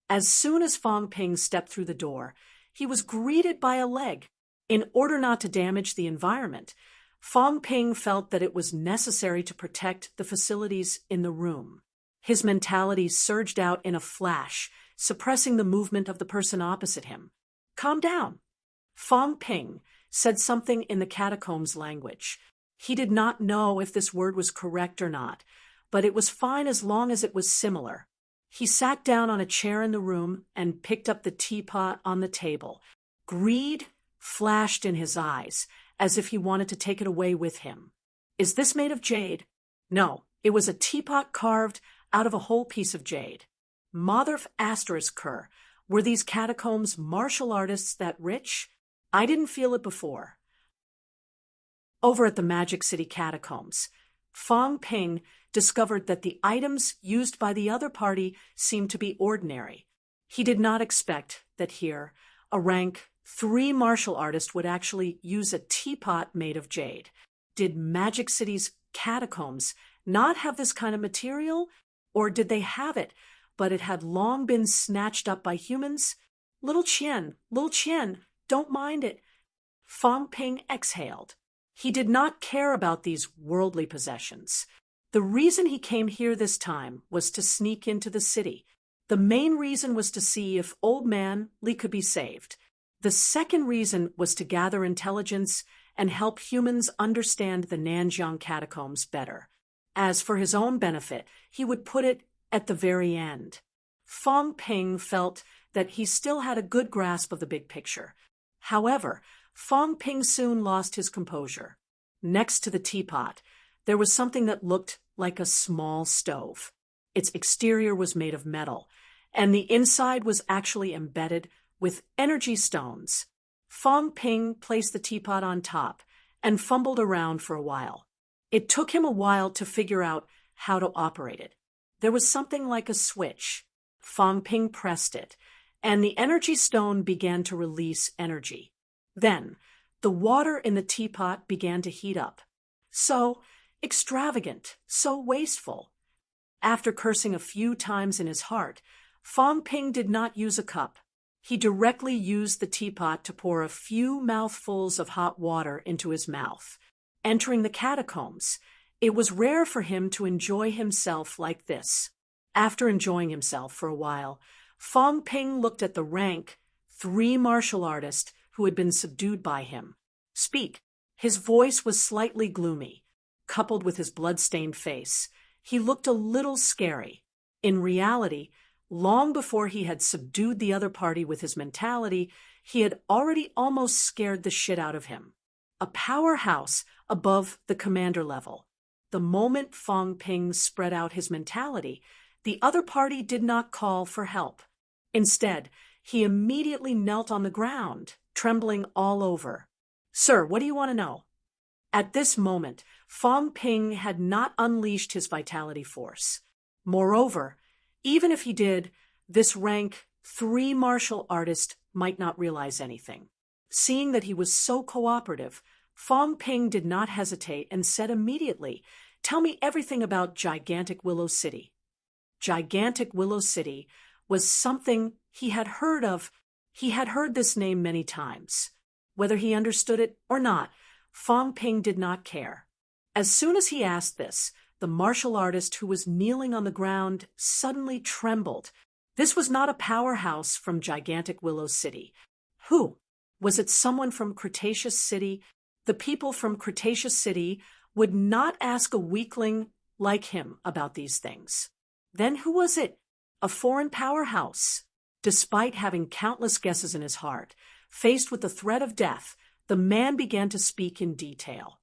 As soon as Fong Ping stepped through the door, he was greeted by a leg. In order not to damage the environment, Fong Ping felt that it was necessary to protect the facilities in the room. His mentality surged out in a flash, suppressing the movement of the person opposite him. "Calm down." Fong Ping said something in the catacombs language. He did not know if this word was correct or not, but it was fine as long as it was similar. He sat down on a chair in the room and picked up the teapot on the table. Greed flashed in his eyes, as if he wanted to take it away with him. "Is this made of jade?" No, it was a teapot carved out of a whole piece of jade. Motherf asterisk her. Were these catacombs martial artists that rich? I didn't feel it before. Over at the Magic City catacombs, Fong Ping discovered that the items used by the other party seemed to be ordinary. He did not expect that here, a rank 3 martial artist would actually use a teapot made of jade. Did Magic City's catacombs not have this kind of material? Or did they have it, but it had long been snatched up by humans? Little Qian, don't mind it." Fong Ping exhaled. He did not care about these worldly possessions. The reason he came here this time was to sneak into the city. The main reason was to see if Old Man Li could be saved. The second reason was to gather intelligence and help humans understand the Nanjiang catacombs better. As for his own benefit, he would put it at the very end. Fong Ping felt that he still had a good grasp of the big picture. However, Fong Ping soon lost his composure. Next to the teapot, there was something that looked like a small stove. Its exterior was made of metal, and the inside was actually embedded with energy stones. Fong Ping placed the teapot on top and fumbled around for a while. It took him a while to figure out how to operate it. There was something like a switch. Fong Ping pressed it, and the energy stone began to release energy. Then, the water in the teapot began to heat up. So extravagant, so wasteful. After cursing a few times in his heart, Fong Ping did not use a cup. He directly used the teapot to pour a few mouthfuls of hot water into his mouth. Entering the catacombs, it was rare for him to enjoy himself like this. After enjoying himself for a while, Fong Ping looked at the rank 3 martial artist who had been subdued by him. "Speak." His voice was slightly gloomy, coupled with his blood-stained face. He looked a little scary. In reality, long before he had subdued the other party with his mentality, he had already almost scared the shit out of him. A powerhouse above the commander level. The moment Fong Ping spread out his mentality, the other party did not call for help. Instead, he immediately knelt on the ground, trembling all over. "Sir, what do you want to know?" At this moment, Fong Ping had not unleashed his vitality force. Moreover, even if he did, this rank 3 martial artist might not realize anything. Seeing that he was so cooperative, Fong Ping did not hesitate and said immediately, "Tell me everything about Gigantic Willow City." Gigantic Willow City was something he had heard of. He had heard this name many times. Whether he understood it or not, Fong Ping did not care. As soon as he asked this, the martial artist who was kneeling on the ground suddenly trembled. This was not a powerhouse from Gigantic Willow City. Who? Was it someone from Cretaceous City? The people from Cretaceous City would not ask a weakling like him about these things. Then who was it? A foreign powerhouse. Despite having countless guesses in his heart, faced with the threat of death, the man began to speak in detail.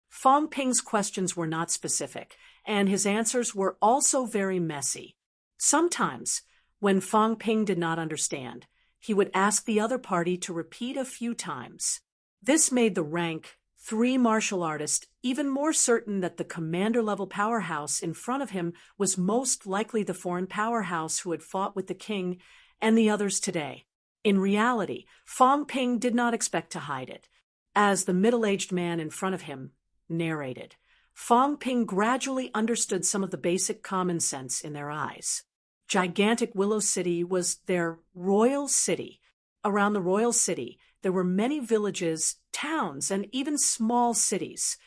Fong Ping's questions were not specific, and his answers were also very messy. Sometimes, when Fang Ping did not understand, he would ask the other party to repeat a few times. This made the rank 3 martial artist even more certain that the commander-level powerhouse in front of him was most likely the foreign powerhouse who had fought with the king and the others today. In reality, Fang Ping did not expect to hide it. As the middle-aged man in front of him narrated, Fang Ping gradually understood some of the basic common sense in their eyes. Gigantic Willow City was their royal city. Around the royal city, there were many villages, towns, and even small cities.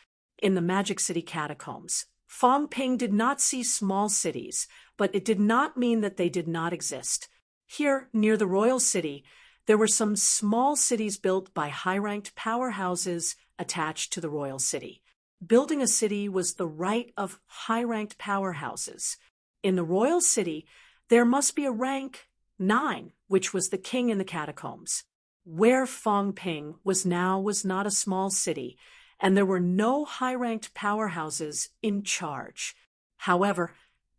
In the Magic City catacombs, Fang Ping did not see small cities, but it did not mean that they did not exist. Here, near the royal city, there were some small cities built by high-ranked powerhouses attached to the royal city. Building a city was the right of high-ranked powerhouses. In the royal city, there must be a rank 9, which was the king in the catacombs. Where Fang Ping was now was not a small city, and there were no high-ranked powerhouses in charge. However,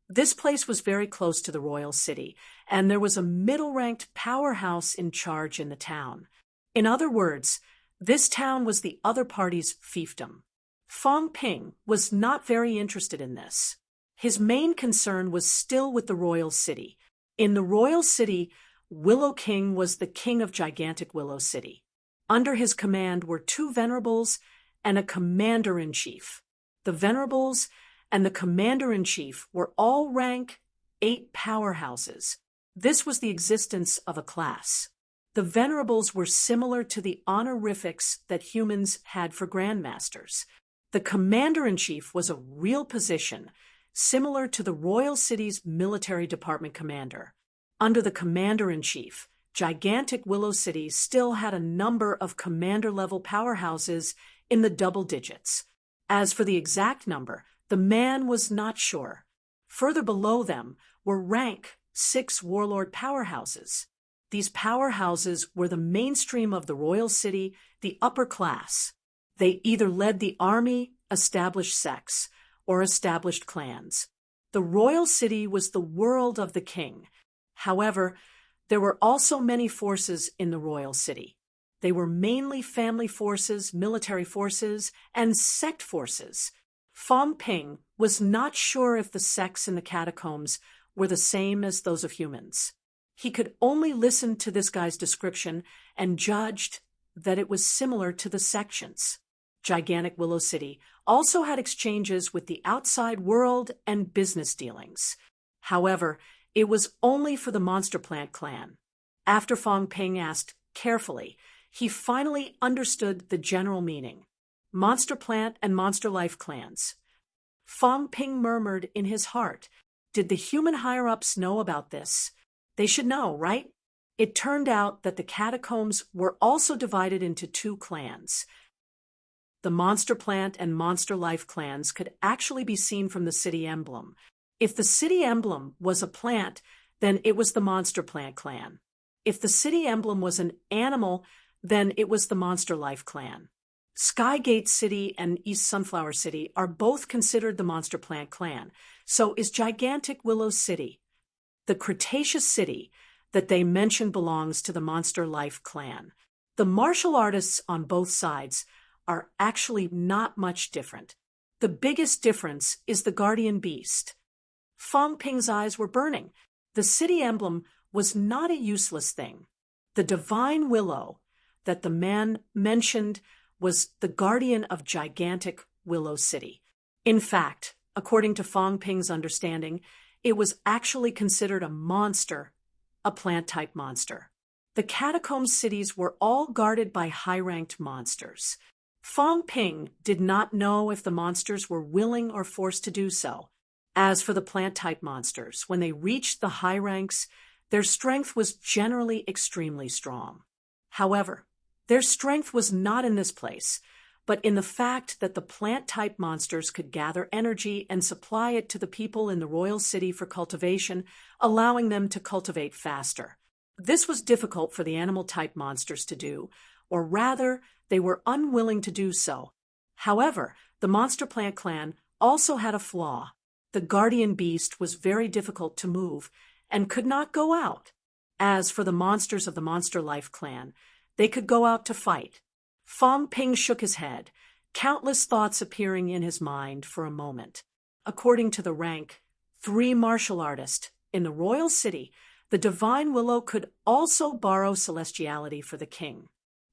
this place was very close to the royal city, and there was a middle-ranked powerhouse in charge in the town. In other words, this town was the other party's fiefdom. Fang Ping was not very interested in this. His main concern was still with the royal city. In the royal city, Willow King was the king of gigantic Willow City. Under his command were 2 venerables and a commander-in-chief. The venerables and the commander-in-chief were all rank 8 powerhouses. This was the existence of a class. The venerables were similar to the honorifics that humans had for grandmasters. The commander-in-chief was a real position, similar to the royal city's military department commander. Under the commander-in-chief, gigantic Willow City still had a number of commander-level powerhouses in the double digits. As for the exact number, the man was not sure. Further below them were rank 6 warlord powerhouses. These powerhouses were the mainstream of the royal city, the upper class. They either led the army, established sects, or established clans. The royal city was the world of the king. However, there were also many forces in the royal city. They were mainly family forces, military forces, and sect forces. Fang Ping was not sure if the sects in the catacombs were the same as those of humans. He could only listen to this guy's description and judged that it was similar to the sections. Gigantic Willow City also had exchanges with the outside world and business dealings. However, it was only for the Monster Plant clan. After Fang Ping asked carefully, he finally understood the general meaning. Monster Plant and Monster Life clans. Fang Ping murmured in his heart, "Did the human higher-ups know about this? They should know, right?" It turned out that the catacombs were also divided into 2 clans. The Monster Plant and Monster Life clans could actually be seen from the city emblem. If the city emblem was a plant, then it was the Monster Plant clan. If the city emblem was an animal, then it was the Monster Life clan. Skygate City and East Sunflower City are both considered the Monster Plant clan. So is gigantic Willow City. The Cretaceous City that they mention belongs to the Monster Life clan. The martial artists on both sides are actually not much different. The biggest difference is the guardian beast. Fang Ping's eyes were burning. The city emblem was not a useless thing. The divine willow that the man mentioned was the guardian of gigantic Willow City. In fact, according to Fang Ping's understanding, it was actually considered a monster, a plant-type monster. The catacomb cities were all guarded by high-ranked monsters. Fang Ping did not know if the monsters were willing or forced to do so. As for the plant-type monsters, when they reached the high ranks, their strength was generally extremely strong. However, their strength was not in this place, but in the fact that the plant-type monsters could gather energy and supply it to the people in the royal city for cultivation, allowing them to cultivate faster. This was difficult for the animal-type monsters to do, or rather, they were unwilling to do so. However, the Monster Plant clan also had a flaw. The guardian beast was very difficult to move and could not go out. As for the monsters of the Monster Life clan, they could go out to fight. Fong Ping shook his head, countless thoughts appearing in his mind for a moment. According to the rank 3 martial artist in the royal city, the divine willow could also borrow celestiality for the king.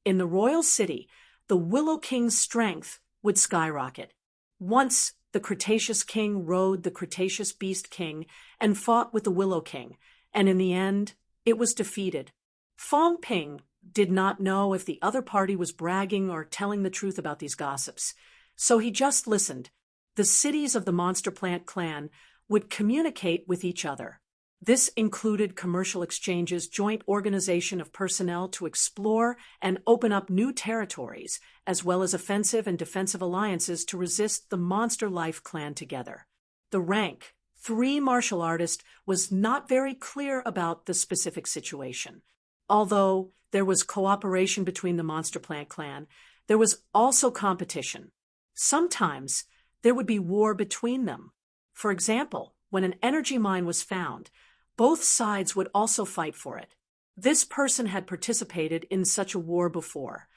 In the royal city, the Willow King's strength would skyrocket. Once, the Cretaceous King rode the Cretaceous Beast King and fought with the Willow King, and in the end, it was defeated. Fong Ping did not know if the other party was bragging or telling the truth about these gossips, so he just listened. The cities of the Monster Plant clan would communicate with each other. This included commercial exchanges, joint organization of personnel to explore and open up new territories, as well as offensive and defensive alliances to resist the Monster Life clan together. The rank 3 martial artist was not very clear about the specific situation. Although there was cooperation between the Monster Plant clan, there was also competition. Sometimes there would be war between them. For example, when an energy mine was found, both sides would also fight for it. This person had participated in such a war before.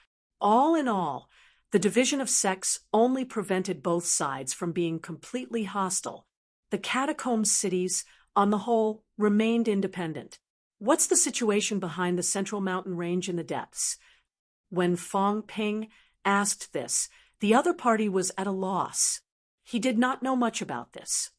All in all, the division of sex only prevented both sides from being completely hostile. The catacomb cities, on the whole, remained independent. What's the situation behind the central mountain range in the depths? When Fong Ping asked this, the other party was at a loss. He did not know much about this.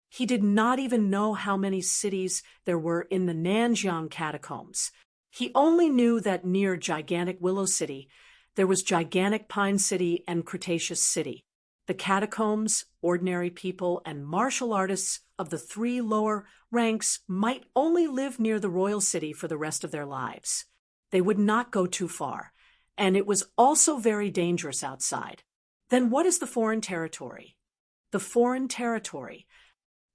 He did not even know how many cities there were in the Nanjiang catacombs. He only knew that near Gigantic Willow City, there was Gigantic Pine City and Cretaceous City. The catacombs, ordinary people, and martial artists of the 3 lower ranks might only live near the royal city for the rest of their lives. They would not go too far, and it was also very dangerous outside. Then what is the foreign territory? The foreign territory.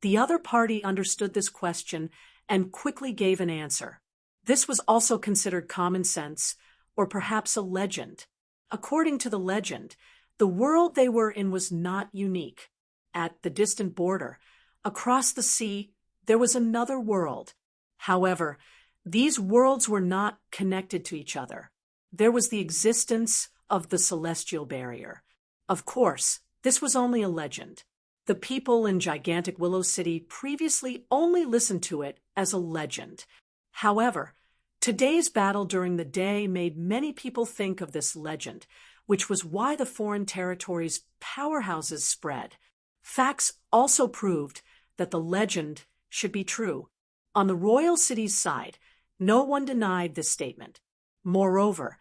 The other party understood this question and quickly gave an answer. This was also considered common sense, or perhaps a legend. According to the legend, the world they were in was not unique. At the distant border, across the sea, there was another world. However, these worlds were not connected to each other. There was the existence of the celestial barrier. Of course, this was only a legend. The people in Gigantic Willow City previously only listened to it as a legend. However, today's battle during the day made many people think of this legend, which was why the foreign territories' powerhouses spread. Facts also proved that the legend should be true. On the royal city's side, no one denied this statement. Moreover,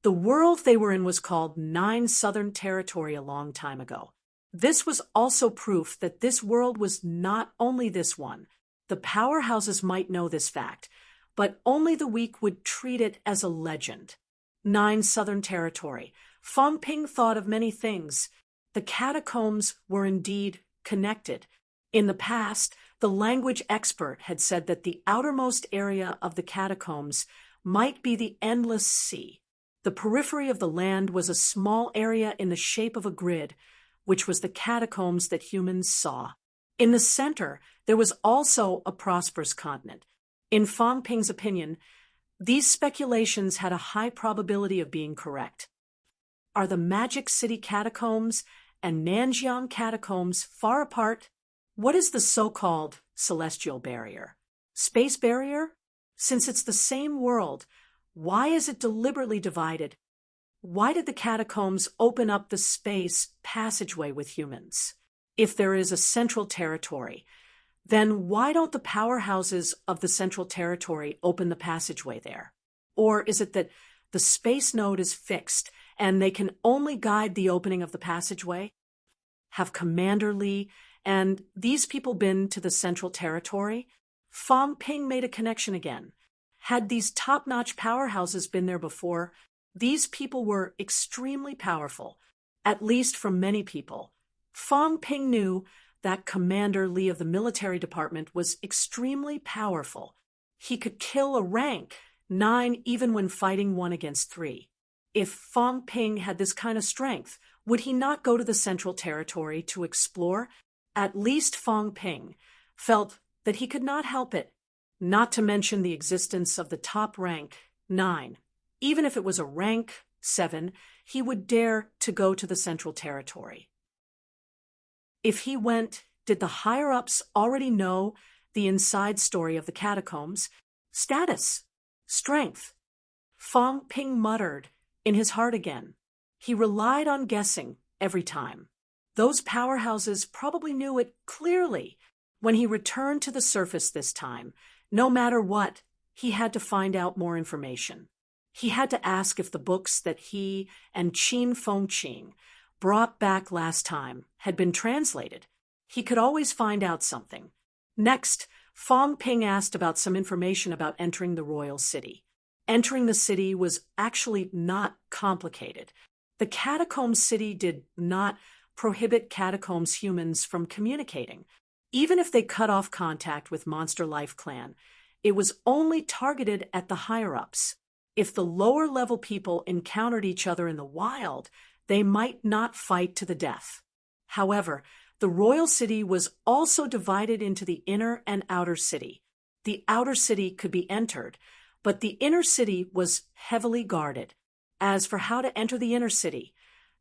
the world they were in was called 9 Southern Territory a long time ago. This was also proof that this world was not only this one. The powerhouses might know this fact, but only the weak would treat it as a legend. 9 Southern Territory. Fong Ping thought of many things. The catacombs were indeed connected. In the past, the language expert had said that the outermost area of the catacombs might be the endless sea. The periphery of the land was a small area in the shape of a grid, which was the catacombs that humans saw. In the center, there was also a prosperous continent. In Fong Ping's opinion, these speculations had a high probability of being correct. Are the Magic City catacombs and Nanjiang catacombs far apart? What is the so-called celestial barrier? Space barrier? Since it's the same world, why is it deliberately divided? Why did the catacombs open up the space passageway with humans? If there is a central territory, then why don't the powerhouses of the central territory open the passageway there? Or is it that the space node is fixed and they can only guide the opening of the passageway? Have Commander Li and these people been to the central territory? Fong Ping made a connection again. Had these top-notch powerhouses been there before? These people were extremely powerful, at least for many people. Fong Ping knew that Commander Li of the military department was extremely powerful. He could kill a rank 9 even when fighting 1 against 3. If Fong Ping had this kind of strength, would he not go to the central territory to explore? At least Fong Ping felt that he could not help it, not to mention the existence of the top rank, 9. Even if it was a rank, 7, he would dare to go to the Central Territory. If he went, did the higher-ups already know the inside story of the catacombs? Status, strength. Fong Ping muttered in his heart again. He relied on guessing every time. Those powerhouses probably knew it clearly. When he returned to the surface this time, no matter what, he had to find out more information. He had to ask if the books that he and Qin Fengqing brought back last time had been translated. He could always find out something. Next, Fong Ping asked about some information about entering the royal city. Entering the city was actually not complicated. The catacomb city did not prohibit catacombs humans from communicating. Even if they cut off contact with Monster Life Clan, it was only targeted at the higher-ups. If the lower-level people encountered each other in the wild, they might not fight to the death. However, the royal city was also divided into the inner and outer city. The outer city could be entered, but the inner city was heavily guarded. As for how to enter the inner city,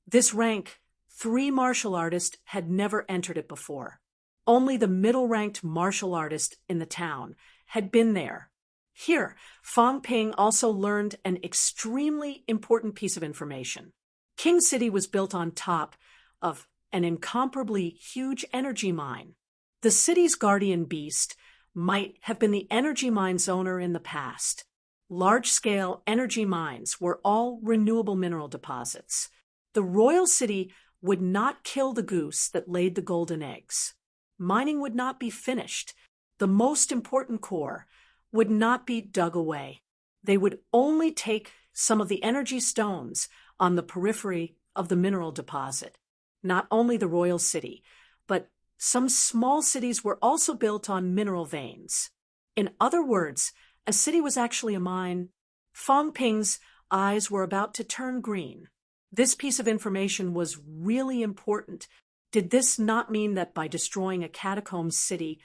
this rank, 3 martial artists had never entered it before. Only the middle-ranked martial artist in the town had been there. Here, Fong Ping also learned an extremely important piece of information. King City was built on top of an incomparably huge energy mine. The city's guardian beast might have been the energy mine's owner in the past. Large-scale energy mines were all renewable mineral deposits. The royal city would not kill the goose that laid the golden eggs. Mining would not be finished. The most important core would not be dug away. They would only take some of the energy stones on the periphery of the mineral deposit. Not only the royal city, but some small cities were also built on mineral veins. In other words, a city was actually a mine. Fong Ping's eyes were about to turn green. This piece of information was really important. Did this not mean that by destroying a catacomb city,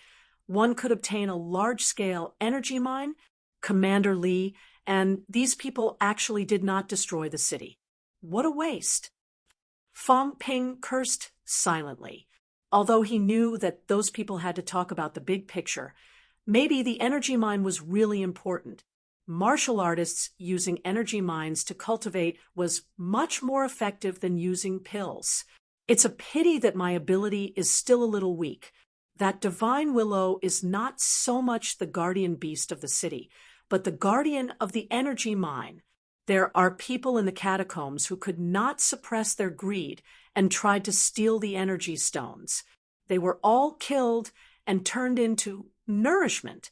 one could obtain a large-scale energy mine? Commander Li and these people actually did not destroy the city. What a waste! Fong Ping cursed silently. Although he knew that those people had to talk about the big picture, maybe the energy mine was really important. Martial artists using energy mines to cultivate was much more effective than using pills. It's a pity that my ability is still a little weak. That divine willow is not so much the guardian beast of the city, but the guardian of the energy mine. There are people in the catacombs who could not suppress their greed and tried to steal the energy stones. They were all killed and turned into nourishment.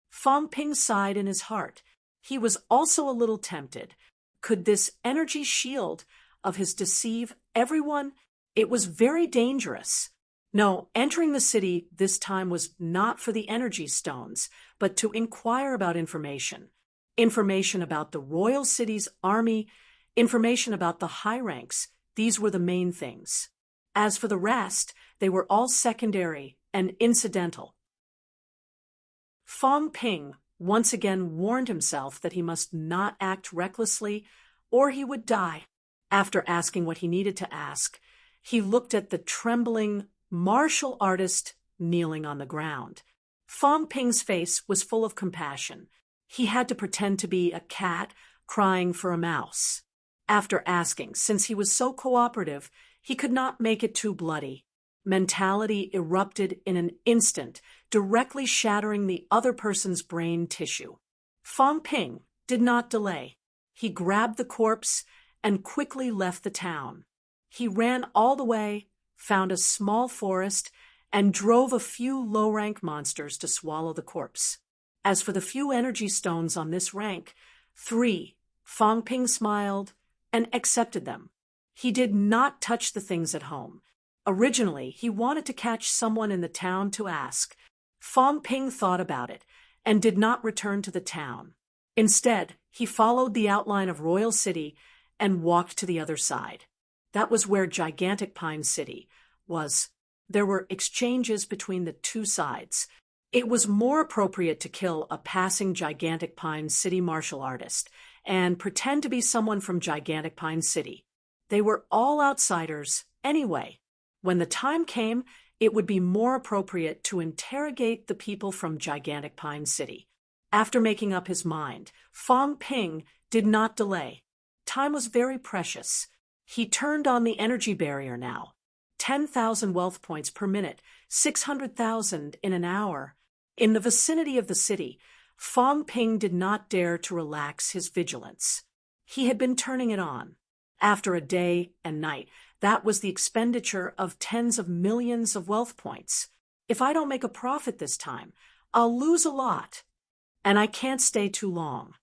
Fong Ping sighed in his heart. He was also a little tempted. Could this energy shield of his deceive everyone? It was very dangerous. No, entering the city this time was not for the energy stones, but to inquire about information. Information about the royal city's army, information about the high ranks. These were the main things. As for the rest, they were all secondary and incidental. Fong Ping once again warned himself that he must not act recklessly or he would die. After asking what he needed to ask, he looked at the trembling martial artist kneeling on the ground. Fong Ping's face was full of compassion. He had to pretend to be a cat crying for a mouse. After asking, since he was so cooperative, he could not make it too bloody. Mentality erupted in an instant, directly shattering the other person's brain tissue. Fong Ping did not delay. He grabbed the corpse and quickly left the town. He ran all the way, found a small forest, and drove a few low-rank monsters to swallow the corpse. As for the few energy stones on this rank, 3, Fong Ping smiled and accepted them. He did not touch the things at home. Originally, he wanted to catch someone in the town to ask. Fong Ping thought about it and did not return to the town. Instead, he followed the outline of Royal City and walked to the other side. That was where gigantic Pine City was. There were exchanges between the two sides. It was more appropriate to kill a passing Gigantic Pine City martial artist and pretend to be someone from Gigantic Pine City. They were all outsiders anyway. When the time came, it would be more appropriate to interrogate the people from Gigantic Pine City. After making up his mind, Fong Ping did not delay. Time was very precious. He turned on the energy barrier now. 10,000 wealth points per minute, 600,000 in an hour. In the vicinity of the city, Fong Ping did not dare to relax his vigilance. He had been turning it on. After a day and night, that was the expenditure of tens of millions of wealth points. If I don't make a profit this time, I'll lose a lot. And I can't stay too long.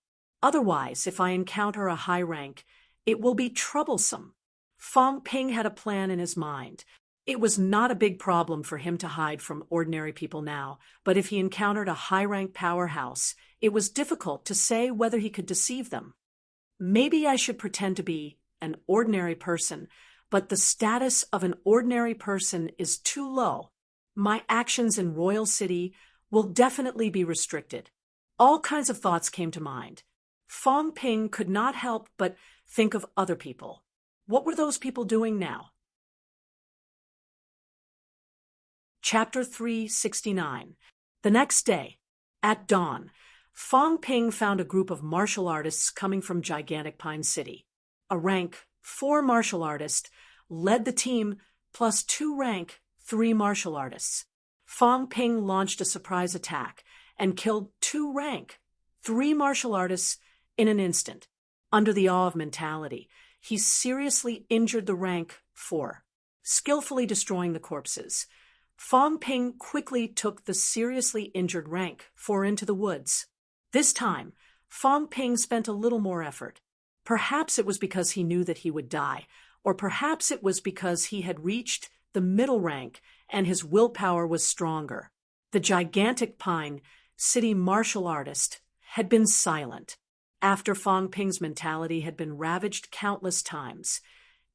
Otherwise, if I encounter a high rank, it will be troublesome. Fong Ping had a plan in his mind. It was not a big problem for him to hide from ordinary people now, but if he encountered a high-rank powerhouse, it was difficult to say whether he could deceive them. Maybe I should pretend to be an ordinary person, but the status of an ordinary person is too low. My actions in Royal City will definitely be restricted. All kinds of thoughts came to mind. Fong Ping could not help but think of other people. What were those people doing now? Chapter 369. The next day, at dawn, Fong Ping found a group of martial artists coming from Gigantic Pine City. A rank 4 martial artist led the team, plus 2 rank 3 martial artists. Fong Ping launched a surprise attack and killed 2 rank 3 martial artists in an instant. Under the awe of mentality, he seriously injured the rank 4, skillfully destroying the corpses. Fong Ping quickly took the seriously injured rank 4 into the woods. This time, Fong Ping spent a little more effort. Perhaps it was because he knew that he would die, or perhaps it was because he had reached the middle rank and his willpower was stronger. The Gigantic Pine City martial artist had been silent after Fong Ping's mentality had been ravaged countless times.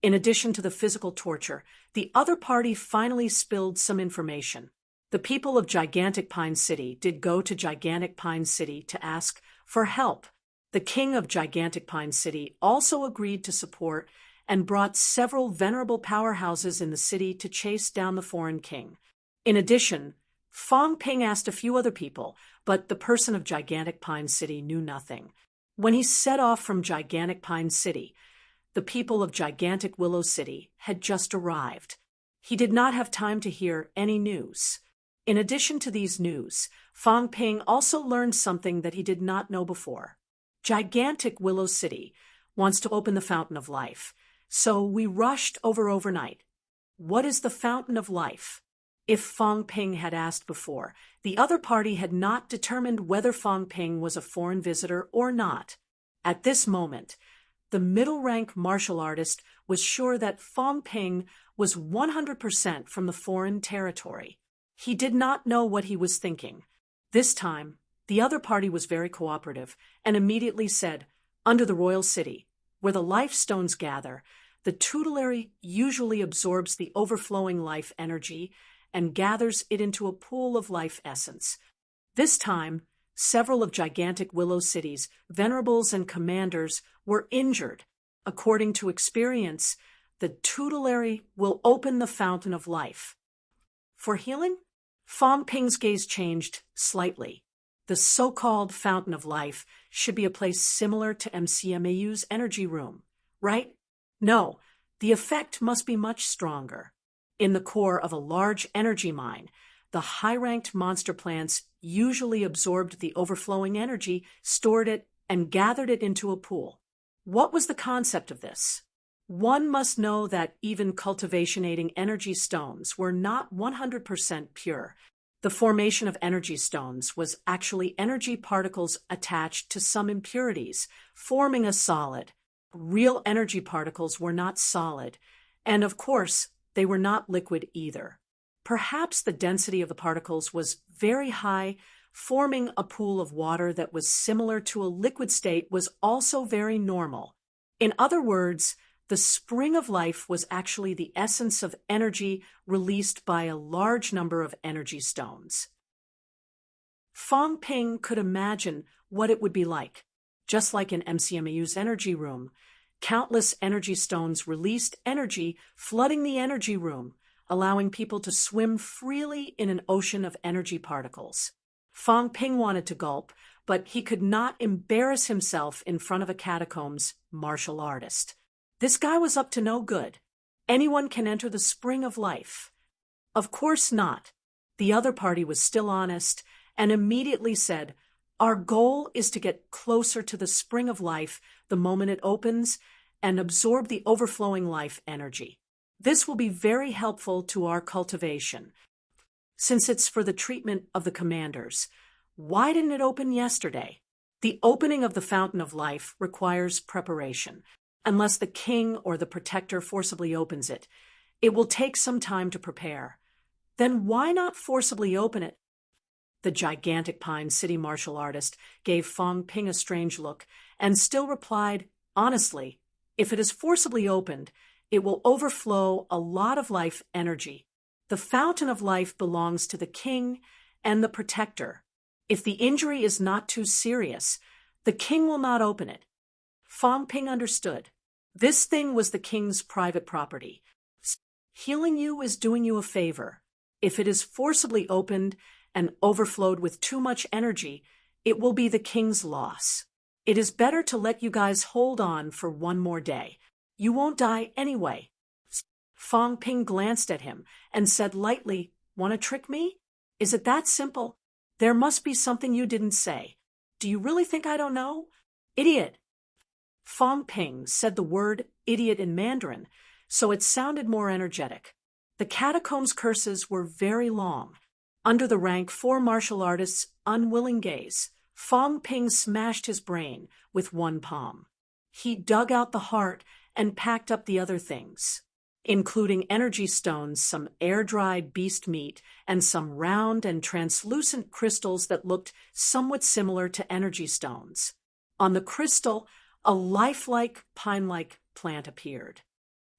In addition to the physical torture, the other party finally spilled some information. The people of Gigantic Pine City did go to Gigantic Pine City to ask for help. The king of Gigantic Pine City also agreed to support and brought several venerable powerhouses in the city to chase down the foreign king. In addition, Fong Ping asked a few other people, but the person of Gigantic Pine City knew nothing. When he set off from Gigantic Pine City, the people of Gigantic Willow City had just arrived. He did not have time to hear any news. In addition to these news, Fong Ping also learned something that he did not know before. Gigantic Willow City wants to open the Fountain of Life, so we rushed over overnight. What is the Fountain of Life? If Fong Ping had asked before, the other party had not determined whether Fong Ping was a foreign visitor or not. At this moment, the middle-rank martial artist was sure that Fong Ping was 100% from the foreign territory. He did not know what he was thinking. This time, the other party was very cooperative and immediately said, "Under the royal city, where the life stones gather, the tutelary usually absorbs the overflowing life energy and gathers it into a pool of life essence." This time, several of Gigantic Willow City's venerables and commanders were injured. According to experience, the tutelary will open the Fountain of Life. For healing? Fong Ping's gaze changed slightly. The so-called Fountain of Life should be a place similar to MCMAU's energy room, right? No, the effect must be much stronger. In the core of a large energy mine, the high-ranked monster plants usually absorbed the overflowing energy, stored it, and gathered it into a pool. What was the concept of this? One must know that even cultivationating energy stones were not 100% pure. The formation of energy stones was actually energy particles attached to some impurities, forming a solid. Real energy particles were not solid, and of course, they were not liquid either. Perhaps the density of the particles was very high, forming a pool of water that was similar to a liquid state was also very normal. In other words, The spring of life was actually the essence of energy released by a large number of energy stones. Fong Ping could imagine what it would be like. Just like in MCMU's energy room, countless energy stones released energy, flooding the energy room, allowing people to swim freely in an ocean of energy particles. Fong Ping wanted to gulp, but he could not embarrass himself in front of a catacombs martial artist. This guy was up to no good. Anyone can enter the spring of life. Of course not. The other party was still honest and immediately said, "Our goal is to get closer to the spring of life the moment it opens and absorb the overflowing life energy. This will be very helpful to our cultivation. Since it's for the treatment of the commanders, why didn't it open yesterday?" The opening of the fountain of life requires preparation. Unless the king or the protector forcibly opens it, it will take some time to prepare. Then why not forcibly open it? The gigantic Pine City martial artist gave Fong Ping a strange look and still replied, "Honestly, if it is forcibly opened, it will overflow a lot of life energy. The fountain of life belongs to the king and the protector. If the injury is not too serious, the king will not open it." Fong Ping understood. This thing was the king's private property. Healing you is doing you a favor. If it is forcibly opened and overflowed with too much energy, it will be the king's loss. It is better to let you guys hold on for one more day. You won't die anyway. Fong Ping glanced at him and said lightly, "Want to trick me? Is it that simple? There must be something you didn't say. Do you really think I don't know? Idiot." Fong Ping said the word idiot in Mandarin, so it sounded more energetic. The catacombs curses were very long. Under the rank 4 martial artists' unwilling gaze, Fong Ping smashed his brain with one palm. He dug out the heart and packed up the other things, including energy stones, some air-dried beast meat, and some round and translucent crystals that looked somewhat similar to energy stones. On the crystal, a lifelike, pine-like plant appeared.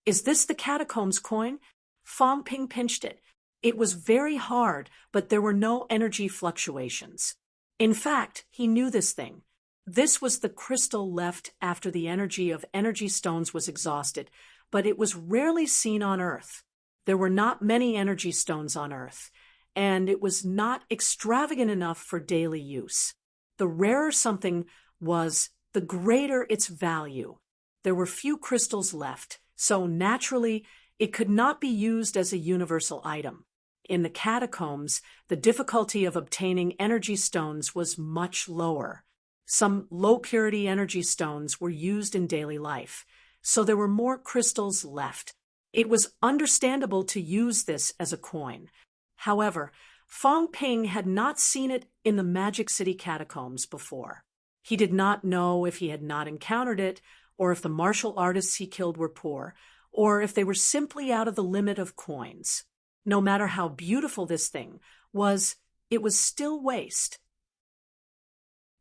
"Is this the catacombs coin?" Fong Ping pinched it. It was very hard, but there were no energy fluctuations. In fact, he knew this thing. This was the crystal left after the energy of energy stones was exhausted, but it was rarely seen on Earth. There were not many energy stones on Earth, and it was not extravagant enough for daily use. The rarer something was, the greater its value. There were few crystals left, so naturally, it could not be used as a universal item. In the catacombs, the difficulty of obtaining energy stones was much lower. Some low-purity energy stones were used in daily life, so there were more crystals left. It was understandable to use this as a coin. However, Fong Ping had not seen it in the Magic City catacombs before. He did not know if he had not encountered it, or if the martial artists he killed were poor, or if they were simply out of the limit of coins. No matter how beautiful this thing was, it was still waste.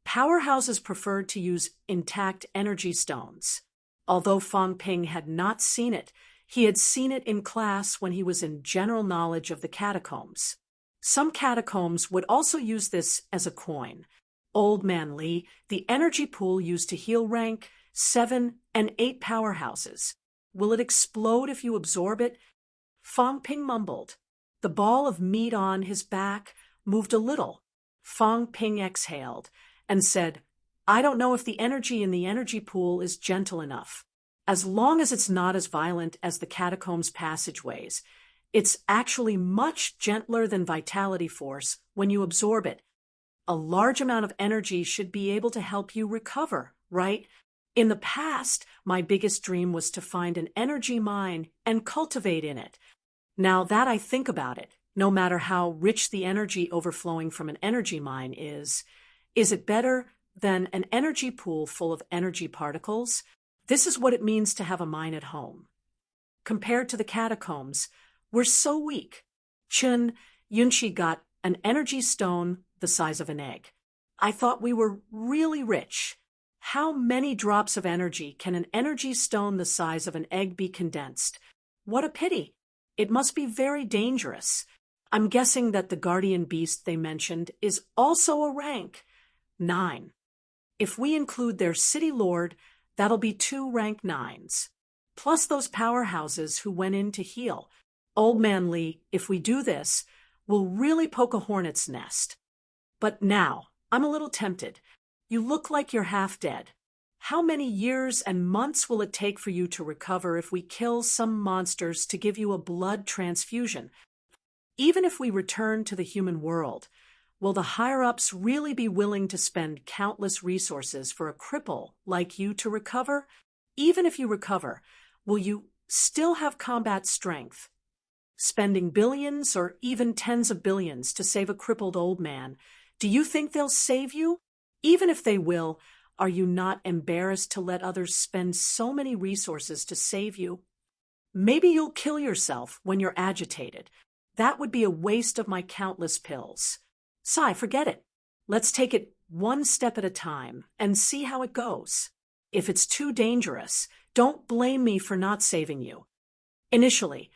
Powerhouses preferred to use intact energy stones. Although Fong Ping had not seen it, he had seen it in class when he was in general knowledge of the catacombs. Some catacombs would also use this as a coin. Old Man Lee, the energy pool used to heal rank 7 and 8 powerhouses. Will it explode if you absorb it? Fong Ping mumbled. The ball of meat on his back moved a little. Fong Ping exhaled and said, "I don't know if the energy in the energy pool is gentle enough. As long as it's not as violent as the catacombs passageways, it's actually much gentler than vitality force when you absorb it. A large amount of energy should be able to help you recover, right? In the past, my biggest dream was to find an energy mine and cultivate in it. Now that I think about it, no matter how rich the energy overflowing from an energy mine is it better than an energy pool full of energy particles? This is what it means to have a mine at home. Compared to the catacombs, we're so weak. Chun Yunshi got an energy stone the size of an egg. I thought we were really rich. How many drops of energy can an energy stone the size of an egg be condensed? What a pity. It must be very dangerous. I'm guessing that the guardian beast they mentioned is also a rank 9. If we include their city lord, that'll be 2 rank 9s. Plus those powerhouses who went in to heal. Old Man Lee, if we do this, we'll really poke a hornet's nest. But now, I'm a little tempted. You look like you're half dead. How many years and months will it take for you to recover if we kill some monsters to give you a blood transfusion? Even if we return to the human world, will the higher-ups really be willing to spend countless resources for a cripple like you to recover? Even if you recover, will you still have combat strength? Spending billions or even tens of billions to save a crippled old man, do you think they'll save you? Even if they will, are you not embarrassed to let others spend so many resources to save you? Maybe you'll kill yourself when you're agitated. That would be a waste of my countless pills. Sai, forget it. Let's take it one step at a time and see how it goes. If it's too dangerous, don't blame me for not saving you. Initially,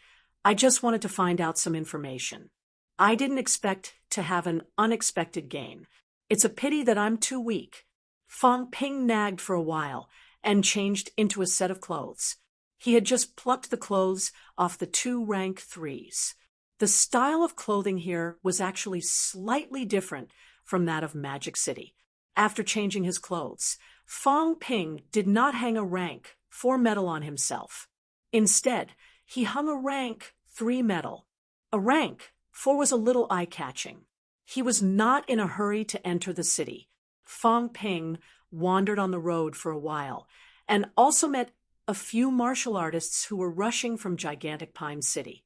I just wanted to find out some information. I didn't expect to have an unexpected gain. It's a pity that I'm too weak. Fang Ping nagged for a while and changed into a set of clothes. He had just plucked the clothes off the 2 rank 3s. The style of clothing here was actually slightly different from that of Magic City. After changing his clothes, Fang Ping did not hang a rank 4 medal on himself. Instead, he hung a rank 3 medal. A rank 4 was a little eye-catching. He was not in a hurry to enter the city. Fang Ping wandered on the road for a while and also met a few martial artists who were rushing from Gigantic Pine City.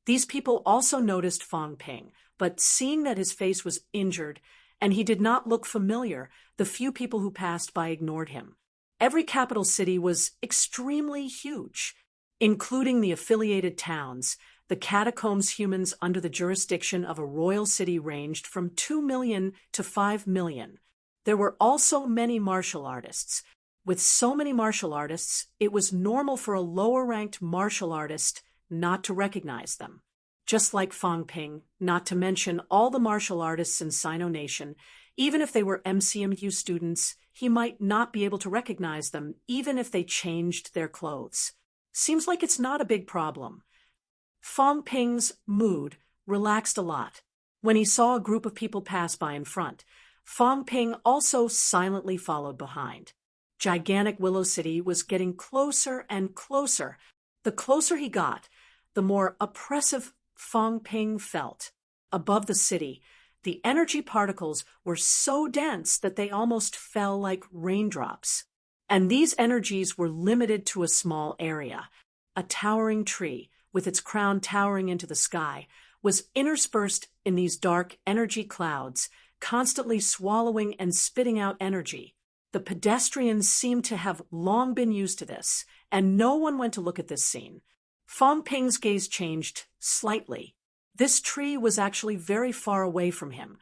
These people also noticed Fang Ping, but seeing that his face was injured and he did not look familiar, the few people who passed by ignored him. Every capital city was extremely huge, including the affiliated towns. The catacombs humans under the jurisdiction of a royal city ranged from 2 million to 5 million. There were also many martial artists. With so many martial artists, it was normal for a lower-ranked martial artist not to recognize them. Just like Fang Ping, not to mention all the martial artists in Sino Nation, even if they were MCMU students, he might not be able to recognize them, even if they changed their clothes. Seems like it's not a big problem. Fang Ping's mood relaxed a lot. When he saw a group of people pass by in front, Fang Ping also silently followed behind. Gigantic Willow City was getting closer and closer. The closer he got, the more oppressive Fang Ping felt. Above the city, the energy particles were so dense that they almost fell like raindrops. And these energies were limited to a small area. A towering tree, with its crown towering into the sky, was interspersed in these dark energy clouds, constantly swallowing and spitting out energy. The pedestrians seemed to have long been used to this, and no one went to look at this scene. Fang Ping's gaze changed slightly. This tree was actually very far away from him,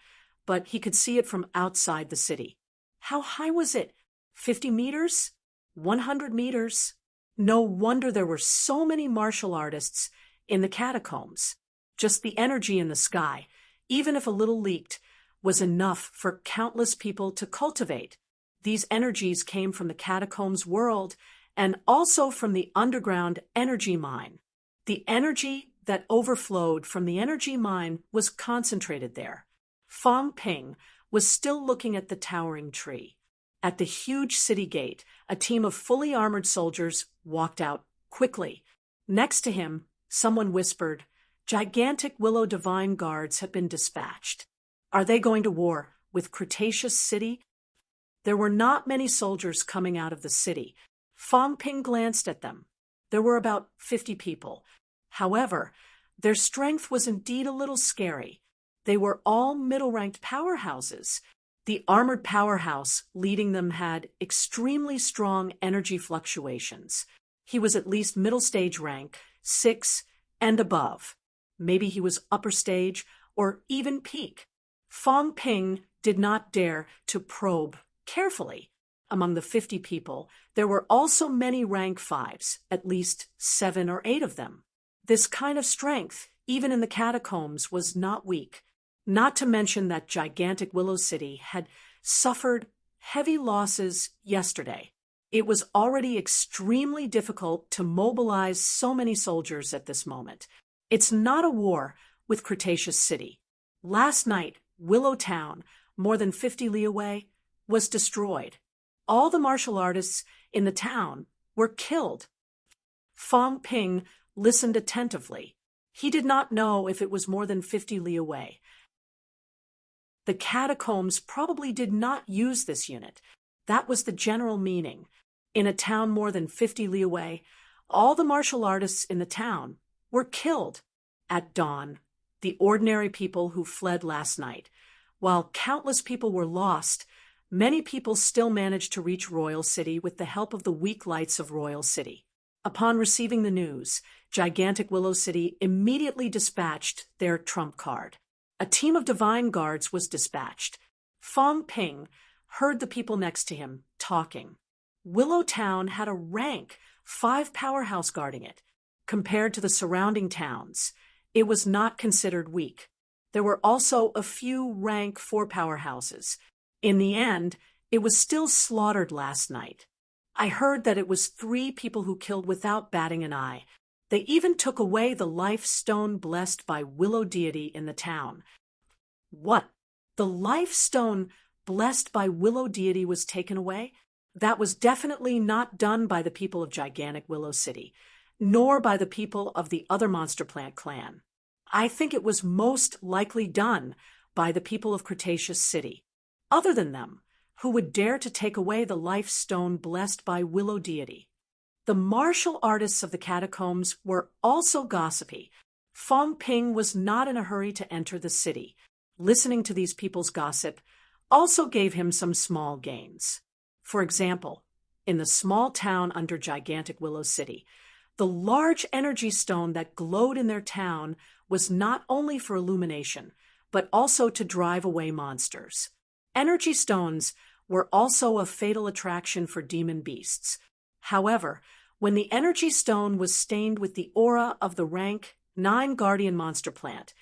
but he could see it from outside the city. How high was it? 50 meters? 100 meters? No wonder there were so many martial artists in the catacombs. Just the energy in the sky, even if a little leaked, was enough for countless people to cultivate. These energies came from the catacombs world and also from the underground energy mine. The energy that overflowed from the energy mine was concentrated there. Fang Ping was still looking at the towering tree. At the huge city gate, a team of fully armored soldiers walked out quickly. Next to him, someone whispered, "Gigantic Willow Divine Guards have been dispatched. Are they going to war with Cretaceous City?" There were not many soldiers coming out of the city. Fang Ping glanced at them. There were about 50 people. However, their strength was indeed a little scary. They were all middle-ranked powerhouses. The armored powerhouse leading them had extremely strong energy fluctuations. He was at least middle stage rank, 6 and above. Maybe he was upper stage or even peak. Fang Ping did not dare to probe carefully. Among the 50 people, there were also many rank 5s, at least 7 or 8 of them. This kind of strength, even in the catacombs, was not weak. Not to mention that gigantic Willow City had suffered heavy losses yesterday. It was already extremely difficult to mobilize so many soldiers at this moment. It's not a war with Cretaceous City. Last night, Willow Town, more than 50 li away, was destroyed. All the martial artists in the town were killed. Fong Ping listened attentively. He did not know if it was more than 50 li away. The catacombs probably did not use this unit. That was the general meaning. In a town more than 50 li away, all the martial artists in the town were killed. At dawn, the ordinary people who fled last night, while countless people were lost, many people still managed to reach Royal City with the help of the weak lights of Royal City. Upon receiving the news, gigantic Willow City immediately dispatched their trump card. A team of divine guards was dispatched. Fong Ping heard the people next to him talking. Willow Town had a rank 5 powerhouse guarding it. Compared to the surrounding towns, it was not considered weak. There were also a few rank 4 powerhouses. In the end, it was still slaughtered last night. I heard that it was 3 people who killed without batting an eye. They even took away the life stone blessed by Willow deity in the town. What? The life stone blessed by Willow deity was taken away? That was definitely not done by the people of gigantic Willow City, nor by the people of the other Monster Plant clan. I think it was most likely done by the people of Cretaceous City. Other than them, who would dare to take away the life stone blessed by Willow deity? The martial artists of the catacombs were also gossipy. Fong Ping was not in a hurry to enter the city. Listening to these people's gossip also gave him some small gains. For example, in the small town under gigantic Willow City, the large energy stone that glowed in their town was not only for illumination, but also to drive away monsters. Energy stones were also a fatal attraction for demon beasts. However, when the energy stone was stained with the aura of the rank 9 guardian monster plant,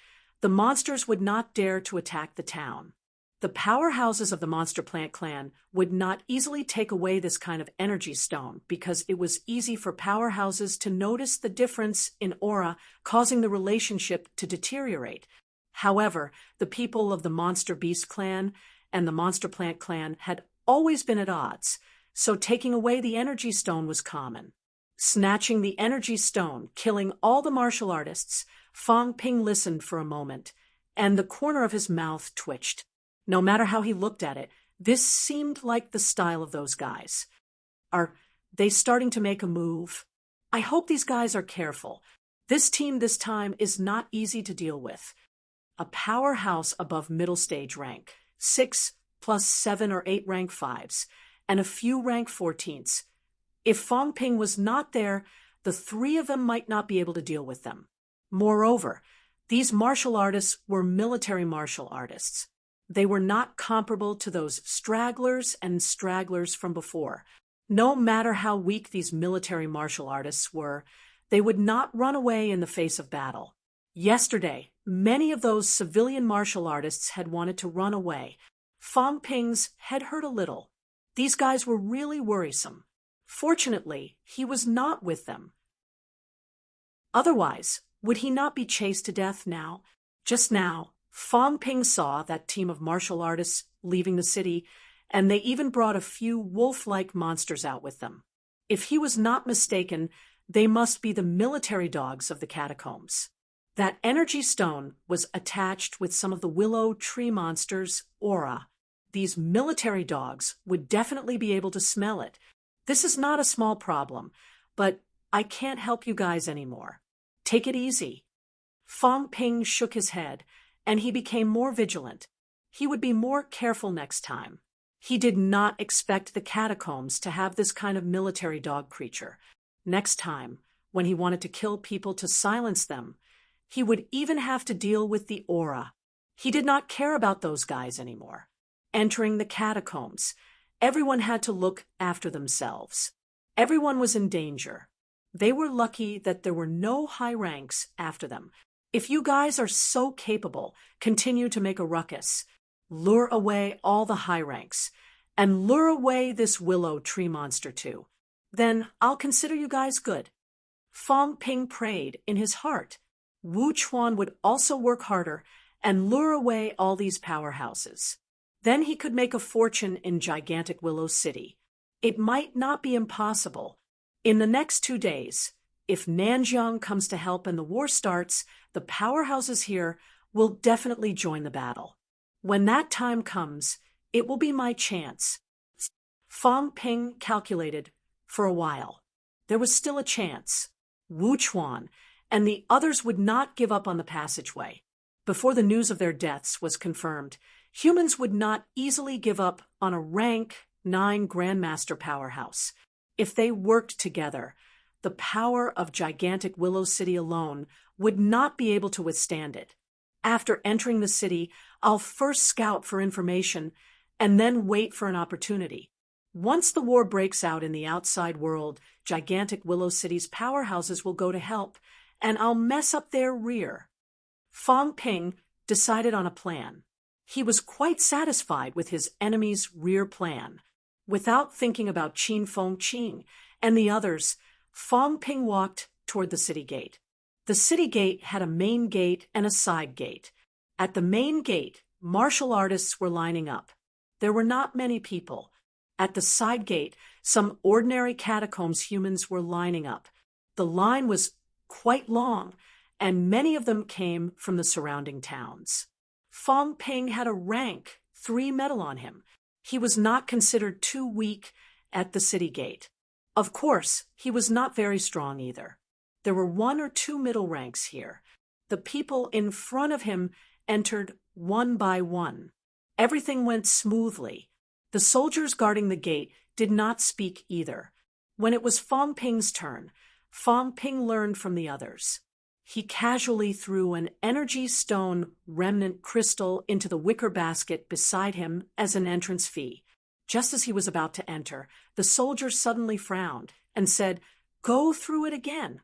the monsters would not dare to attack the town. The powerhouses of the Monster Plant clan would not easily take away this kind of energy stone because it was easy for powerhouses to notice the difference in aura, causing the relationship to deteriorate. However, the people of the Monster Beast clan and the Monster Plant clan had always been at odds, so taking away the energy stone was common. Snatching the energy stone, killing all the martial artists, Fong Ping listened for a moment, and the corner of his mouth twitched. No matter how he looked at it, this seemed like the style of those guys. Are they starting to make a move? I hope these guys are careful. This team this time is not easy to deal with. A powerhouse above middle stage rank, 6 plus 7 or 8 rank 5s, and a few rank 14s. If Fong Ping was not there, the 3 of them might not be able to deal with them. Moreover, these martial artists were military martial artists. They were not comparable to those stragglers from before. No matter how weak these military martial artists were, they would not run away in the face of battle. Yesterday, many of those civilian martial artists had wanted to run away. Fong Ping's head hurt a little. These guys were really worrisome. Fortunately, he was not with them. Otherwise, would he not be chased to death now? Just now, Fong Ping saw that team of martial artists leaving the city, and they even brought a few wolf-like monsters out with them. If he was not mistaken, they must be the military dogs of the catacombs. That energy stone was attached with some of the willow tree monsters' aura. These military dogs would definitely be able to smell it. This is not a small problem, but I can't help you guys anymore. Take it easy. Fong Ping shook his head, and he became more vigilant. He would be more careful next time. He did not expect the catacombs to have this kind of military dog creature. Next time, when he wanted to kill people to silence them, he would even have to deal with the aura. He did not care about those guys anymore. Entering the catacombs, Everyone had to look after themselves. Everyone was in danger. They were lucky that there were no high ranks after them. If you guys are so capable, continue to make a ruckus. Lure away all the high ranks. And lure away this willow tree monster too. Then I'll consider you guys good. Fong Ping prayed in his heart. Wu Chuan would also work harder and lure away all these powerhouses. Then he could make a fortune in gigantic Willow City. It might not be impossible. In the next 2 days, if Nanjiang comes to help and the war starts, the powerhouses here will definitely join the battle. When that time comes, it will be my chance. Fong Ping calculated for a while. There was still a chance. Wu Chuan and the others would not give up on the passageway. Before the news of their deaths was confirmed, humans would not easily give up on a rank 9 Grandmaster powerhouse. If they worked together, the power of gigantic Willow City alone would not be able to withstand it. After entering the city, I'll first scout for information and then wait for an opportunity. Once the war breaks out in the outside world, gigantic Willow City's powerhouses will go to help, and I'll mess up their rear. Fong Ping decided on a plan. He was quite satisfied with his enemy's rear plan. Without thinking about Qin Feng Qing and the others, Fong Ping walked toward the city gate. The city gate had a main gate and a side gate. At the main gate, martial artists were lining up. There were not many people. At the side gate, some ordinary catacombs humans were lining up. The line was quite long, and many of them came from the surrounding towns. Fong Ping had a rank 3 medal on him. He was not considered too weak at the city gate. Of course, he was not very strong either. There were 1 or 2 middle ranks here. The people in front of him entered one by one. Everything went smoothly. The soldiers guarding the gate did not speak either. When it was Fong Ping's turn, Fong Ping learned from the others. He casually threw an energy stone remnant crystal into the wicker basket beside him as an entrance fee. Just as he was about to enter, the soldier suddenly frowned and said, "Go through it again."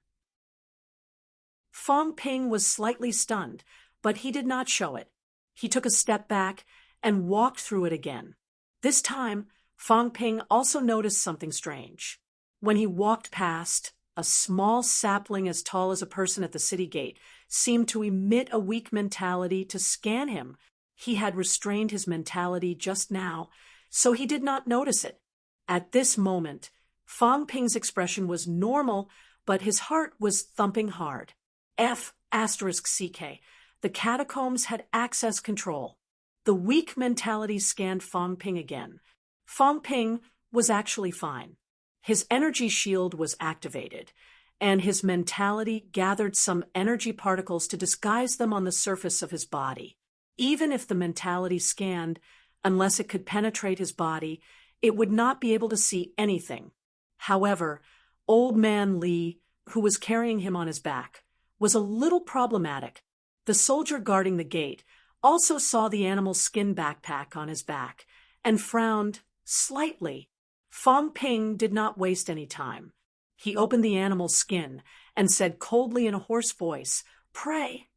Fong Ping was slightly stunned, but he did not show it. He took a step back and walked through it again. This time, Fong Ping also noticed something strange. When he walked past, a small sapling as tall as a person at the city gate seemed to emit a weak mentality to scan him. He had restrained his mentality just now, so he did not notice it. At this moment, Fong Ping's expression was normal, but his heart was thumping hard. F***CK. The catacombs had access control. The weak mentality scanned Fong Ping again. Fong Ping was actually fine. His energy shield was activated, and his mentality gathered some energy particles to disguise them on the surface of his body. Even if the mentality scanned, unless it could penetrate his body, it would not be able to see anything. However, Old Man Li, who was carrying him on his back, was a little problematic. The soldier guarding the gate also saw the animal skin backpack on his back and frowned slightly. Fong Ping did not waste any time. He opened the animal's skin and said coldly in a hoarse voice, "Pray."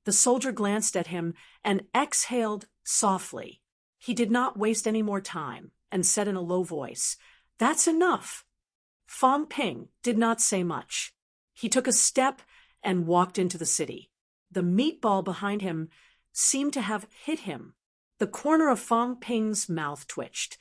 The soldier glanced at him and exhaled softly. He did not waste any more time and said in a low voice, "That's enough." Fong Ping did not say much. He took a step and walked into the city. The meatball behind him seemed to have hit him. The corner of Fong Ping's mouth twitched.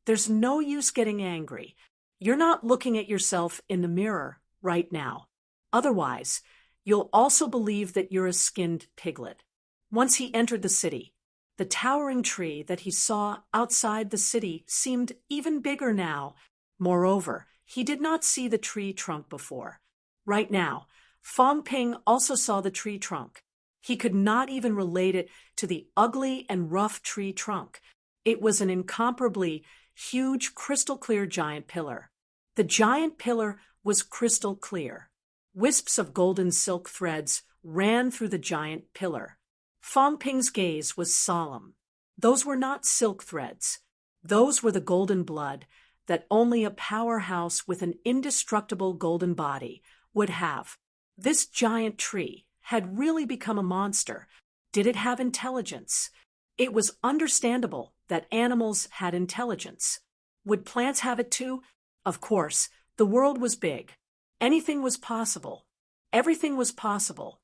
There's no use getting angry. You're not looking at yourself in the mirror right now. Otherwise, you'll also believe that you're a skinned piglet. Once he entered the city, the towering tree that he saw outside the city seemed even bigger now. Moreover, he did not see the tree trunk before. Right now, Fong Ping also saw the tree trunk. He could not even relate it to the ugly and rough tree trunk. It was an incomparably huge crystal-clear giant pillar. The giant pillar was crystal clear. Wisps of golden silk threads ran through the giant pillar. Fong Ping's gaze was solemn. Those were not silk threads. Those were the golden blood that only a powerhouse with an indestructible golden body would have. This giant tree had really become a monster. Did it have intelligence? It was understandable that animals had intelligence. Would plants have it too? Of course, the world was big. Anything was possible. Everything was possible.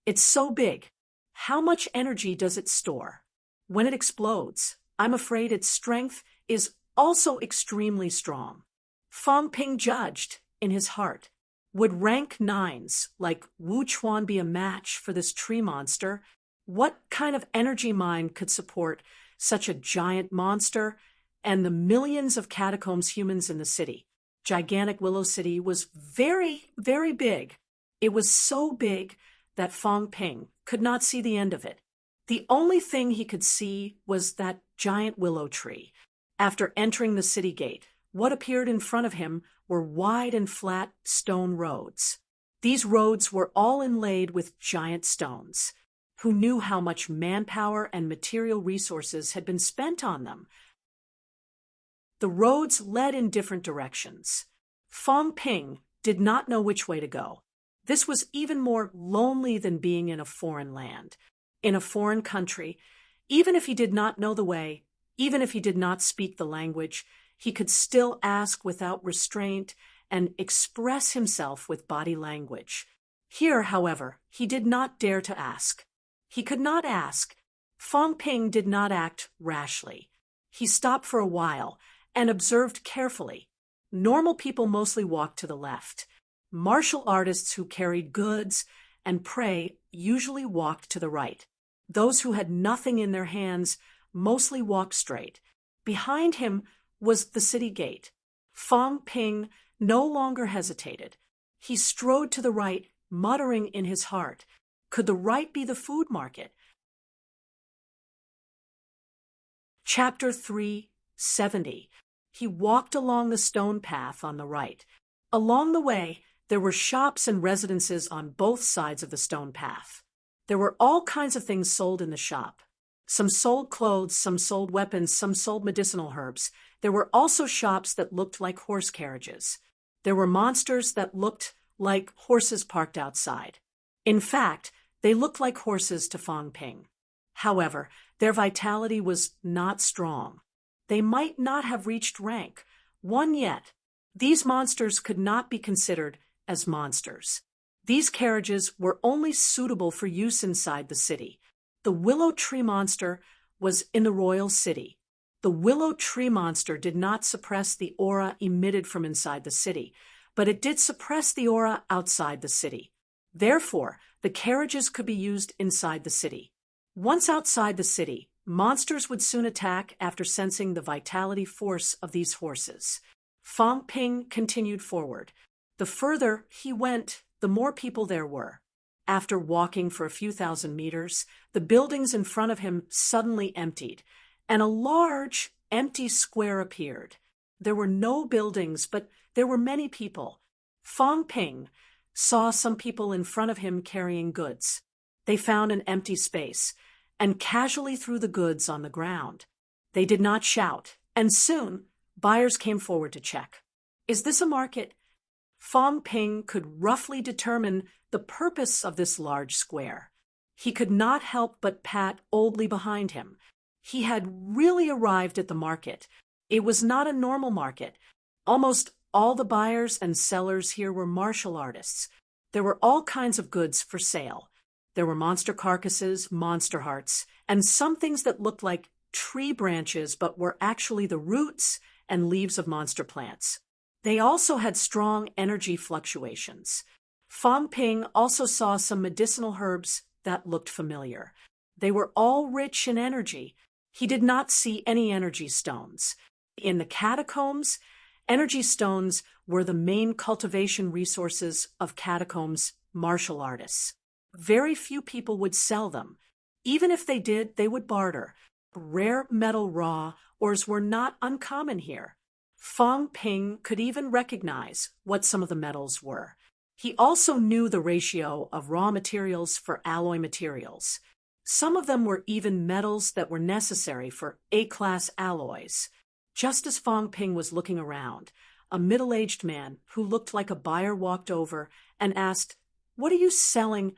It's so big. How much energy does it store? When it explodes, I'm afraid its strength is also extremely strong. Fang Ping judged in his heart. Would rank nines like Wu Chuan be a match for this tree monster? What kind of energy mine could support such a giant monster and the millions of catacombs humans in the city? Gigantic Willow City was very, very big. It was so big that Fang Ping could not see the end of it. The only thing he could see was that giant willow tree. After entering the city gate, what appeared in front of him were wide and flat stone roads. These roads were all inlaid with giant stones. Who knew how much manpower and material resources had been spent on them? The roads led in different directions. Fang Ping did not know which way to go. This was even more lonely than being in a foreign land. In a foreign country, even if he did not know the way, even if he did not speak the language, he could still ask without restraint and express himself with body language. Here, however, he did not dare to ask. He could not ask. Fang Ping did not act rashly. He stopped for a while and observed carefully. Normal people mostly walked to the left. Martial artists who carried goods and prey usually walked to the right. Those who had nothing in their hands mostly walked straight. Behind him was the city gate. Fang Ping no longer hesitated. He strode to the right, muttering in his heart, "Could the right be the food market?" Chapter 370. He walked along the stone path on the right. Along the way, there were shops and residences on both sides of the stone path. There were all kinds of things sold in the shop. Some sold clothes, some sold weapons, some sold medicinal herbs. There were also shops that looked like horse carriages. There were monsters that looked like horses parked outside. In fact, they looked like horses to Fang Ping. However, their vitality was not strong. They might not have reached rank 1 yet. These monsters could not be considered as monsters. These carriages were only suitable for use inside the city. The willow tree monster was in the royal city. The willow tree monster did not suppress the aura emitted from inside the city, but it did suppress the aura outside the city. Therefore, the carriages could be used inside the city. Once outside the city, monsters would soon attack after sensing the vitality force of these horses. Fang Ping continued forward. The further he went, the more people there were. After walking for a few thousand meters, the buildings in front of him suddenly emptied, and a large, empty square appeared. There were no buildings, but there were many people. Fang Ping saw some people in front of him carrying goods. They found an empty space and casually threw the goods on the ground. They did not shout, and soon buyers came forward to check. Is this a market? Fang Ping could roughly determine the purpose of this large square. He could not help but pat Oldly behind him. He had really arrived at the market. It was not a normal market. Almost all the buyers and sellers here were martial artists. There were all kinds of goods for sale. There were monster carcasses, monster hearts, and some things that looked like tree branches but were actually the roots and leaves of monster plants. They also had strong energy fluctuations. Fang Ping also saw some medicinal herbs that looked familiar. They were all rich in energy. He did not see any energy stones. In the catacombs, energy stones were the main cultivation resources of catacombs martial artists. Very few people would sell them. Even if they did, they would barter. Rare metal raw ores were not uncommon here. Fang Ping could even recognize what some of the metals were. He also knew the ratio of raw materials for alloy materials. Some of them were even metals that were necessary for A-class alloys. Just as Fong Ping was looking around, a middle-aged man who looked like a buyer walked over and asked, "What are you selling?"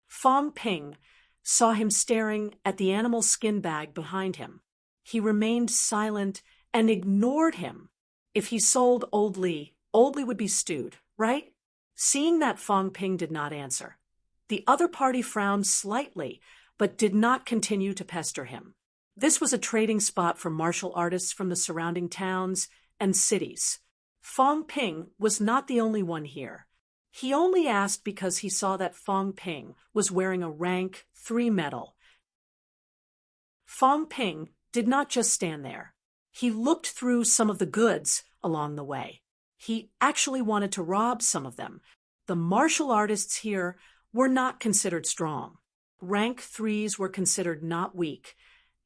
Fong Ping saw him staring at the animal skin bag behind him. He remained silent and ignored him. If he sold Old Li would be stewed, right? Seeing that Fong Ping did not answer, the other party frowned slightly, but did not continue to pester him. This was a trading spot for martial artists from the surrounding towns and cities. Fong Ping was not the only one here. He only asked because he saw that Fong Ping was wearing a rank 3 medal. Fong Ping did not just stand there. He looked through some of the goods along the way. He actually wanted to rob some of them. The martial artists here were not considered strong. Rank 3s were considered not weak,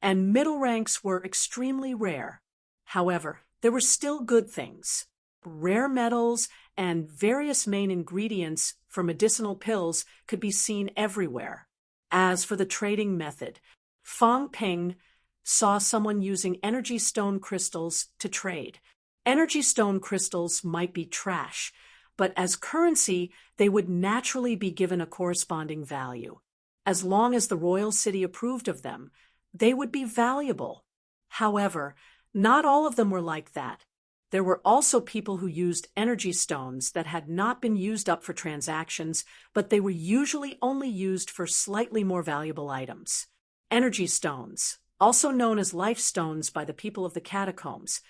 and middle ranks were extremely rare. However, there were still good things. Rare metals and various main ingredients for medicinal pills could be seen everywhere. As for the trading method, Fong Ping saw someone using energy stone crystals to trade. Energy stone crystals might be trash, but as currency, they would naturally be given a corresponding value. As long as the royal city approved of them, they would be valuable. However, not all of them were like that. There were also people who used energy stones that had not been used up for transactions, but they were usually only used for slightly more valuable items. Energy stones, also known as life stones by the people of the catacombs,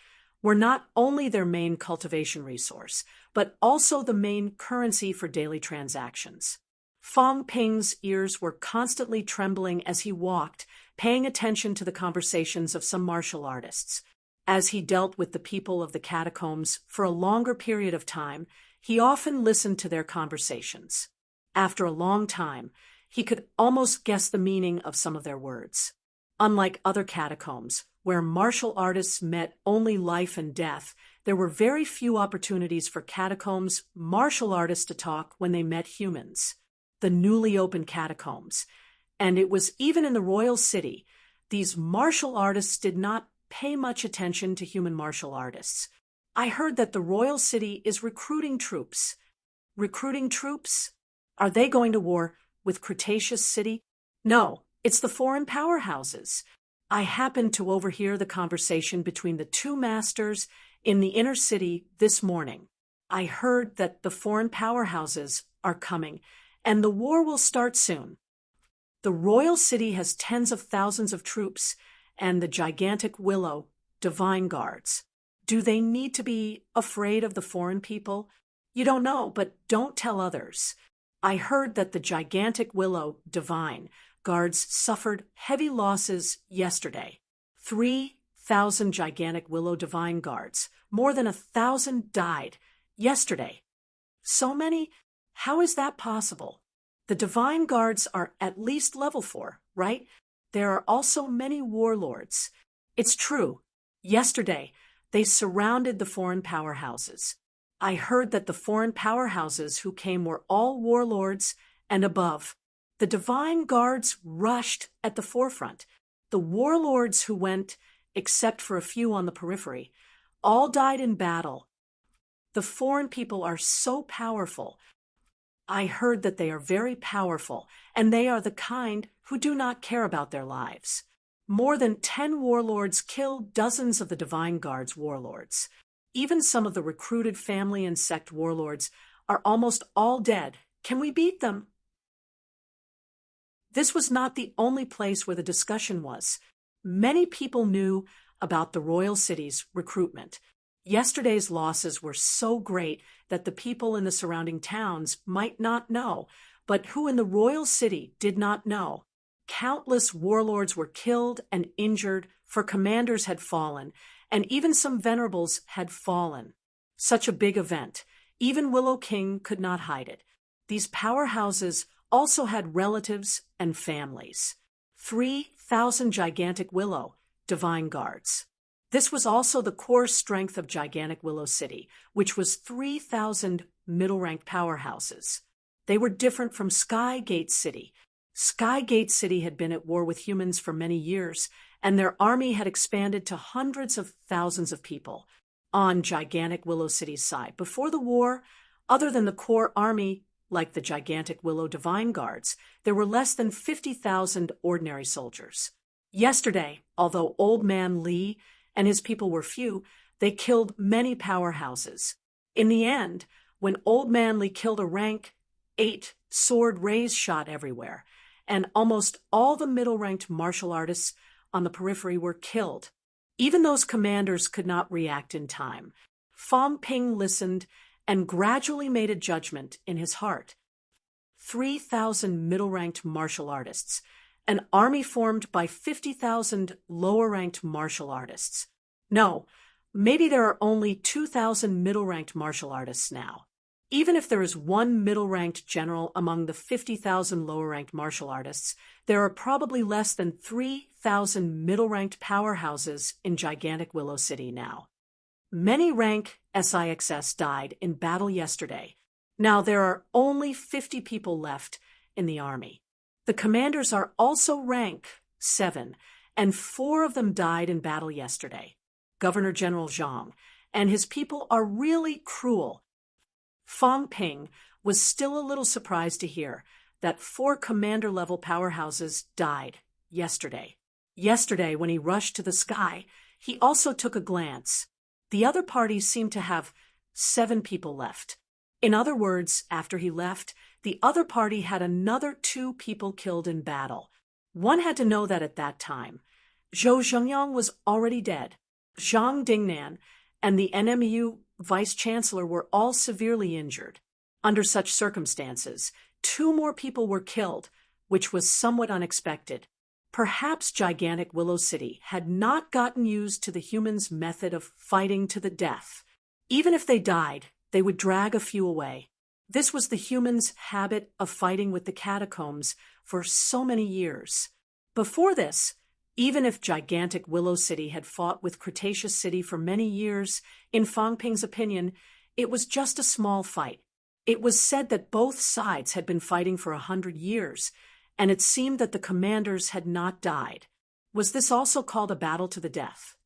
were not only their main cultivation resource, but also the main currency for daily transactions. Fong Ping's ears were constantly trembling as he walked, paying attention to the conversations of some martial artists. As he dealt with the people of the catacombs for a longer period of time, he often listened to their conversations. After a long time, he could almost guess the meaning of some of their words. Unlike other catacombs, where martial artists met only life and death, there were very few opportunities for catacombs martial artists to talk when they met humans. The newly opened catacombs, and it was even in the royal city, these martial artists did not pay much attention to human martial artists. I heard that the royal city is recruiting troops. Recruiting troops? Are they going to war with Cretaceous City? No, it's the foreign powerhouses. I happened to overhear the conversation between the two masters in the inner city this morning. I heard that the foreign powerhouses are coming, and the war will start soon. The royal city has tens of thousands of troops, and the gigantic willow, divine guards. Do they need to be afraid of the foreign people? You don't know, but don't tell others. I heard that the gigantic willow, divine, guards suffered heavy losses yesterday. 3,000 gigantic willow divine guards, more than 1,000 died yesterday. So many? How is that possible? The divine guards are at least level 4, right? There are also many warlords. It's true. Yesterday, they surrounded the foreign powerhouses. I heard that the foreign powerhouses who came were all warlords and above. The divine guards rushed at the forefront. The warlords who went, except for a few on the periphery, all died in battle. The foreign people are so powerful. I heard that they are very powerful, and they are the kind who do not care about their lives. More than 10 warlords killed dozens of the Divine Guard's warlords. Even some of the recruited family and sect warlords are almost all dead. Can we beat them? This was not the only place where the discussion was. Many people knew about the royal city's recruitment. Yesterday's losses were so great that the people in the surrounding towns might not know, but who in the royal city did not know. Countless warlords were killed and injured, for commanders had fallen, and even some venerables had fallen. Such a big event. Even Willow King could not hide it. These powerhouses also had relatives and families. 3,000 gigantic Willow Divine Guards. This was also the core strength of gigantic Willow City, which was 3,000 middle-ranked powerhouses. They were different from Skygate City. Skygate City had been at war with humans for many years, and their army had expanded to hundreds of thousands of people on gigantic Willow City's side. Before the war, other than the core army, like the gigantic Willow Divine Guards, there were less than 50,000 ordinary soldiers. Yesterday, although Old Man Lee and his people were few, they killed many powerhouses. In the end, when Old Man Lee killed a rank 8 sword raise shot everywhere, and almost all the middle-ranked martial artists on the periphery were killed. Even those commanders could not react in time. Fong Ping listened and gradually made a judgment in his heart. 3,000 middle-ranked martial artists, an army formed by 50,000 lower-ranked martial artists. No, maybe there are only 2,000 middle-ranked martial artists now. Even if there is one middle-ranked general among the 50,000 lower-ranked martial artists, there are probably less than 3,000 middle-ranked powerhouses in gigantic Willow City now. Many rank SIXS died in battle yesterday. Now there are only 50 people left in the army. The commanders are also rank 7, and 4 of them died in battle yesterday. Governor General Zhang and his people are really cruel. Fong Ping was still a little surprised to hear that 4 commander-level powerhouses died yesterday. Yesterday, when he rushed to the sky, he also took a glance. The other parties seemed to have 7 people left. In other words, after he left, the other party had another 2 people killed in battle. One had to know that at that time. Zhou Zhengyang was already dead. Zhang Dingnan and the NMU vice-chancellor were all severely injured. Under such circumstances, 2 more people were killed, which was somewhat unexpected. Perhaps gigantic Willow City had not gotten used to the humans' method of fighting to the death. Even if they died, they would drag a few away. This was the humans' habit of fighting with the catacombs for so many years. Before this, even if gigantic Willow City had fought with Cretaceous City for many years, in Fong Ping's opinion, it was just a small fight. It was said that both sides had been fighting for 100 years, and it seemed that the commanders had not died. Was this also called a battle to the death?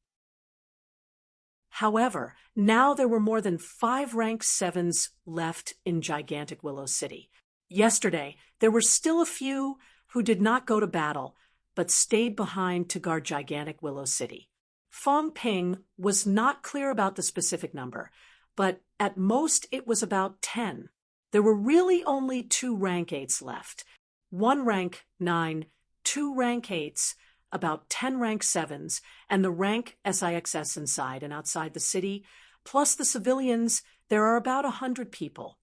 However, now there were more than 5 rank 7s left in gigantic Willow City. Yesterday, there were still a few who did not go to battle, but stayed behind to guard gigantic Willow City. Fong Ping was not clear about the specific number, but at most it was about 10. There were really only 2 rank 8s left. 1 rank 9, 2 rank 8s, about 10 rank 7s, and the rank SIXS inside and outside the city, plus the civilians, there are about 100 people.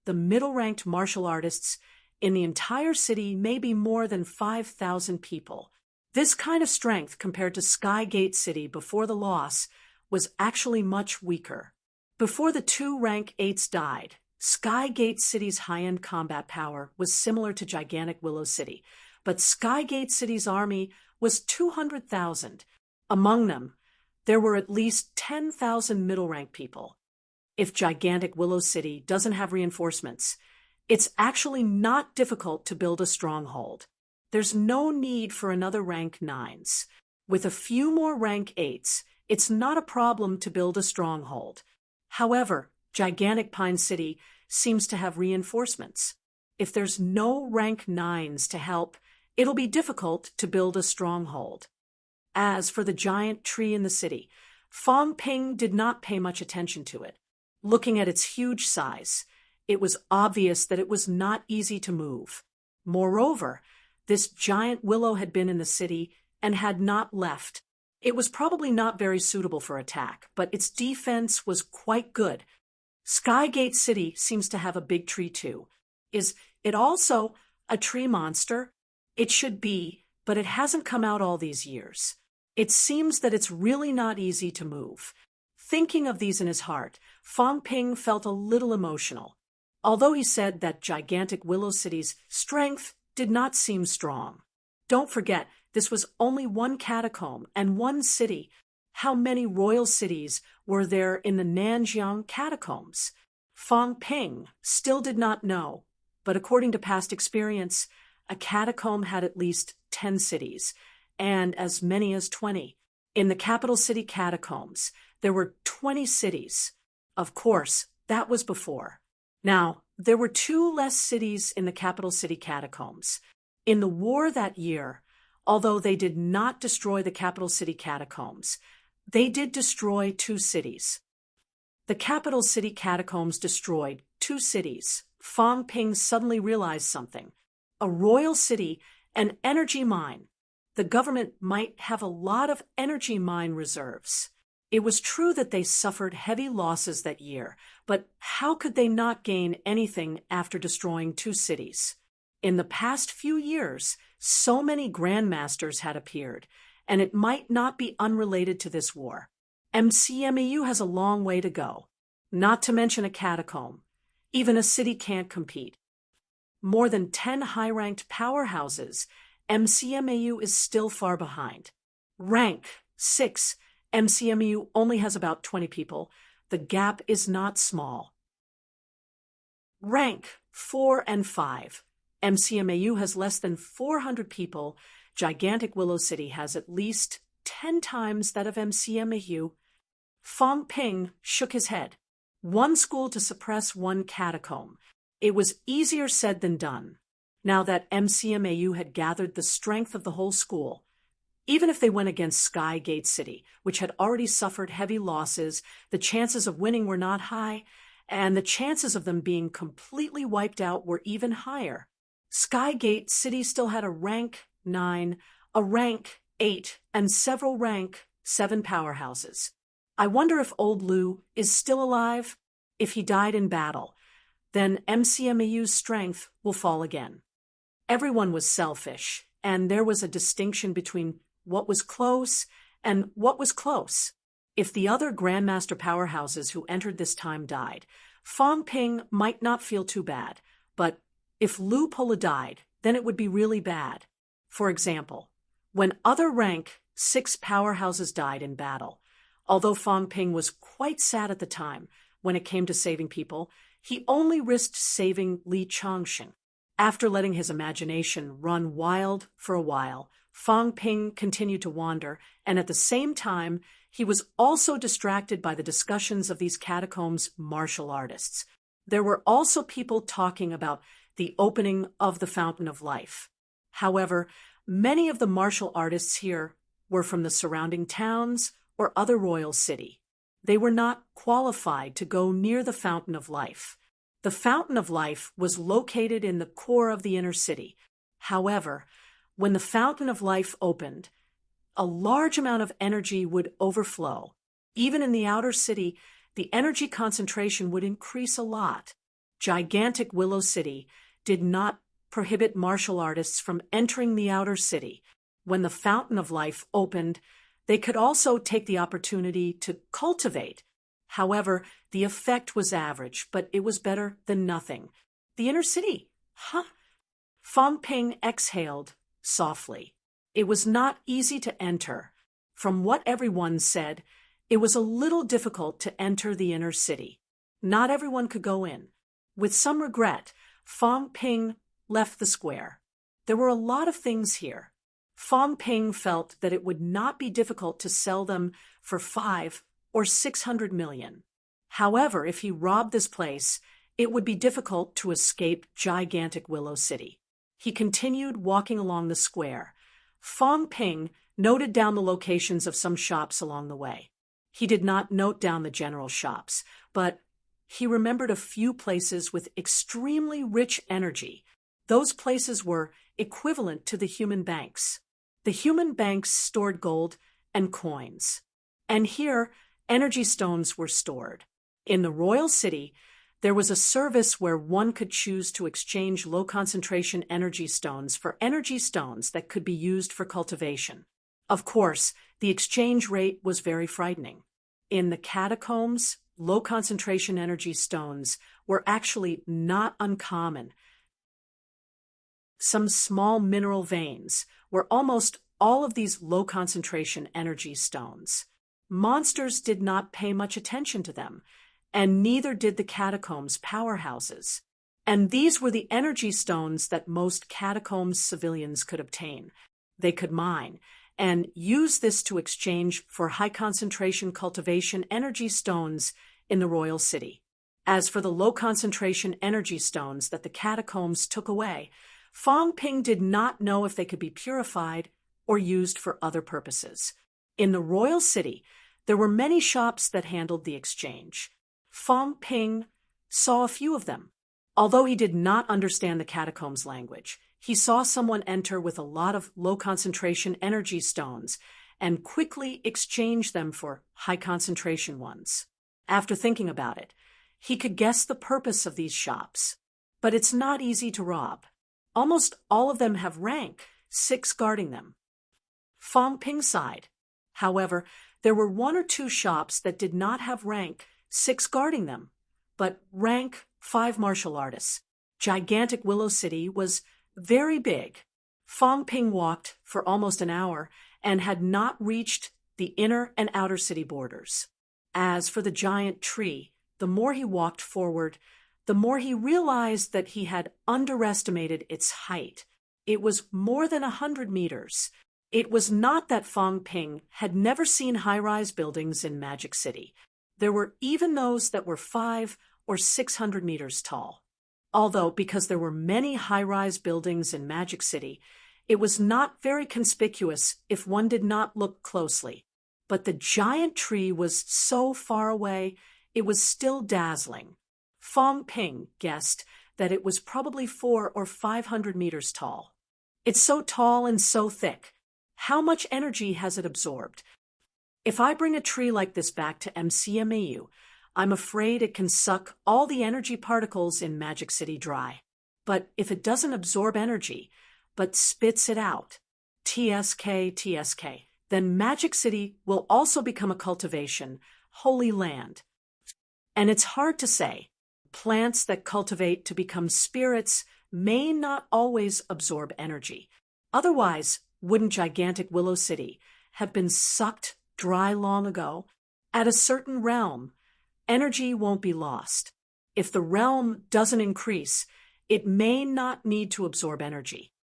The middle-ranked martial artists in the entire city may be more than 5,000 people. This kind of strength compared to Skygate City before the loss was actually much weaker. Before the 2 rank 8s died, Skygate City's high-end combat power was similar to gigantic Willow City, but Skygate City's army was 200,000. Among them, there were at least 10,000 middle-rank people. If gigantic Willow City doesn't have reinforcements, it's actually not difficult to build a stronghold. There's no need for another rank 9s. With a few more rank 8s, it's not a problem to build a stronghold. However, gigantic Pine City seems to have reinforcements. If there's no rank 9s to help, it'll be difficult to build a stronghold. As for the giant tree in the city, Fong Ping did not pay much attention to it. Looking at its huge size, it was obvious that it was not easy to move. Moreover, this giant willow had been in the city and had not left. It was probably not very suitable for attack, but its defense was quite good. Skygate City seems to have a big tree too. Is it also a tree monster? It should be, but it hasn't come out all these years. It seems that it's really not easy to move. Thinking of these in his heart, Fong Ping felt a little emotional. Although he said that gigantic Willow City's strength did not seem strong. Don't forget, this was only one catacomb and one city. How many royal cities were there in the Nanjiang catacombs? Fong Ping still did not know, but according to past experience, a catacomb had at least 10 cities, and as many as 20. In the capital city catacombs, there were 20 cities. Of course, that was before. Now, there were 2 less cities in the capital city catacombs. In the war that year, although they did not destroy the capital city catacombs, they did destroy 2 cities. The capital city catacombs destroyed 2 cities. Fang Ping suddenly realized something. A royal city, an energy mine. The government might have a lot of energy mine reserves. It was true that they suffered heavy losses that year, but how could they not gain anything after destroying 2 cities? In the past few years, so many grandmasters had appeared, and it might not be unrelated to this war. MCMEU has a long way to go, not to mention a catacomb. Even a city can't compete. More than 10 high-ranked powerhouses, MCMEU is still far behind. Rank 6, MCMEU only has about 20 people. The gap is not small. Rank 4 and 5, MCMEU has less than 400 people. Gigantic Willow City has at least 10 times that of MCMEU. Fang Ping shook his head. 1 school to suppress 1 catacomb. It was easier said than done. Now that MCMEU had gathered the strength of the whole school, even if they went against Sky Gate City, which had already suffered heavy losses, the chances of winning were not high, and the chances of them being completely wiped out were even higher. Sky Gate City still had a rank 9, a rank 8, and several rank 7 powerhouses. I wonder if old Lu is still alive. If he died in battle, then MCMEU's strength will fall again. Everyone was selfish, and there was a distinction between what was close and what was close. If the other Grandmaster powerhouses who entered this time died, Fang Ping might not feel too bad, but if Lu Pola died, then it would be really bad. For example, when other rank 6 powerhouses died in battle, although Fang Ping was quite sad at the time when it came to saving people, he only risked saving Li Changxing. After letting his imagination run wild for a while, Fang Ping continued to wander, and at the same time, he was also distracted by the discussions of these catacombs martial artists. There were also people talking about the opening of the Fountain of Life. However, many of the martial artists here were from the surrounding towns or other royal city. They were not qualified to go near the Fountain of Life. The Fountain of Life was located in the core of the inner city. However, when the Fountain of Life opened, a large amount of energy would overflow. Even in the outer city, the energy concentration would increase a lot. Gigantic Willow City did not prohibit martial artists from entering the outer city. When the Fountain of Life opened, they could also take the opportunity to cultivate. However, the effect was average, but it was better than nothing. The inner city, huh? Fang Ping exhaled softly. It was not easy to enter. From what everyone said, it was a little difficult to enter the inner city. Not everyone could go in. With some regret, Fang Ping left the square. There were a lot of things here. Fang Ping felt that it would not be difficult to sell them for 5 or 600 million. However, if he robbed this place, it would be difficult to escape gigantic Willow City. He continued walking along the square. Fang Ping noted down the locations of some shops along the way. He did not note down the general shops, but he remembered a few places with extremely rich energy. Those places were equivalent to the human banks. The human banks stored gold and coins. And here, energy stones were stored. In the royal city, there was a service where one could choose to exchange low-concentration energy stones for energy stones that could be used for cultivation. Of course, the exchange rate was very frightening. In the catacombs, low-concentration energy stones were actually not uncommon. Some small mineral veins were almost all of these low-concentration energy stones. Monsters did not pay much attention to them, and neither did the catacombs' powerhouses. And these were the energy stones that most catacombs civilians could obtain. They could mine, and used this to exchange for high-concentration cultivation energy stones in the royal city. As for the low-concentration energy stones that the catacombs took away, Fong Ping did not know if they could be purified or used for other purposes. In the royal city, there were many shops that handled the exchange. Fong Ping saw a few of them. Although he did not understand the catacombs' language, he saw someone enter with a lot of low-concentration energy stones and quickly exchange them for high-concentration ones. After thinking about it, he could guess the purpose of these shops. But it's not easy to rob. Almost all of them have rank 6 guarding them. Fong Ping sighed. However, there were 1 or 2 shops that did not have rank 6 guarding them, but rank 5 martial artists. Gigantic Willow City was very big. Fong Ping walked for almost an hour and had not reached the inner and outer city borders. As for the giant tree, the more he walked forward, the more he realized that he had underestimated its height. It was more than 100 meters. It was not that Fong Ping had never seen high-rise buildings in Magic City. There were even those that were 500 or 600 meters tall. Although, because there were many high-rise buildings in Magic City, it was not very conspicuous if one did not look closely. But the giant tree was so far away, it was still dazzling. Fong Ping guessed that it was probably 400 or 500 meters tall. It's so tall and so thick. How much energy has it absorbed? If I bring a tree like this back to MCMAU, I'm afraid it can suck all the energy particles in Magic City dry. But if it doesn't absorb energy, but spits it out, TSK, then Magic City will also become a cultivation, holy land. And it's hard to say. Plants that cultivate to become spirits may not always absorb energy. Otherwise, wouldn't gigantic Willow City have been sucked dry long ago? At a certain realm, energy won't be lost. If the realm doesn't increase, it may not need to absorb energy.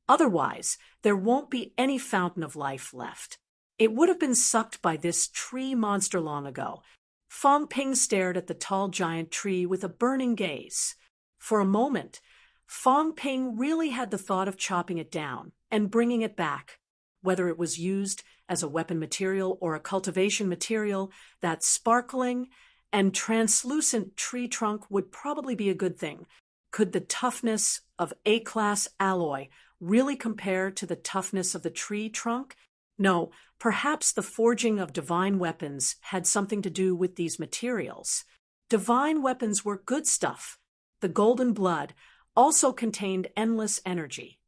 Otherwise, there won't be any fountain of life left. It would have been sucked by this tree monster long ago. Fong Ping stared at the tall giant tree with a burning gaze. For a moment, Fong Ping really had the thought of chopping it down and bringing it back. Whether it was used as a weapon material or a cultivation material, that sparkling and translucent tree trunk would probably be a good thing. Could the toughness of A-class alloy really compare to the toughness of the tree trunk? No, perhaps the forging of divine weapons had something to do with these materials. Divine weapons were good stuff. The golden blood also contained endless energy.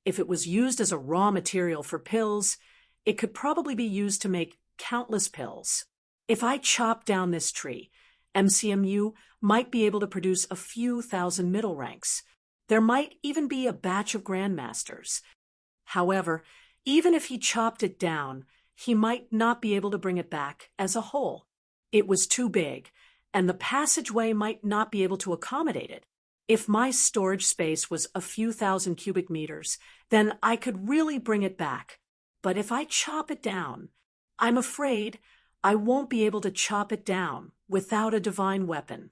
If it was used as a raw material for pills, it could probably be used to make countless pills. If I chop down this tree, MCMU might be able to produce a few thousand middle ranks. There might even be a batch of grandmasters. However, even if he chopped it down, he might not be able to bring it back as a whole. It was too big, and the passageway might not be able to accommodate it. If my storage space was a few thousand cubic meters, then I could really bring it back. But if I chop it down, I'm afraid I won't be able to chop it down without a divine weapon.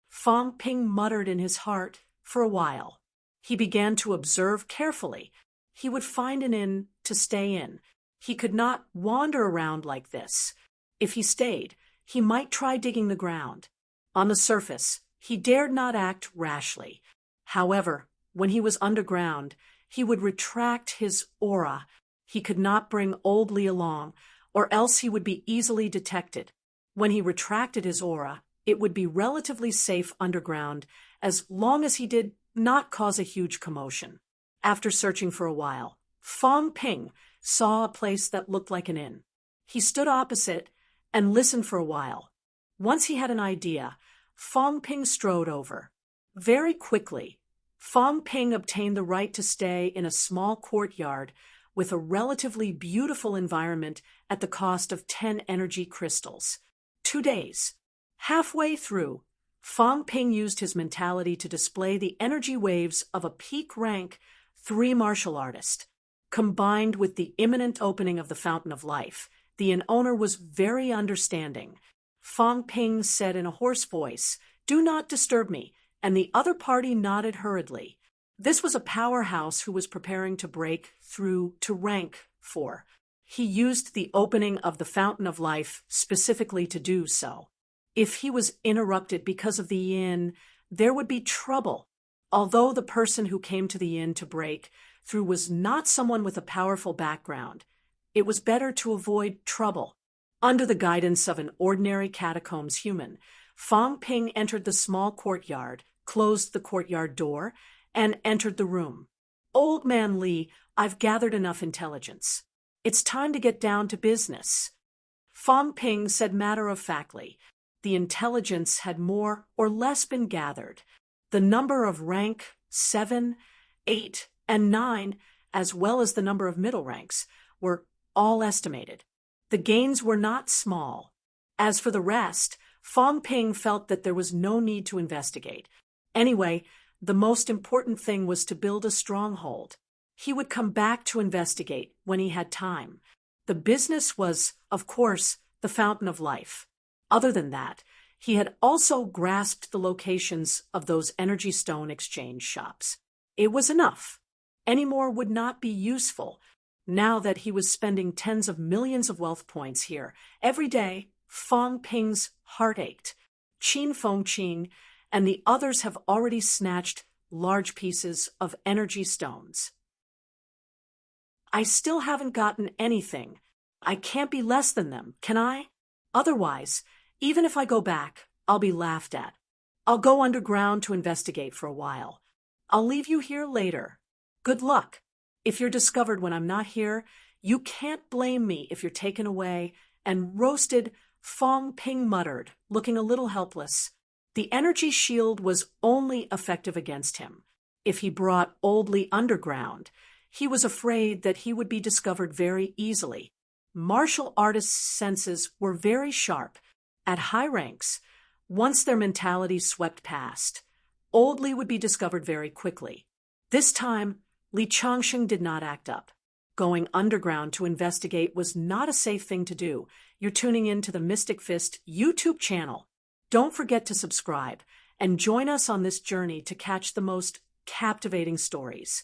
Fong Ping muttered in his heart for a while. He began to observe carefully. He would find an inn to stay in. He could not wander around like this. If he stayed, he might try digging the ground. On the surface, he dared not act rashly. However, when he was underground, he would retract his aura. He could not bring Old Lee along, or else he would be easily detected. When he retracted his aura, it would be relatively safe underground as long as he did not cause a huge commotion. After searching for a while, Fong Ping saw a place that looked like an inn. He stood opposite and listened for a while. Once he had an idea, Fong Ping strode over. Very quickly, Fong Ping obtained the right to stay in a small courtyard with a relatively beautiful environment at the cost of 10 energy crystals. 2 days. Halfway through, Fong Ping used his mentality to display the energy waves of a peak rank 3 martial artist. Combined with the imminent opening of the Fountain of Life, the inn owner was very understanding. Fang Ping said in a hoarse voice, "Do not disturb me," and the other party nodded hurriedly. This was a powerhouse who was preparing to break through to rank 4. He used the opening of the Fountain of Life specifically to do so. If he was interrupted because of the inn, there would be trouble. Although the person who came to the inn to break through was not someone with a powerful background, it was better to avoid trouble. Under the guidance of an ordinary catacombs human, Fang Ping entered the small courtyard, closed the courtyard door, and entered the room. "Old man Li, I've gathered enough intelligence. It's time to get down to business." Fang Ping said matter-of-factly. The intelligence had more or less been gathered. The number of rank 7, 8, and 9, as well as the number of middle ranks, were all estimated. The gains were not small. As for the rest, Fang Ping felt that there was no need to investigate. Anyway, the most important thing was to build a stronghold. He would come back to investigate when he had time. The business was, of course, the Fountain of Life. Other than that, he had also grasped the locations of those energy stone exchange shops. It was enough. Any more would not be useful. Now that he was spending tens of millions of wealth points here every day, Fang Ping's heart ached. Qin Fengqing and the others have already snatched large pieces of energy stones. I still haven't gotten anything. I can't be less than them, can I? Otherwise, even if I go back, I'll be laughed at. I'll go underground to investigate for a while. I'll leave you here later. Good luck. If you're discovered when I'm not here, you can't blame me if you're taken away and roasted, Fang Ping muttered, looking a little helpless. The energy shield was only effective against him. If he brought Old Li underground, he was afraid that he would be discovered very easily. Martial artists' senses were very sharp. At high ranks, once their mentality swept past, Old Li would be discovered very quickly. This time, Li Changsheng did not act up. Going underground to investigate was not a safe thing to do. You're tuning in to the Mystic Fist YouTube channel. Don't forget to subscribe and join us on this journey to catch the most captivating stories.